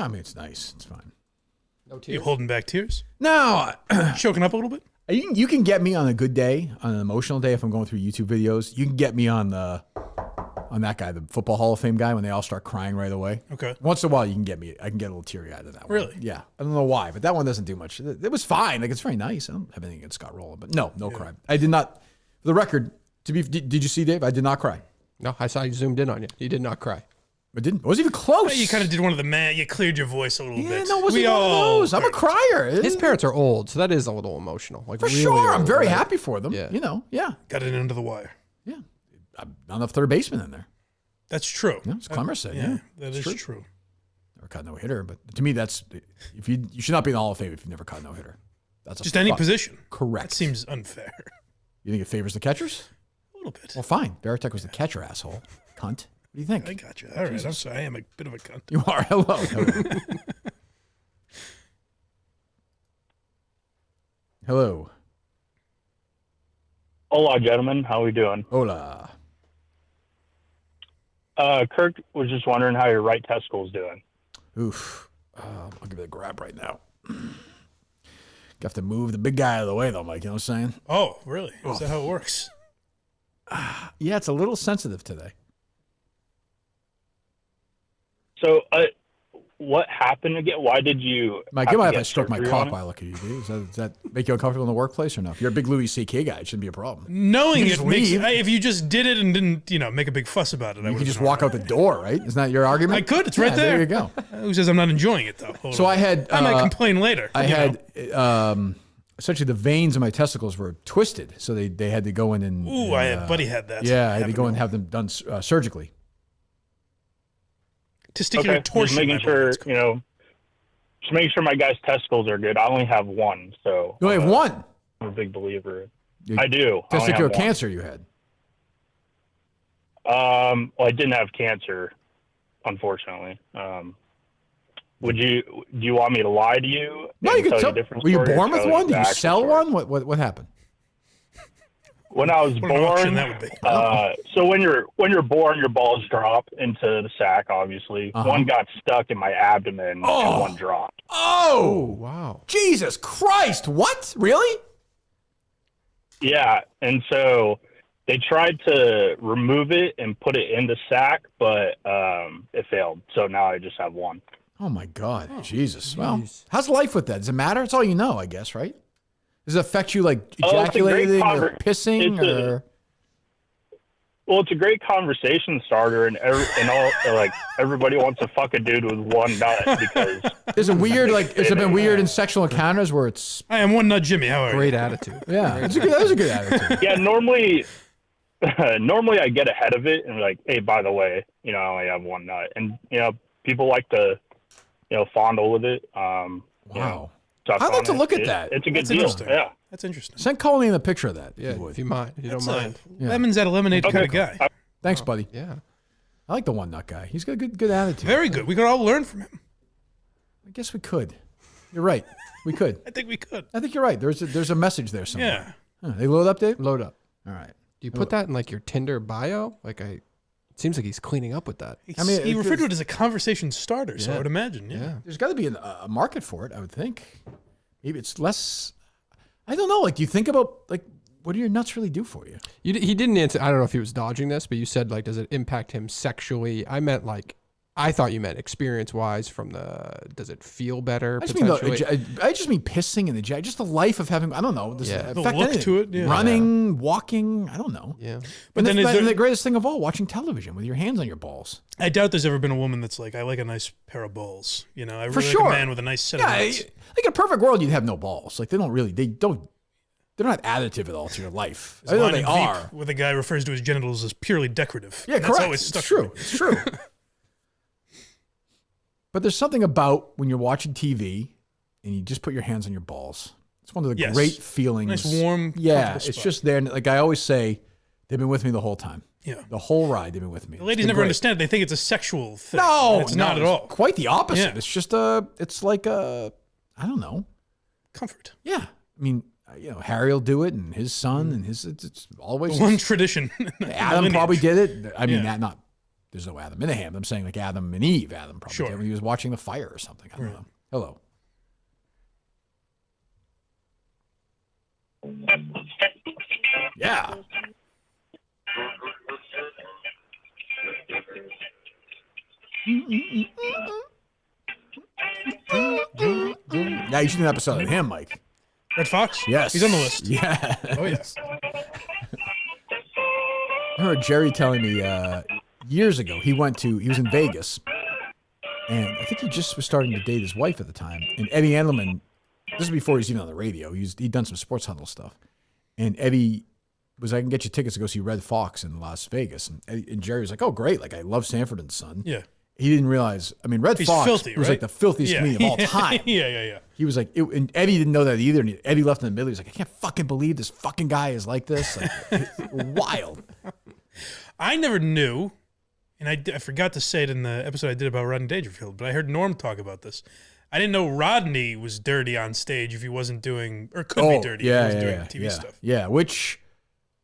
I mean, it's nice. It's fine. No You tears. holding back tears? No. Choking up a little bit? You can get me on a good day, on an emotional day if I'm going through YouTube videos. You can get me on that guy, the Football Hall of Fame guy, when they all start crying right away. Okay. Once in a while, you can get me. I can get a little teary-eyed of that one. Really? Yeah. I don't know why, but that one doesn't do much. It was fine. Like, it's very nice. I don't have anything against Scott Rowland, but no cry. I did not. For the record, did you see, Dave? I did not cry. No, I saw you zoomed in on you. You did not cry. I didn't. It wasn't even close. You kind of did one of the you cleared your voice a little bit. No, it wasn't one of those. I'm a crier. His parents are old, so that is a little emotional. Like For really sure. I'm old, very right? happy for them. Yeah. You know, yeah. Got it under the wire. Yeah. I'm not enough third baseman in there. That's true. Yeah, as Klemmer said. Yeah, that it's is true. Never caught no hitter, but to me, that's if you should not be in the Hall of Fame if you've never caught no hitter. That's Just any position. Correct. That seems unfair. You think it favors the catchers? A little bit. Well, fine. Baratek was the catcher, asshole. Cunt. What do you think? I got you. All right. I'm sorry. I am a bit of a cunt. You are. Hello. Hello. Hola, gentlemen. How we doing? Hola. Kirk was just wondering how your right testicle is doing. Oof. I'll give it a grab right now. You have to move the big guy out of the way, though, Mike. You know what I'm saying? Oh, really? Is that how it works? Yeah, it's a little sensitive today. So, what happened again? Why did you? Mike, you have might to have get to stroke my surgery cock on it? while I look at you, dude. Does that make you uncomfortable in the workplace or no? If you're a big Louis C.K. guy, it shouldn't be a problem. Knowing You it just makes leave. if you just did it and didn't, make a big fuss about it, I You would can just walk out the door, right? Isn't that your argument? I could. It's right Yeah, there. There you go. Who says I'm not enjoying it though? Hold So on. I had. I might complain later. I you had know. essentially the veins in my testicles were twisted, so they had to go in and. Ooh, I had buddy had that. Yeah, I had to go and have them done surgically. Testicular Okay, torsion. Just making sure just making sure my guy's testicles are good. I only have one, so You only have one. I'm a big believer. You- I do. I only have Testicular one. cancer you had. Well, I didn't have cancer, unfortunately. Do you want me to lie to you? No, you and can tell tell. a different Were you story or born with tell you one? Did the you actual sell story? one? What happened? When I was What an auction born, that would be. so when you're born, your balls drop into the sack. Obviously, Uh-huh. one got stuck in my abdomen Oh. and one dropped. Oh, wow. Jesus Christ! What? Really? Yeah, and so they tried to remove it and put it in the sack, but it failed. So now I just have one. Oh my God, Jesus! Well, how's life with that? Does it matter? It's all you know, I guess, right? Does it affect you like Oh, it's a great ejaculating or conver- pissing it's a- or? Well, it's a great conversation starter, and everybody wants to fuck a dude with one nut because Is it weird? Like, has it been weird in sexual encounters where it's? I am one nut Jimmy. How are Great you? attitude. Yeah, that was a good attitude. yeah. Normally I get ahead of it and be like, hey, by the way, I only have one nut, and people like to fondle with it. Wow. Suck I'd like on to it. look at that. It's a good That's deal. interesting. Yeah. That's interesting. Send Colleen a picture of that. Yeah, if you would. if you mind, if you don't That's mind. Yeah. Lemons at a lemonade kind of guy. Thanks, buddy. Yeah. I like the one nut guy. He's got a good attitude. Very good. We could all learn from him. I guess we could. You're right. We could. I think we could. I think you're right. There's a message there somewhere. Yeah. Huh, they load up, Dave? Load up. All right. Do you put that in like your Tinder bio? It seems like he's cleaning up with that. I mean, He referred to it as a conversation starter, so I would imagine. Yeah. There's got to be a market for it, I would think. Maybe it's less. I don't know. Like, do you think about what do your nuts really do for you? He didn't answer. I don't know if he was dodging this, but you said does it impact him sexually? I meant I thought you meant experience wise from does it feel better? I just mean potentially? I just mean pissing and just the life of having. I don't know. Does it The affect look anything? to it, yeah. Running, walking. I don't know. Yeah. But then then is there- the greatest thing of all, watching television with your hands on your balls. I doubt there's ever been a woman that's like, I like a nice pair of balls. I really For like sure. a man with a nice set of Yeah, nuts. like in a perfect world, you'd have no balls. Like they're not additive at all to your life. There's I a know line they in Veep are. where the guy refers to his genitals as purely decorative. Yeah, And that's correct. always It's stuck true. with me. It's true. But there's something about when you're watching TV and you just put your hands on your balls. It's one of the Yes. great feelings. Nice, warm, Yeah, comfortable it's spot. just there. And like I always say, they've been with me the whole time. Yeah. The whole ride, they've been with me. The It's ladies been never great. understand it. They think it's a sexual thing. No, And it's not at all. Quite the opposite. Yeah. It's just it's like I don't know. Comfort. Yeah. I mean, Harry will do it and his son and it's always The one tradition. Adam probably did it. I mean, Yeah. not there's no Adam in a ham. I'm saying like Adam and Eve. Adam probably did when he was watching the fire or something. I don't know. Hello. Yeah. Now you should do an episode of him, Mike. Red Fox? Yes. He's on the list. Yeah. Oh, yes. I heard Jerry telling me years ago, he was in Vegas, and I think he just was starting to date his wife at the time. And Eddie Endelman, this is before he was even on the radio, he'd done some Sports Huddle stuff. And Eddie was, I can get you tickets to go see Red Fox in Las Vegas. And Jerry was like, oh, great. Like, I love Sanford and Son. Yeah. He didn't realize, I mean, Red Fox filthy, was like the filthiest comedian of all time. Yeah. He was like, and Eddie didn't know that either. And Eddie left in the middle. He was like, I can't fucking believe this fucking guy is like this. Like, it's wild. I never knew, and I forgot to say it in the episode I did about Rodney Dangerfield, but I heard Norm talk about this. I didn't know Rodney was dirty on stage if he wasn't doing, or could be dirty if he wasn't doing TV stuff. Yeah, which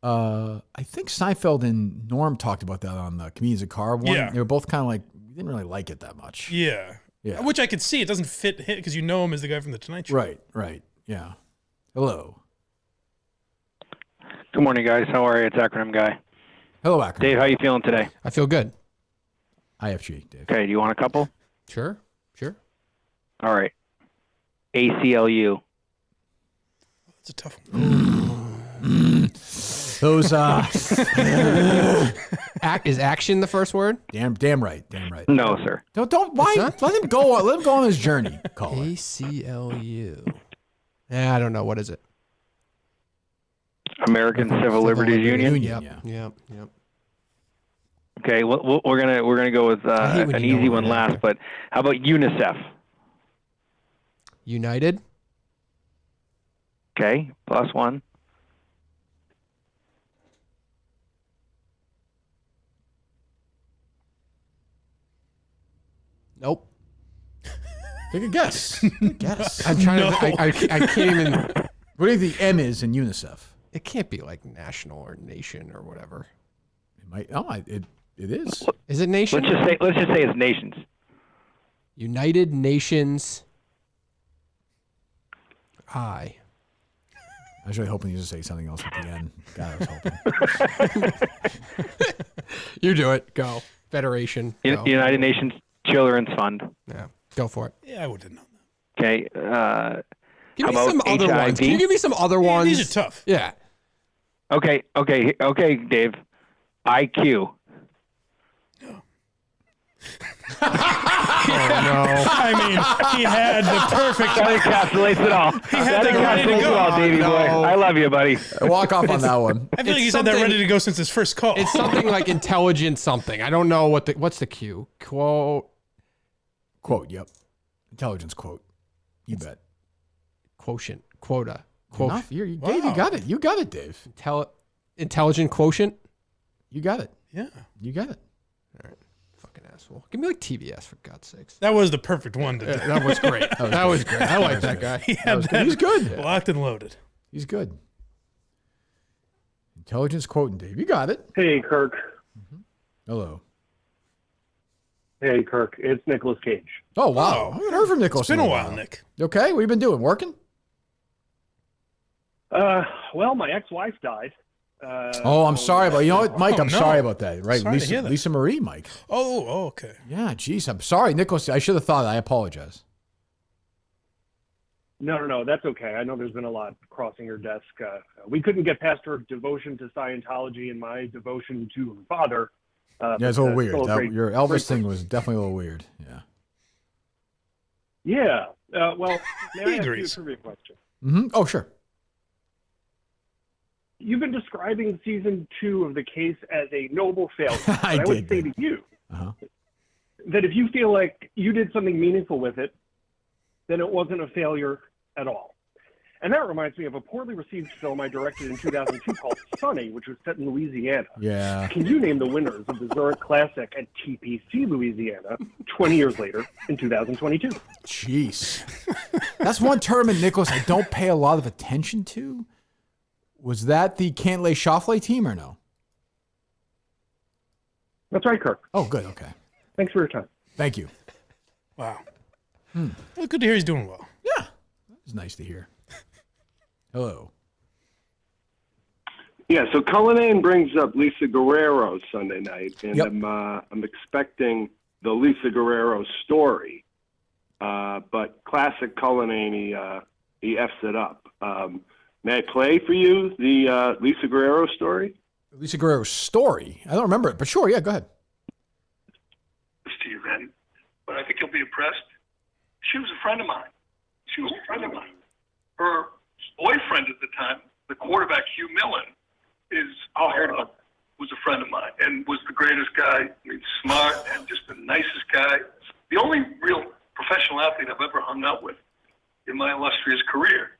I think Seinfeld and Norm talked about that on the Comedians in Car one. Yeah. They were both kind of like, we didn't really like it that much. Yeah. Which I could see. It doesn't fit him because you know him as the guy from The Tonight Show. Right. Yeah. Hello. Good morning, guys. How are you? It's Acronym Guy. Hello, Acronym. Dave, how you feeling today? I feel good. IFG, Dave. Okay, do you want a couple? Sure. All right. ACLU. That's a tough one. Those is action the first word? Damn right. No, sir. Don't why let him go on his journey. Call it. ACLU. I don't know. What is it? American Civil Liberties Union. Yep. Okay, we're gonna go with an easy one last, but how about UNICEF? United. Okay, +1. Nope. Take a guess. I'm trying to. I can't even. What do you think M is in UNICEF? It can't be like national or nation or whatever. It might. Oh, it is. Is it nation? Let's just say it's nations. United Nations. I was really hoping you would say something else at the end. God, I was hoping. You do it. Go. Federation. Go. United Nations Children's Fund. Yeah. Go for it. Yeah, I would have known that. Okay. Give how me some about other HIV? ones. Can you give me some other ones? These are tough. Yeah. Okay, Dave. IQ. Oh, no. I mean, he had the perfect. That encapsulates it all. He had that ready to go. Davey boy. I love you, buddy. Walk off on that one. I feel like he's had that ready to go since his first call. It's something like intelligent something. I don't know what's the Q? Quote. Yep. Intelligence quote. You bet. Quotient. Quota. Dave, you got it. You got it, Dave. Intelligent quotient. You got it. Yeah. You got it. All right. Fucking asshole. Give me like TBS for God's sakes. That was the perfect one to do. That was great. That was great. I like that guy. He's good. Locked and loaded. He's good. Intelligence quoting, Dave. You got it. Hey, Kirk. Hello. Hey, Kirk. It's Nicolas Cage. Oh, wow. I haven't heard from Nicolas. It's been a while, Nick. You okay? What have you been doing? Working? Well, my ex-wife died. I'm sorry about. You know what, Mike? I'm sorry about that. Right, Sorry to hear that. Lisa Marie, Mike. Oh, okay. Yeah, geez, I'm sorry, Nicholas. I should have thought. I apologize. No, that's okay. I know there's been a lot crossing your desk. We couldn't get past her devotion to Scientology and my devotion to her father. Yeah, it's a little weird. Your Elvis thing was definitely a little weird. Yeah. Yeah. Well, may I ask you a trivia question? Mm-hmm. Oh, sure. You've been describing season 2 of the case as a noble failure. I would say to you that if you feel like you did something meaningful with it, then it wasn't a failure at all. And that reminds me of a poorly received film I directed in 2002 called Sunny, which was set in Louisiana. Yeah. Can you name the winners of the Zurich Classic at TPC, Louisiana, 20 years later in 2022? Jeez. That's one tournament, Nicholas, I don't pay a lot of attention to. Was that the Cantlay Shoffley team or no? That's right, Kirk. Oh, good. Okay. Thanks for your time. Thank you. Wow. Well, good to hear he's doing well. Yeah. It's nice to hear. Hello. Yeah, so Cullinane brings up Lisa Guerrero Sunday night, and Yep. I'm expecting the Lisa Guerrero story, but classic Cullinane, he F's it up. May I play for you the Lisa Guerrero story? Lisa Guerrero's story? I don't remember it, but sure, yeah, go ahead. To you then, but I think you'll be impressed. She was a friend of mine. Her boyfriend at the time, the quarterback Hugh Milton, was a friend of mine and was the greatest guy. I mean, smart and just the nicest guy. The only real professional athlete I've ever hung out with in my illustrious career.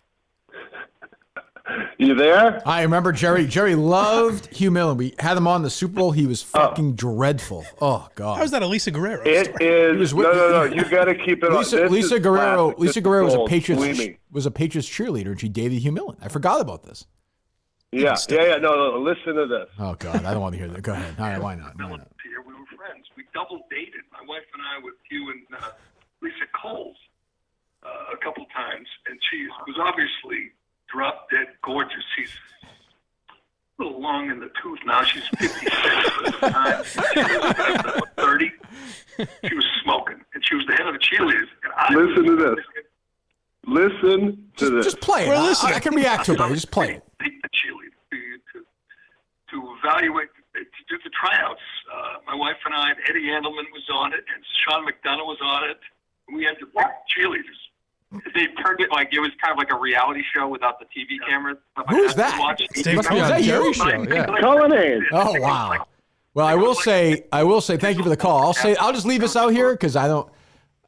You there? I remember Jerry. Jerry loved Hugh Milton. We had him on the Super Bowl. He was fucking dreadful. Oh God. How's that a Lisa Guerrero It story? is. No. You got to keep it on. Lisa Guerrero. Classic. Lisa Guerrero Believe me. was a Patriots cheerleader, and she dated Hugh Milton. I forgot about this. Yeah. No. Listen to this. Oh God, I don't want to hear that. Go ahead. All right, why not? Here we were friends. We double dated, my wife and I, with Hugh and Lisa Coles a couple times, and she was obviously drop dead gorgeous. She's a little long in the tooth now. She's 56 at the time. She was 30. She was smoking, and she was the head of the cheerleaders. And Listen to this. Listen to this. Just play it. I can react to it, but just play it. Pick the cheerleader to evaluate, to do the tryouts. My wife and I, Eddie Andelman was on it, and Sean McDonough was on it. We had to pick cheerleaders. They turned it like it was kind of like a reality show without the TV cameras. Who's that? Must be on Jerry show. Yeah. Cullinane. Oh wow. Well, I will say thank you for the call. I'll just leave this out here because I don't.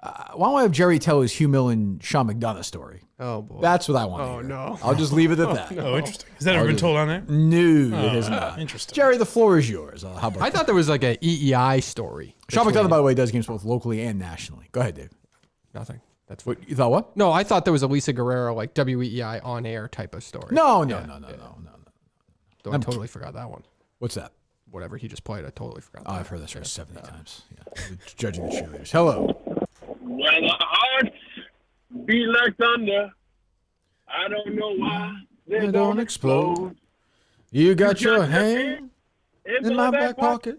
Why don't I have Jerry tell his Hugh Milton, Sean McDonough story? Oh boy. That's what I want. Oh no. I'll just leave it at that. Oh, interesting. Has that ever been told on there? No, it has not. Interesting. Jerry, the floor is yours. How about I thought there was like a EEI story. Sean McDonough, by the way, does games both locally and nationally. Go ahead, Dave. Nothing. That's what you thought. What? No, I thought there was a Lisa Guerrero like WEEI on air type of story. No. Though I totally forgot that one. What's that? Whatever he just played, I totally forgot. Oh, I've heard this 70 times. Yeah. Judging the cheerleaders. Hello. When the hearts beat like thunder, I don't know why they don't explode. You got your hand in my back pocket,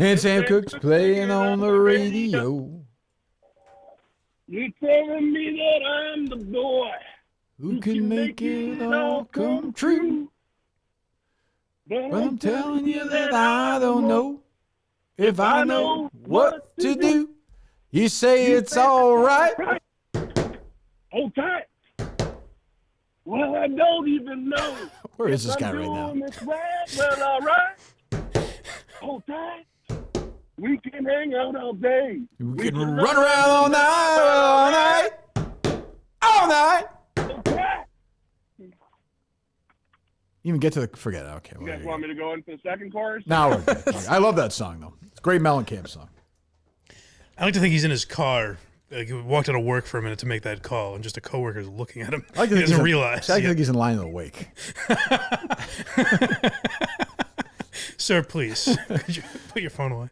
and Sam Cooke's playing on the radio. You're telling me that I'm the boy who can make it all come true. But I'm telling you that I don't know if I know what to do. You say it's all right. Hold tight. Well, I don't even know. Where is this guy right now? It's right. Well, all right. Hold tight. We can hang out all day. We can run around all night. All night. Even get to the forget it. Okay. You guys want me to go into the second chorus? Now we're good. I love that song though. It's a great Mellencamp song. I like to think he's in his car. Like he walked out of work for a minute to make that call, and just a coworker is looking at him. He doesn't realize. I think he's in line of the wake. Sir, please, could you put your phone away?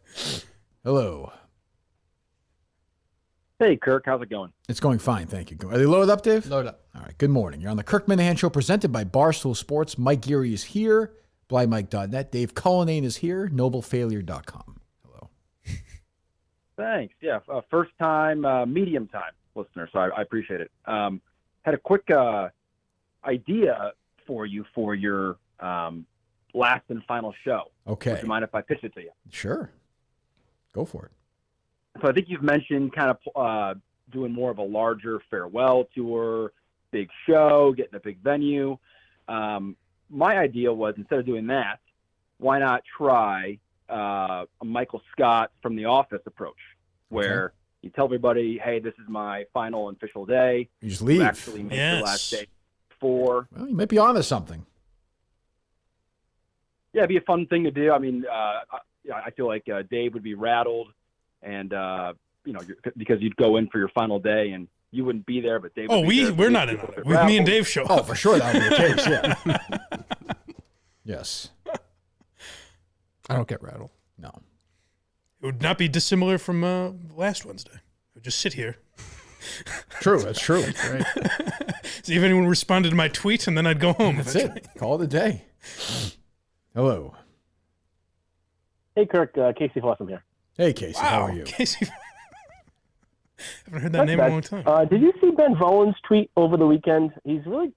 Hello. Hey, Kirk. How's it going? It's going fine, thank you. Are they loaded up, Dave? Load up. All right, good morning. You're on the Kirk Minahan Show presented by Barstool Sports. Mike Geary is here. BlyMike.net. Dave Cullinane is here. NobleFailure.com. Hello. Thanks. Yeah, first time, medium time listener, so I appreciate it. Had a quick idea for you for your last and final show. Okay. Would you mind if I pitch it to you? Sure. Go for it. So I think you've mentioned kind of doing more of a larger farewell tour, big show, getting a big venue. My idea was instead of doing that, why not try a Michael Scott from The Office approach, where you tell everybody, hey, this is my final and official day. You just leave. You actually make the last day before. Well, you might be onto something. Yeah, it'd be a fun thing to do. I mean, I feel like Dave would be rattled, and because you'd go in for your final day and you wouldn't be there, but Dave. Oh, would be there, we're not in on it. Me and Dave show up. Oh, for sure that would be the case. Yeah. Yes. I don't get rattled. No. It would not be dissimilar from last Wednesday. I would just sit here. True, that's true. That's right. See if anyone responded to my tweet, and then I'd go home. That's it. Call it a day. Hello. Hey, Kirk. Casey Fossum here. Hey, Casey. How are you? Casey. Haven't heard that name in a long time. Did you see Ben Volen's tweet over the weekend? He's really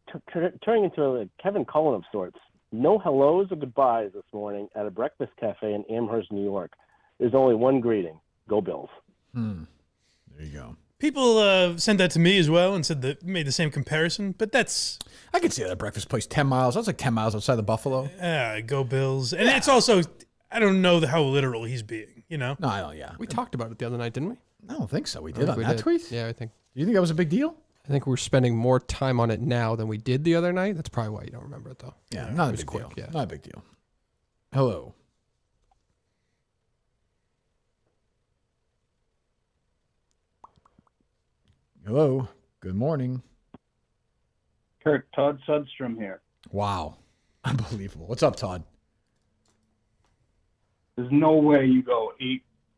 turning into a Kevin Cullen of sorts. No hellos or goodbyes this morning at a breakfast cafe in Amherst, New York. There's only one greeting. Go Bills. There you go. People sent that to me as well and said that made the same comparison, but that's... I could see that breakfast place 10 miles. That's like 10 miles outside of Buffalo. Yeah, go Bills. And it's also, I don't know how literal he's being, you know? No, I don't, yeah. We talked about it the other night, didn't we? I don't think so. We did on that tweet? Yeah, I think. Do you think that was a big deal? I think we're spending more time on it now than we did the other night. That's probably why you don't remember it, though. Yeah, not a was big quick, deal. yeah. Not a big deal. Hello. Hello. Good morning. Kirk, Todd Sudstrom here. Wow. Unbelievable. What's up, Todd? There's no way you go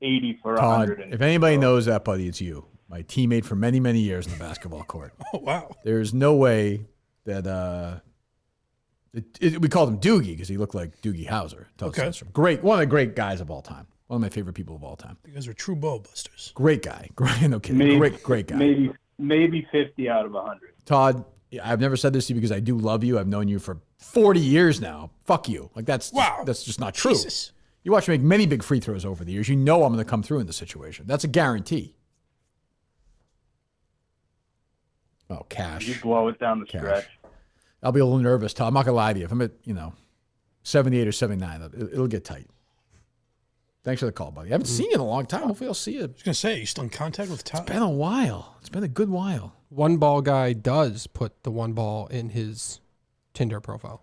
80 for Todd, 100. if anybody knows that, buddy, it's you. My teammate for many, many years in the basketball court. Oh, wow. There's no way that we called him Doogie because he looked like Doogie Howser. Todd Sudstrom. Great. One of the great guys of all time. One of my favorite people of all time. You guys are true ball busters. Great guy. Great, no kidding. Great guy. Maybe 50 out of 100. Todd, I've never said this to you because I do love you. I've known you for 40 years now. Fuck you. Like that's just not true. Jesus. You watch me make many big free throws over the years. You know I'm going to come through in this situation. That's a guarantee. Oh, Cash. You blow it down the stretch. I'll be a little nervous, Todd. I'm not going to lie to you. If I'm at 78 or 79, it'll get tight. Thanks for the call, buddy. I haven't seen you in a long time. Hopefully I'll see you. I was going to say, you still in contact with Todd? It's been a while. It's been a good while. One ball guy does put the one ball in his Tinder profile.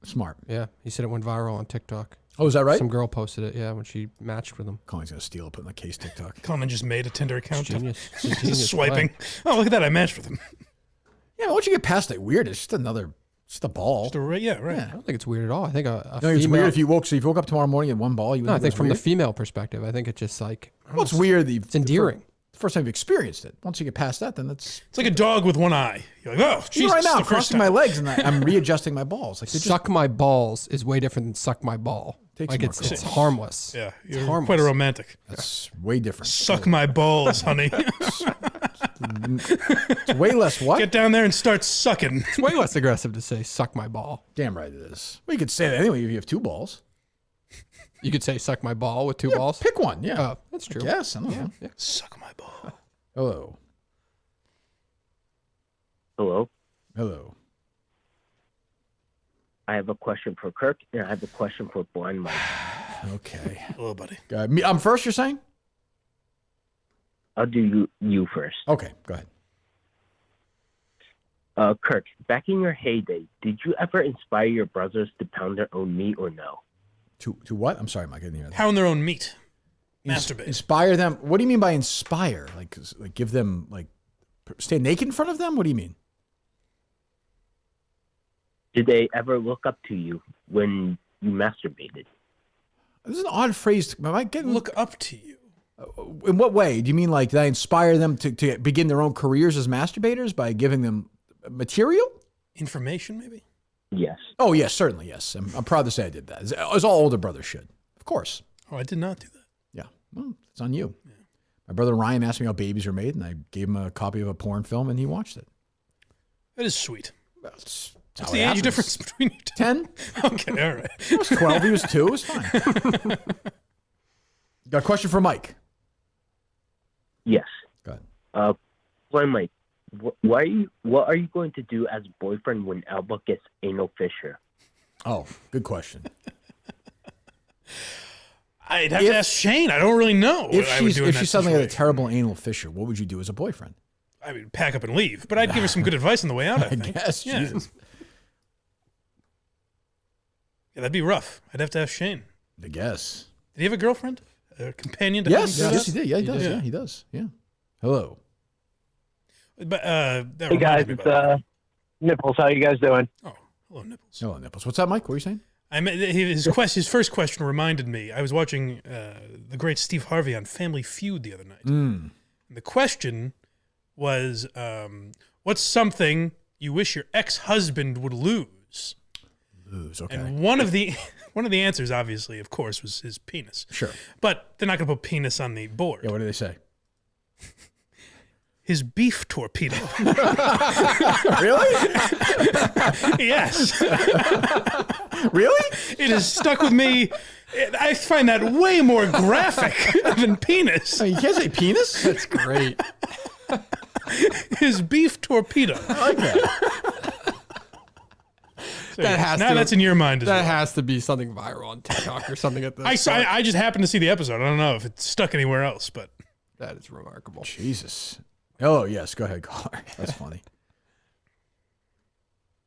Smart. Yeah. He said it went viral on TikTok. Oh, is that right? Some girl posted it, yeah, when she matched with him. Colin's going to steal it, put it in the case TikTok. Colin just made a Tinder account. Genius. Just swiping. Oh, look at that. I matched with him. Yeah, once you get past that weird, it's just a ball. Yeah, right. I don't think it's weird at all. I think a No, it's female, weird if you woke up tomorrow morning and one ball. You No, I think from the weird? female perspective, I think it's just like... Well, it's weird. It's endearing. The first time you've experienced it. Once you get past that, then it's like a dog with one eye. You're like, oh, Jesus. Right now, I'm the first crossing time. my legs and I'm readjusting my balls. Like Suck my balls is way different than suck my ball. Like it's harmless. Yeah, It's you're harmless. quite a romantic. That's way different. Suck my balls, honey. It's way less what? Get down there and start sucking. It's way less aggressive to say suck my ball. Damn right it is. Well, you could say that anyway if you have two balls. You could say suck my ball with two balls? Pick one, yeah. Oh, that's true. Yes, I don't know. Yeah. Suck my ball. Hello. Hello. Hello. I have a question for Kirk, and I have a question for Blind Mike. Okay. Hello, buddy. I'm first, you're saying? I'll do you first. Okay, go ahead. Kirk, back in your heyday, did you ever inspire your brothers to pound their own meat or no? To what? I'm sorry, Mike, I didn't hear that. Pound their own meat. Masturbate. Inspire them. What do you mean by inspire? Like give them, stand naked in front of them? What do you mean? Did they ever look up to you when you masturbated? This is an odd phrase. Am I getting look up to you? In what way? Do you mean like did I inspire them to begin their own careers as masturbators by giving them material? Information, maybe? Yes. Oh, yes, certainly, yes. I'm proud to say I did that, as all older brothers should. Of course. Oh, I did not do that. Yeah. Well, it's on you. Yeah. My brother Ryan asked me how babies are made, and I gave him a copy of a porn film, and he watched it. That is sweet. Well, What's the age difference between you two? 10. Okay, all right. I was 12. He was 2. It was fine. Got a question for Mike? Yes. Go ahead. Blind Mike, what are you going to do as boyfriend when Alba gets anal fissure? Oh, good question. I'd have to ask Shane. I don't really know. If she suddenly had a terrible anal fissure, what would you do as a boyfriend? I mean, pack up and leave. But I'd give her some good advice on the way out, I think. guess. Yeah. Jesus. Yeah, that'd be rough. I'd have to ask Shane. I guess. Did he have a girlfriend? A companion? Yes, he did. Yeah, he does. Yeah, he does. Yeah. Hello. But that Hey guys, it's Nipples. How you guys doing? Oh, hello, Nipples. Hello, Nipples. What's up, Mike? What are you saying? His first question reminded me. I was watching the great Steve Harvey on Family Feud the other night. Mm. The question was, what's something you wish your ex-husband would lose? Okay. And one of the answers, obviously, of course, was his penis. Sure. But they're not going to put penis on the board. Yeah, what do they say? His beef torpedo. Really? Yes. Really? It has stuck with me. I find that way more graphic than penis. Oh, you can't say penis? That's great. His beef torpedo. I like that. So that's in your mind as that well. has to be something viral on TikTok or something at this. I just happened to see the episode. I don't know if it's stuck anywhere else, but that is remarkable. Jesus. Oh, yes. Go ahead, caller. That's funny.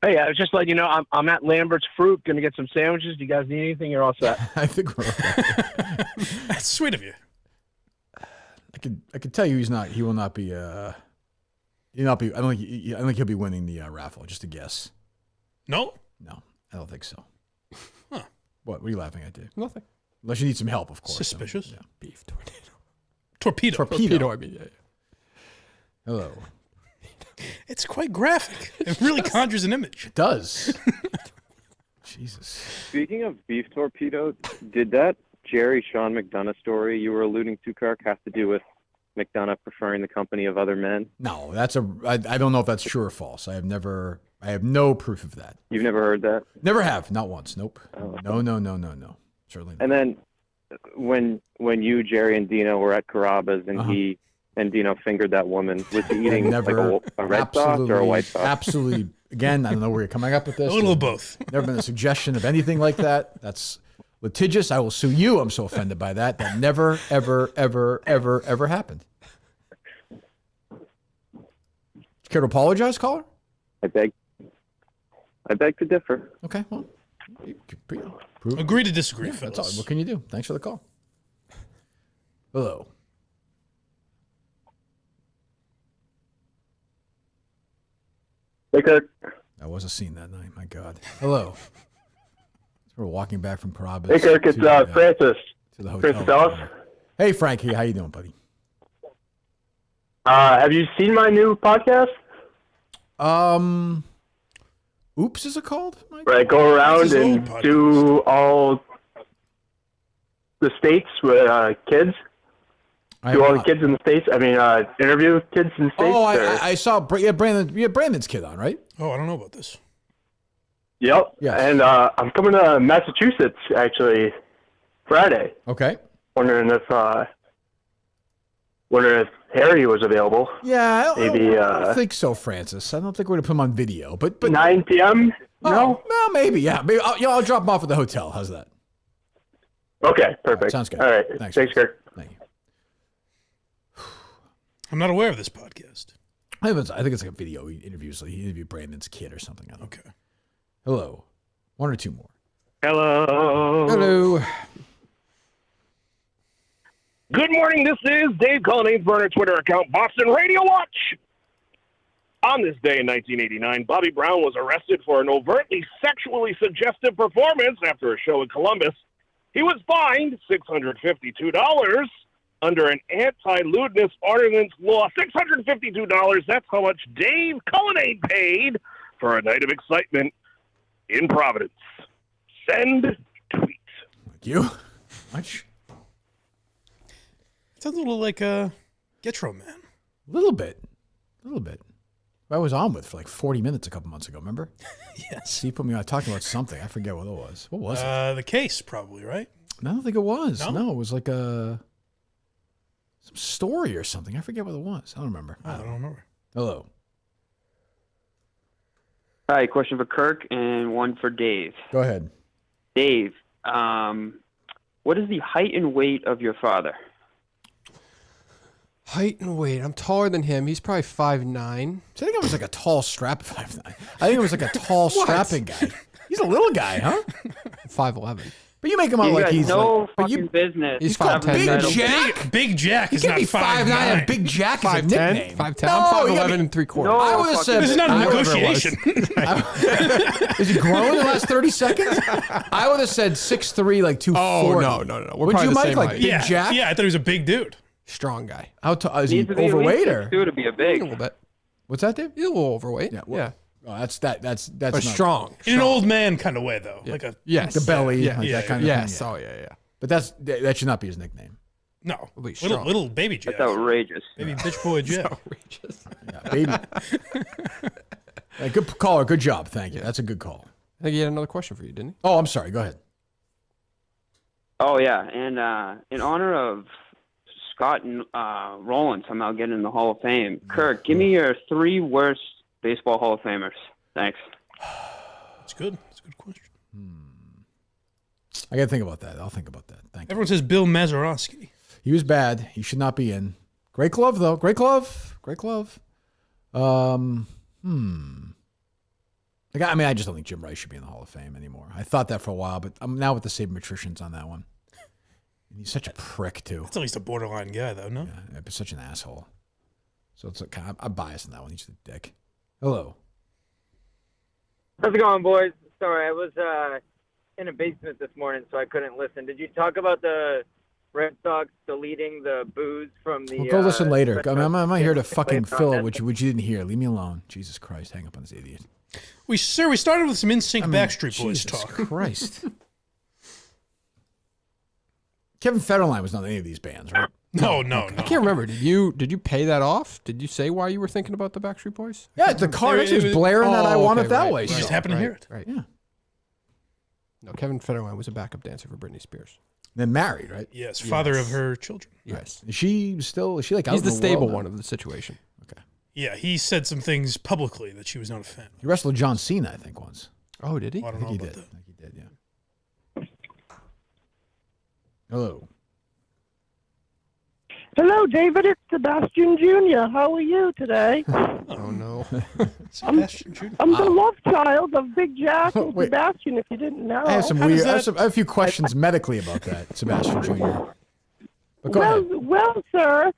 Hey, I was just letting you know I'm at Lambert's Fruit. Going to get some sandwiches. Do you guys need anything? You're all set. I think we're okay. That's sweet of you. I could tell you he will not be. He'll not be. I don't think he'll be winning the raffle. Just a guess. No, I don't think so. Huh? What are you laughing at, Dave? Nothing. Unless you need some help, of course. Suspicious. Yeah. Beef torpedo. Torpedo. I mean, yeah. Hello. It's quite graphic. It really conjures an image. It does. Jesus. Speaking of beef torpedo, did that Jerry Sean McDonough story you were alluding to, Kirk, have to do with McDonough preferring the company of other men? No, I don't know if that's true or false. I have no proof of that. You've never heard that? Never have. Not once. Nope. Oh. No. Certainly not. And then when you, Jerry, and Dino were at Carrabba's and he and Dino fingered that woman, was he eating like a red sauce or a white sauce? Absolutely. Again, I don't know where you're coming up with this. A little of both. Never been a suggestion of anything like that. That's litigious. I will sue you. I'm so offended by that. That never, ever, ever, ever, ever happened. Care to apologize, caller? I beg to differ. Okay, well. Agree to disagree, That's all. fellas. What can you do? Thanks for the call. Hello. Hey, Kirk. I wasn't seen that night. My God. Hello. We're walking back from Carrabba's. Hey, Kirk. It's Francis. To the hotel. Francis Ellis. Hey, Frankie. How you doing, buddy? Have you seen my new podcast? Oops, is it called? Where I go around and do all the states with kids. Do all the kids in the states. I mean, interview kids in the states. Oh, I saw. Brandon. You had Brandon's kid on, right? Oh, I don't know about this. Yep. Yeah. And I'm coming to Massachusetts actually Friday. Okay. Wondering if Harry was available. Yeah, I maybe. don't think so, Francis. I don't think we're gonna put him on video, but 9 p.m. No, maybe. Yeah, maybe. I'll drop him off at the hotel. How's that? Okay, perfect. Right, sounds good. All right. Thanks, Kirk. Thank you. I'm not aware of this podcast. I think it's like a video interviews. Like he interviewed Brandon's kid or something. Okay. Hello. One or two more. Hello. Hello. Good morning. This is Dave Cullinane's burner Twitter account, Boston Radio Watch. On this day in 1989, Bobby Brown was arrested for an overtly sexually suggestive performance after a show in Columbus. He was fined $652 under an anti-lewdness ordinance law. $652, that's how much Dave Cullinane paid for a night of excitement in Providence. Send tweet. Thank you. Much. Sounds a little like Getro Man. A little bit. I was on with for like 40 minutes a couple months ago, remember? Yes. He put me on talking about something. I forget what it was. What was it? The case, probably, right? I don't think it was. No? No, it was like some story or something. I forget what it was. I don't remember. I don't remember. Hello. Hi, question for Kirk and one for Dave. Go ahead. Dave, what is the height and weight of your father? Height and weight. I'm taller than him. He's probably 5'9". I think I was like a tall strap 5'9". I think it was like a tall strapping guy. He's a little guy, huh? 5'11". But you make him out You like got he's no like, but fucking business. He's called 5'10", Big man. Jack. Big Jack He is can't not be 5'9" 5'9". and Big Jack is a 5'10", nickname. 5'10". No, I'm you gotta 5'11" be- and 3/4. No, I would have said This is not a I would've- negotiation. Is he grown in the last 30 seconds? I would have said 6'3", like 240. Oh, no. We're Would probably you, the Mike, same like height. Big Yeah, Jack? yeah. I thought he was a big dude. Strong guy. How tall is he? Needs to be at Overweight least or 6'2" to be a A big. little bit. what's that, Dave? He's a little overweight. Yeah. Yeah. Oh, that's But not strong. In an old man kind of way, though. Yeah. Like a Yes. the belly, Yeah. like Yeah, that kind of Yes. thing. Oh, yeah. But that should not be his nickname. no At least little, strong. little baby Jack. That's outrageous. Baby bitch boy Jack. Outrageous. Yeah, baby. Good caller. Good job. Thank you. That's a good call. I think he had another question for you, didn't he? Oh, I'm sorry. Go ahead. Oh yeah, and in honor of Scott Rowland somehow getting in the Hall of Fame, Kirk, give me your 3 worst baseball Hall of Famers. Thanks. That's good. That's a good question. I got to think about that. I'll think about that. Thank you. Everyone says Bill Mazeroski. He was bad. He should not be in. Great glove, though. Great glove. Great glove. I just don't think Jim Rice should be in the Hall of Fame anymore. I thought that for a while, but I'm now with the sabermetricians on that one. And he's such a prick, too. That's at least a borderline guy, though, no? Yeah, but such an asshole. So it's like, I'm biased on that one. He's a dick. Hello. How's it going, boys? Sorry, I was in a basement this morning, so I couldn't listen. Did you talk about the Red Sox deleting the booze from the... Well, go listen later. I'm not here to Red fucking Sox fill it, content? which you didn't hear. Leave me alone. Jesus Christ. Hang up on this idiot. We started with some NSYNC Backstreet Boys Jesus talk. Christ. Kevin Federline was not in any of these bands, right? No. I can't remember. Did you pay that off? Did you say why you were thinking about the Backstreet Boys? Yeah, the car actually was blaring that I Want It That Way. You just happened to hear it. Right. Yeah. No, Kevin Federline was a backup dancer for Britney Spears. Then married, right? Yes, father of her children. Yes. Is she like out He's in the the stable world now? one of the situation. Yeah, he said some things publicly that she was not a fan. He wrestled John Cena, I think, once. Oh, did he? I don't I know think he about did. that. I think he did, yeah. Hello. Hello, David. It's Sebastian Jr. How are you today? Oh, no. I'm the love child of Big Jack and Wait. Sebastian, if you didn't know. I have some weird. I have a few questions medically about that, Sebastian Jr. But go ahead. Well, sir,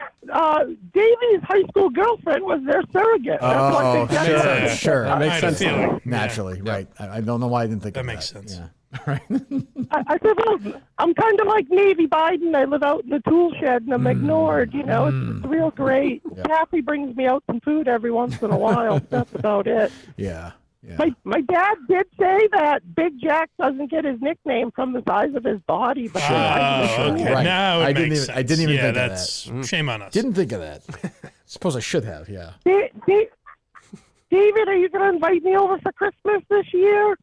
Davey's high school girlfriend was their surrogate. That's what Oh, Big Jack said. sure. That makes sense. Naturally, right. I don't know why I didn't think of that. That makes sense. Yeah. I said, well, I'm kind of like Navy Biden. I live out in the tool shed and I'm ignored. You know, it's real great. Kathy brings me out some food every once in a while. That's about it. Yeah. My dad did say that Big Jack doesn't get his nickname from the size of his body, but okay. Right. Now it I didn't makes even. sense. I didn't even think that's of that. shame on us. Didn't think of that. Suppose I should have. Yeah. David, are you going to invite me over for Christmas this year?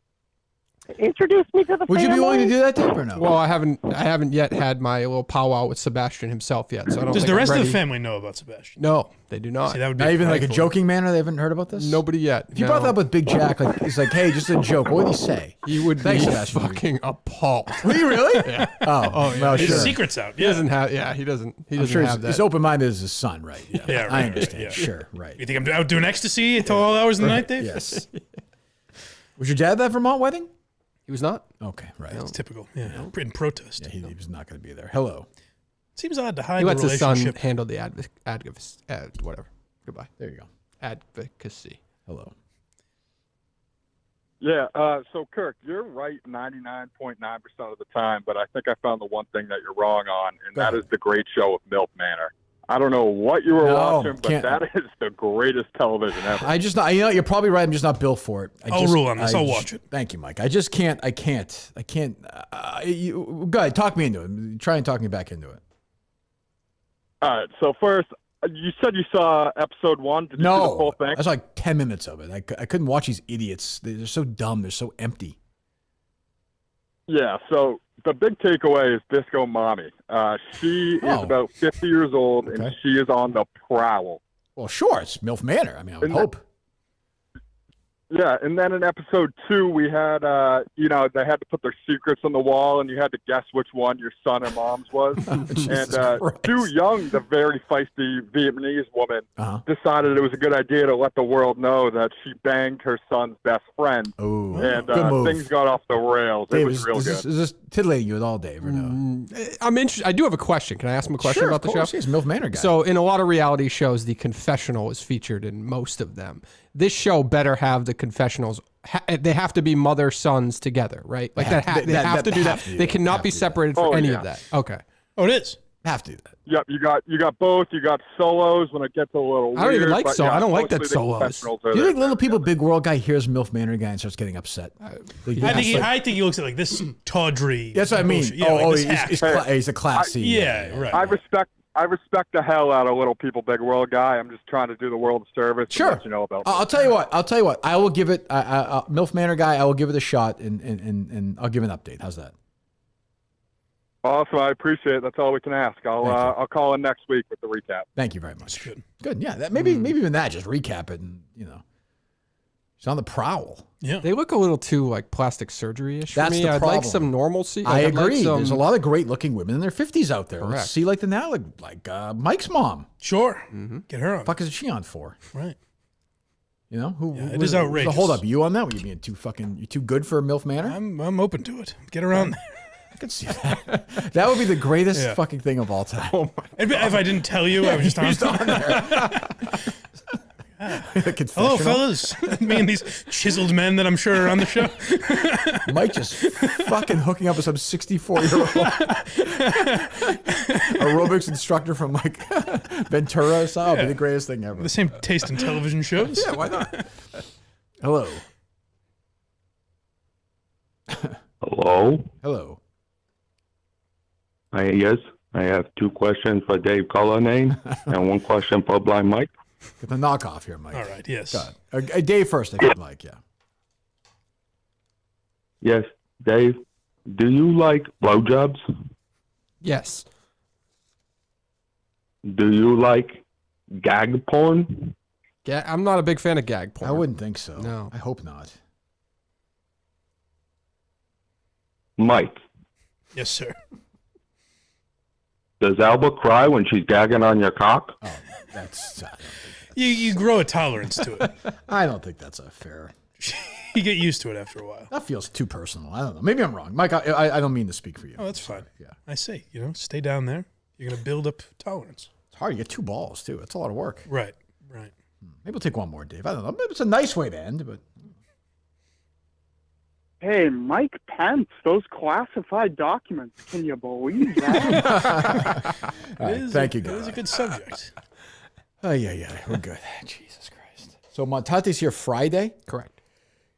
Introduce me to the Would you be willing to family? do that, Dave, or no? Well, I haven't yet had my little powwow with Sebastian himself yet, so I don't. Does think the I'm rest of ready. the family know about Sebastian? No, they do not. See, that would be Not even like a Thankfully. joking manner. They haven't heard about this. Nobody yet. If you brought that up with Big Jack, like he's like, "Hey, just a joke." What would he say? He would Thanks, be Sebastian. fucking appalled. Would he really? Yeah. Oh, yeah. well, His sure. secret's out. He Yeah. doesn't have. Yeah, he doesn't. He I'm doesn't sure have that. he's open-minded as his son, right? Yeah, Yeah, right, I understand. yeah. Sure, right. You think I'm out doing ecstasy until all hours of the night, Dave? Yes. Was your dad at that Vermont wedding? He was not. Okay, right. It's typical. Yeah. In protest. Yeah, he was not going to be there. Hello. Seems odd to hide He the lets his son relationship. handle the whatever. Goodbye. There you go. Advocacy. Hello. Yeah, so Kirk, you're right 99.9% of the time, but I think I found the one thing that you're wrong on, and that is the great show of Milk Manor. I don't know what you were watching, but that is the greatest television ever. I just, you know, you're probably right. I'm just not built for it. I'll rule on this. I'll watch it. Thank you, Mike. I just can't. I can't. Go ahead. Talk me into it. Try and talk me back into it. All right, so first, you said you saw episode 1. Did you see the whole thing? I was like 10 minutes of it. I couldn't watch these idiots. They're so dumb. They're so empty. Yeah, so the big takeaway is Disco Mommy. She is about 50 years old, and she is on the prowl. Well, sure. It's MILF Manor. I mean, I would hope. Yeah, and then in episode 2, we had, they had to put their secrets on the wall, and you had to guess which one your son or mom's was. And Sue Young, the very feisty Vietnamese woman, decided it was a good idea to let the world know that she banged her son's best friend. Ooh, and good move. things got off the rails. Dave, it was real good. Is this titillating you at all, Dave, or no? I'm interested. I do have a question. Can I ask him a question about the show? He's MILF Manor guy. So in a lot of reality shows, the confessional is featured in most of them. This show better have the confessionals. They have to be mother-sons together, right? Like they have to do that. They cannot be separated for any of that. Okay. Oh, it is. Have to do that. Yep, you got both. You got solos when it gets a little weird. I don't even like but solo. yeah, I don't like that mostly the solos. confessionals are Do you there. think Little People Big World guy hears MILF Manor guy and starts getting upset? I think he looks at like this tawdry. That's what I mean. bullshit. Yeah, He's a class C. Yeah, right. I respect the hell out of Little People Big World guy. I'm just trying to do the world a service. Sure. And let you know about. I'll tell you what. I will give it MILF Manor guy. I will give it a shot, and I'll give an update. How's that? Awesome. I appreciate it. That's all we can ask. I'll call in next week with the recap. Thank you very much. Good. Yeah. Maybe even that. Just recap it, and she's on the prowl. Yeah. They look a little too like plastic surgery-ish for That's me. the I'd problem. like some normalcy. I I'd like agree. some- There's a lot of great-looking women in their 50s out there. Correct. Let's see like the now, like Mike's mom. Sure. Get her on. The fuck is she on for? Right. You know who? Yeah, it is outrageous. Hold up, you on that? Were you being you too good for MILF Manor? I'm open to it. Get her on there. I could see that. That would be the greatest fucking thing of all time. If I didn't tell you, I was just on there. Hello, fellas. Me and these chiseled men that I'm sure are on the show. Mike just fucking hooking up with some 64-year-old aerobics instructor from like Ventura. So it'll be the greatest thing ever. The same taste in television shows. Yeah, why not? Hello. Hello. Hello. Yes, I have 2 questions for Dave Cullinane and 1 question for Blind Mike. Get the knockoff here, Mike. All right, yes. Dave first, if you'd like, yeah. Yes, Dave, do you like blowjobs? Yes. Do you like gag porn? I'm not a big fan of gag porn. I wouldn't think so. No. I hope not. Mike, Yes, sir. does Alba cry when she's gagging on your cock? Oh, that's... You grow a tolerance to it. I don't think that's a fair... You get used to it after a while. That feels too personal. I don't know. Maybe I'm wrong. Mike, I don't mean to speak for you. Oh, that's fine. Yeah. I see. Stay down there. You're going to build up tolerance. It's hard. You get 2 balls, too. That's a lot of work. Right. Maybe we'll take one more, Dave. I don't know. Maybe it's a nice way to end, but... Hey, Mike Pence, those classified documents. Can you believe that? All right, thank you, It is guys. a good subject. Yeah. We're good. Jesus Christ. So Montate's here Friday? Correct.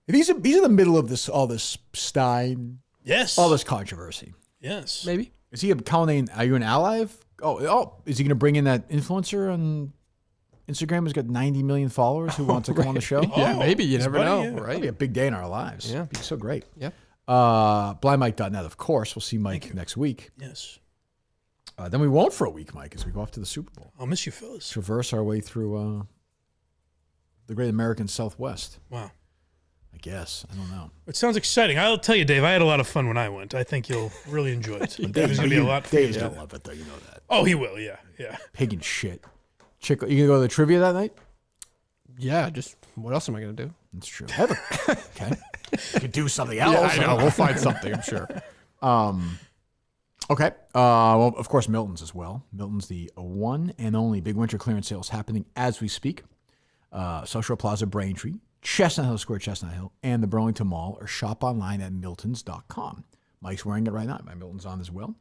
He's in the middle of all this Stein. Yes. All this controversy. Yes. Maybe. Is he Cullinane? Are you an ally of? Is he going to bring in that influencer on Instagram who's got 90 million followers who wants to come on the show? Yeah, maybe. You never know, right? That'd be a big day in our lives. Yeah. It'd be so great. Yeah. BlindMike.net, of course. We'll see Mike next week. Yes. Then we won't for a week, Mike, as we go off to the Super Bowl. I'll miss you, fellas. Traverse our way through the great American Southwest. Wow. I guess. I don't know. It sounds exciting. I'll tell you, Dave, I had a lot of fun when I went. I think you'll really enjoy it. There's going to be a lot for you Dave's to going do. to love it, though. You know that. Oh, he will. Yeah. Pig and shit. You going to go to the trivia that night? Yeah, just what else am I going to do? That's true. Okay. You could do something else. Yeah, I know. We'll find something, I'm sure. Okay. Well, of course, Milton's as well. Milton's the one and only big winter clearance sales happening as we speak. Social Plaza Braintree, Chestnut Hill Square, Chestnut Hill, and the Burlington Mall, or shop online at miltons.com. Mike's wearing it right now. My Milton's on as well.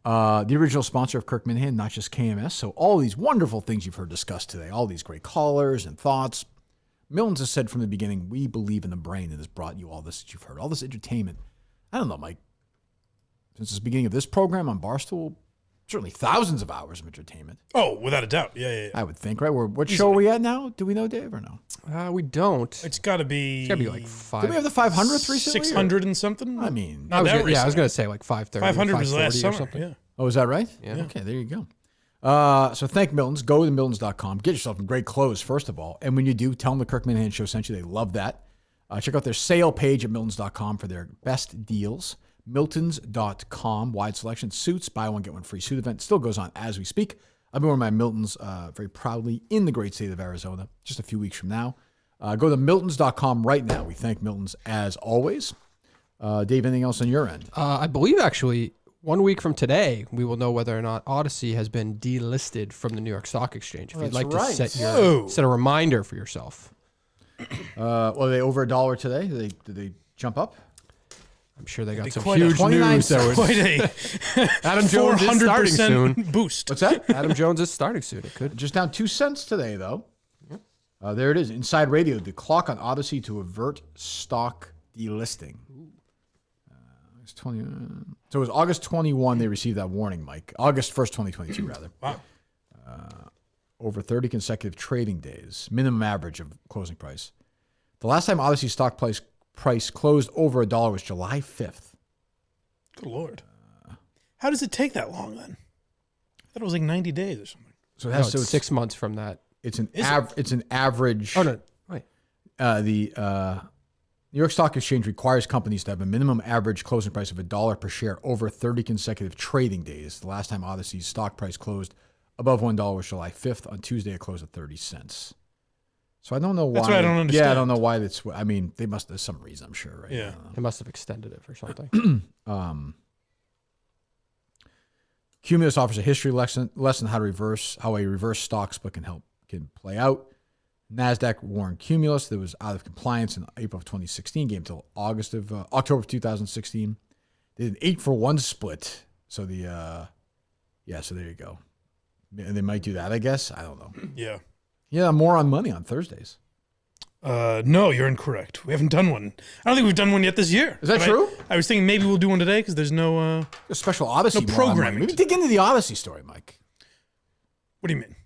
The original sponsor of Kirk Minahan, not just KMS. So all these wonderful things you've heard discussed today, all these great callers and thoughts. Milton's has said from the beginning, we believe in the brain, and has brought you all this that you've heard, all this entertainment. I don't know, Mike. Since the beginning of this program on Barstool, certainly thousands of hours of entertainment. Oh, without a doubt. Yeah. I would think, right? What show are we at now? Do we know, Dave, or no? We don't. It's got to be. It's got to be like 5. Did we have the 500th recently? 600 and something? I mean, not that recently. I was going to say like 530. 500 was last 540 summer. or something. Yeah. Oh, is that right? Yeah. Okay, there you go. So thank Milton's. Go to miltons.com. Get yourself some great clothes, first of all. And when you do, tell them the Kirk Minahan Show sent you. They love that. Check out their sale page at miltons.com for their best deals. Miltons.com, wide selection, suits, buy one, get one free suit event. Still goes on as we speak. I've been wearing my Miltons very proudly in the great state of Arizona just a few weeks from now. Go to miltons.com right now. We thank Miltons as always. Dave, anything else on your end? I believe actually 1 week from today, we will know whether or not Odyssey has been delisted from the New York Stock Exchange. If you'd like to set a reminder for yourself. Well, are they over $1 today? Did they jump up? I'm sure they got some huge news. Quite a Adam Jones is starting soon. Boost. What's that? Adam Jones is starting soon. It could. Just down 2 cents today, though. There it is. Inside Radio, the clock on Odyssey to avert stock delisting. It's 20. So it was August 21 they received that warning, Mike. August 1st, 2022, rather. Wow. Over 30 consecutive trading days, minimum average of closing price. The last time Odyssey stock price closed over $1 was July 5th. Good Lord. How does it take that long then? I thought it was like 90 days or something. So it has it's 6 months from that. It's an average. Oh, no. Wait. The New York Stock Exchange requires companies to have a minimum average closing price of $1 per share over 30 consecutive trading days. The last time Odyssey's stock price closed above $1 was July 5th. On Tuesday, it closed at 30 cents. So I don't know why. That's what I don't understand. Yeah, I don't know why that's. I mean, they must. There's some reason, I'm sure, right? Yeah. They must have extended it or something. Cumulus offers a history lesson how a reverse stock split can play out. NASDAQ warned Cumulus that it was out of compliance in April of 2016, gave until October of 2016. They did an 8-for-1 split. So so there you go. And they might do that, I guess. I don't know. Yeah. Yeah, more on money on Thursdays. No, you're incorrect. We haven't done one. I don't think we've done one yet this year. Is that true? I was thinking maybe we'll do one today because there's no a special Odyssey programming. Maybe dig into the Odyssey story, Mike. What do you mean?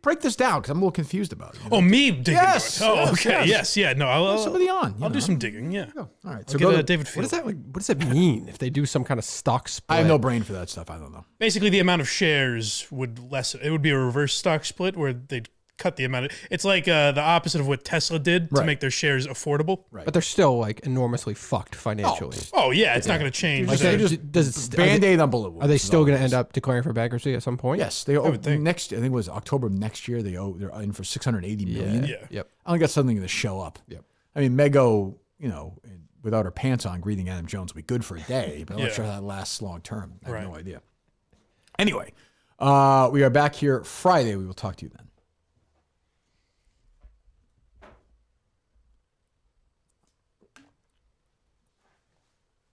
Break this down because I'm a little confused about it. Oh, me digging yes, into it. Oh, yes, okay. yes. Yeah. No, I'll somebody on. I'll do some digging. Yeah. All right. So So get David Field. What does that mean if they do some kind of stock split? I have no brain for that stuff. I don't know. Basically, the amount of shares would lessen. It would be a reverse stock split where they'd cut the amount of. It's like the opposite of what Tesla did to make their shares affordable. Right. But they're still like enormously fucked financially. Oh yeah, it's not going to change. Band-Aid on bullet wounds. Are they still going to end up declaring for bankruptcy at some point? Yes, they owe next. I think it was October of next year. They're in for $680 million. Yeah. Yep. I think that's something to show up. Yep. I mean, Mego, without her pants on, greeting Adam Jones will be good for a day, but I'm not sure how that lasts long term. I have no idea. Anyway, we are back here Friday. We will talk to you then.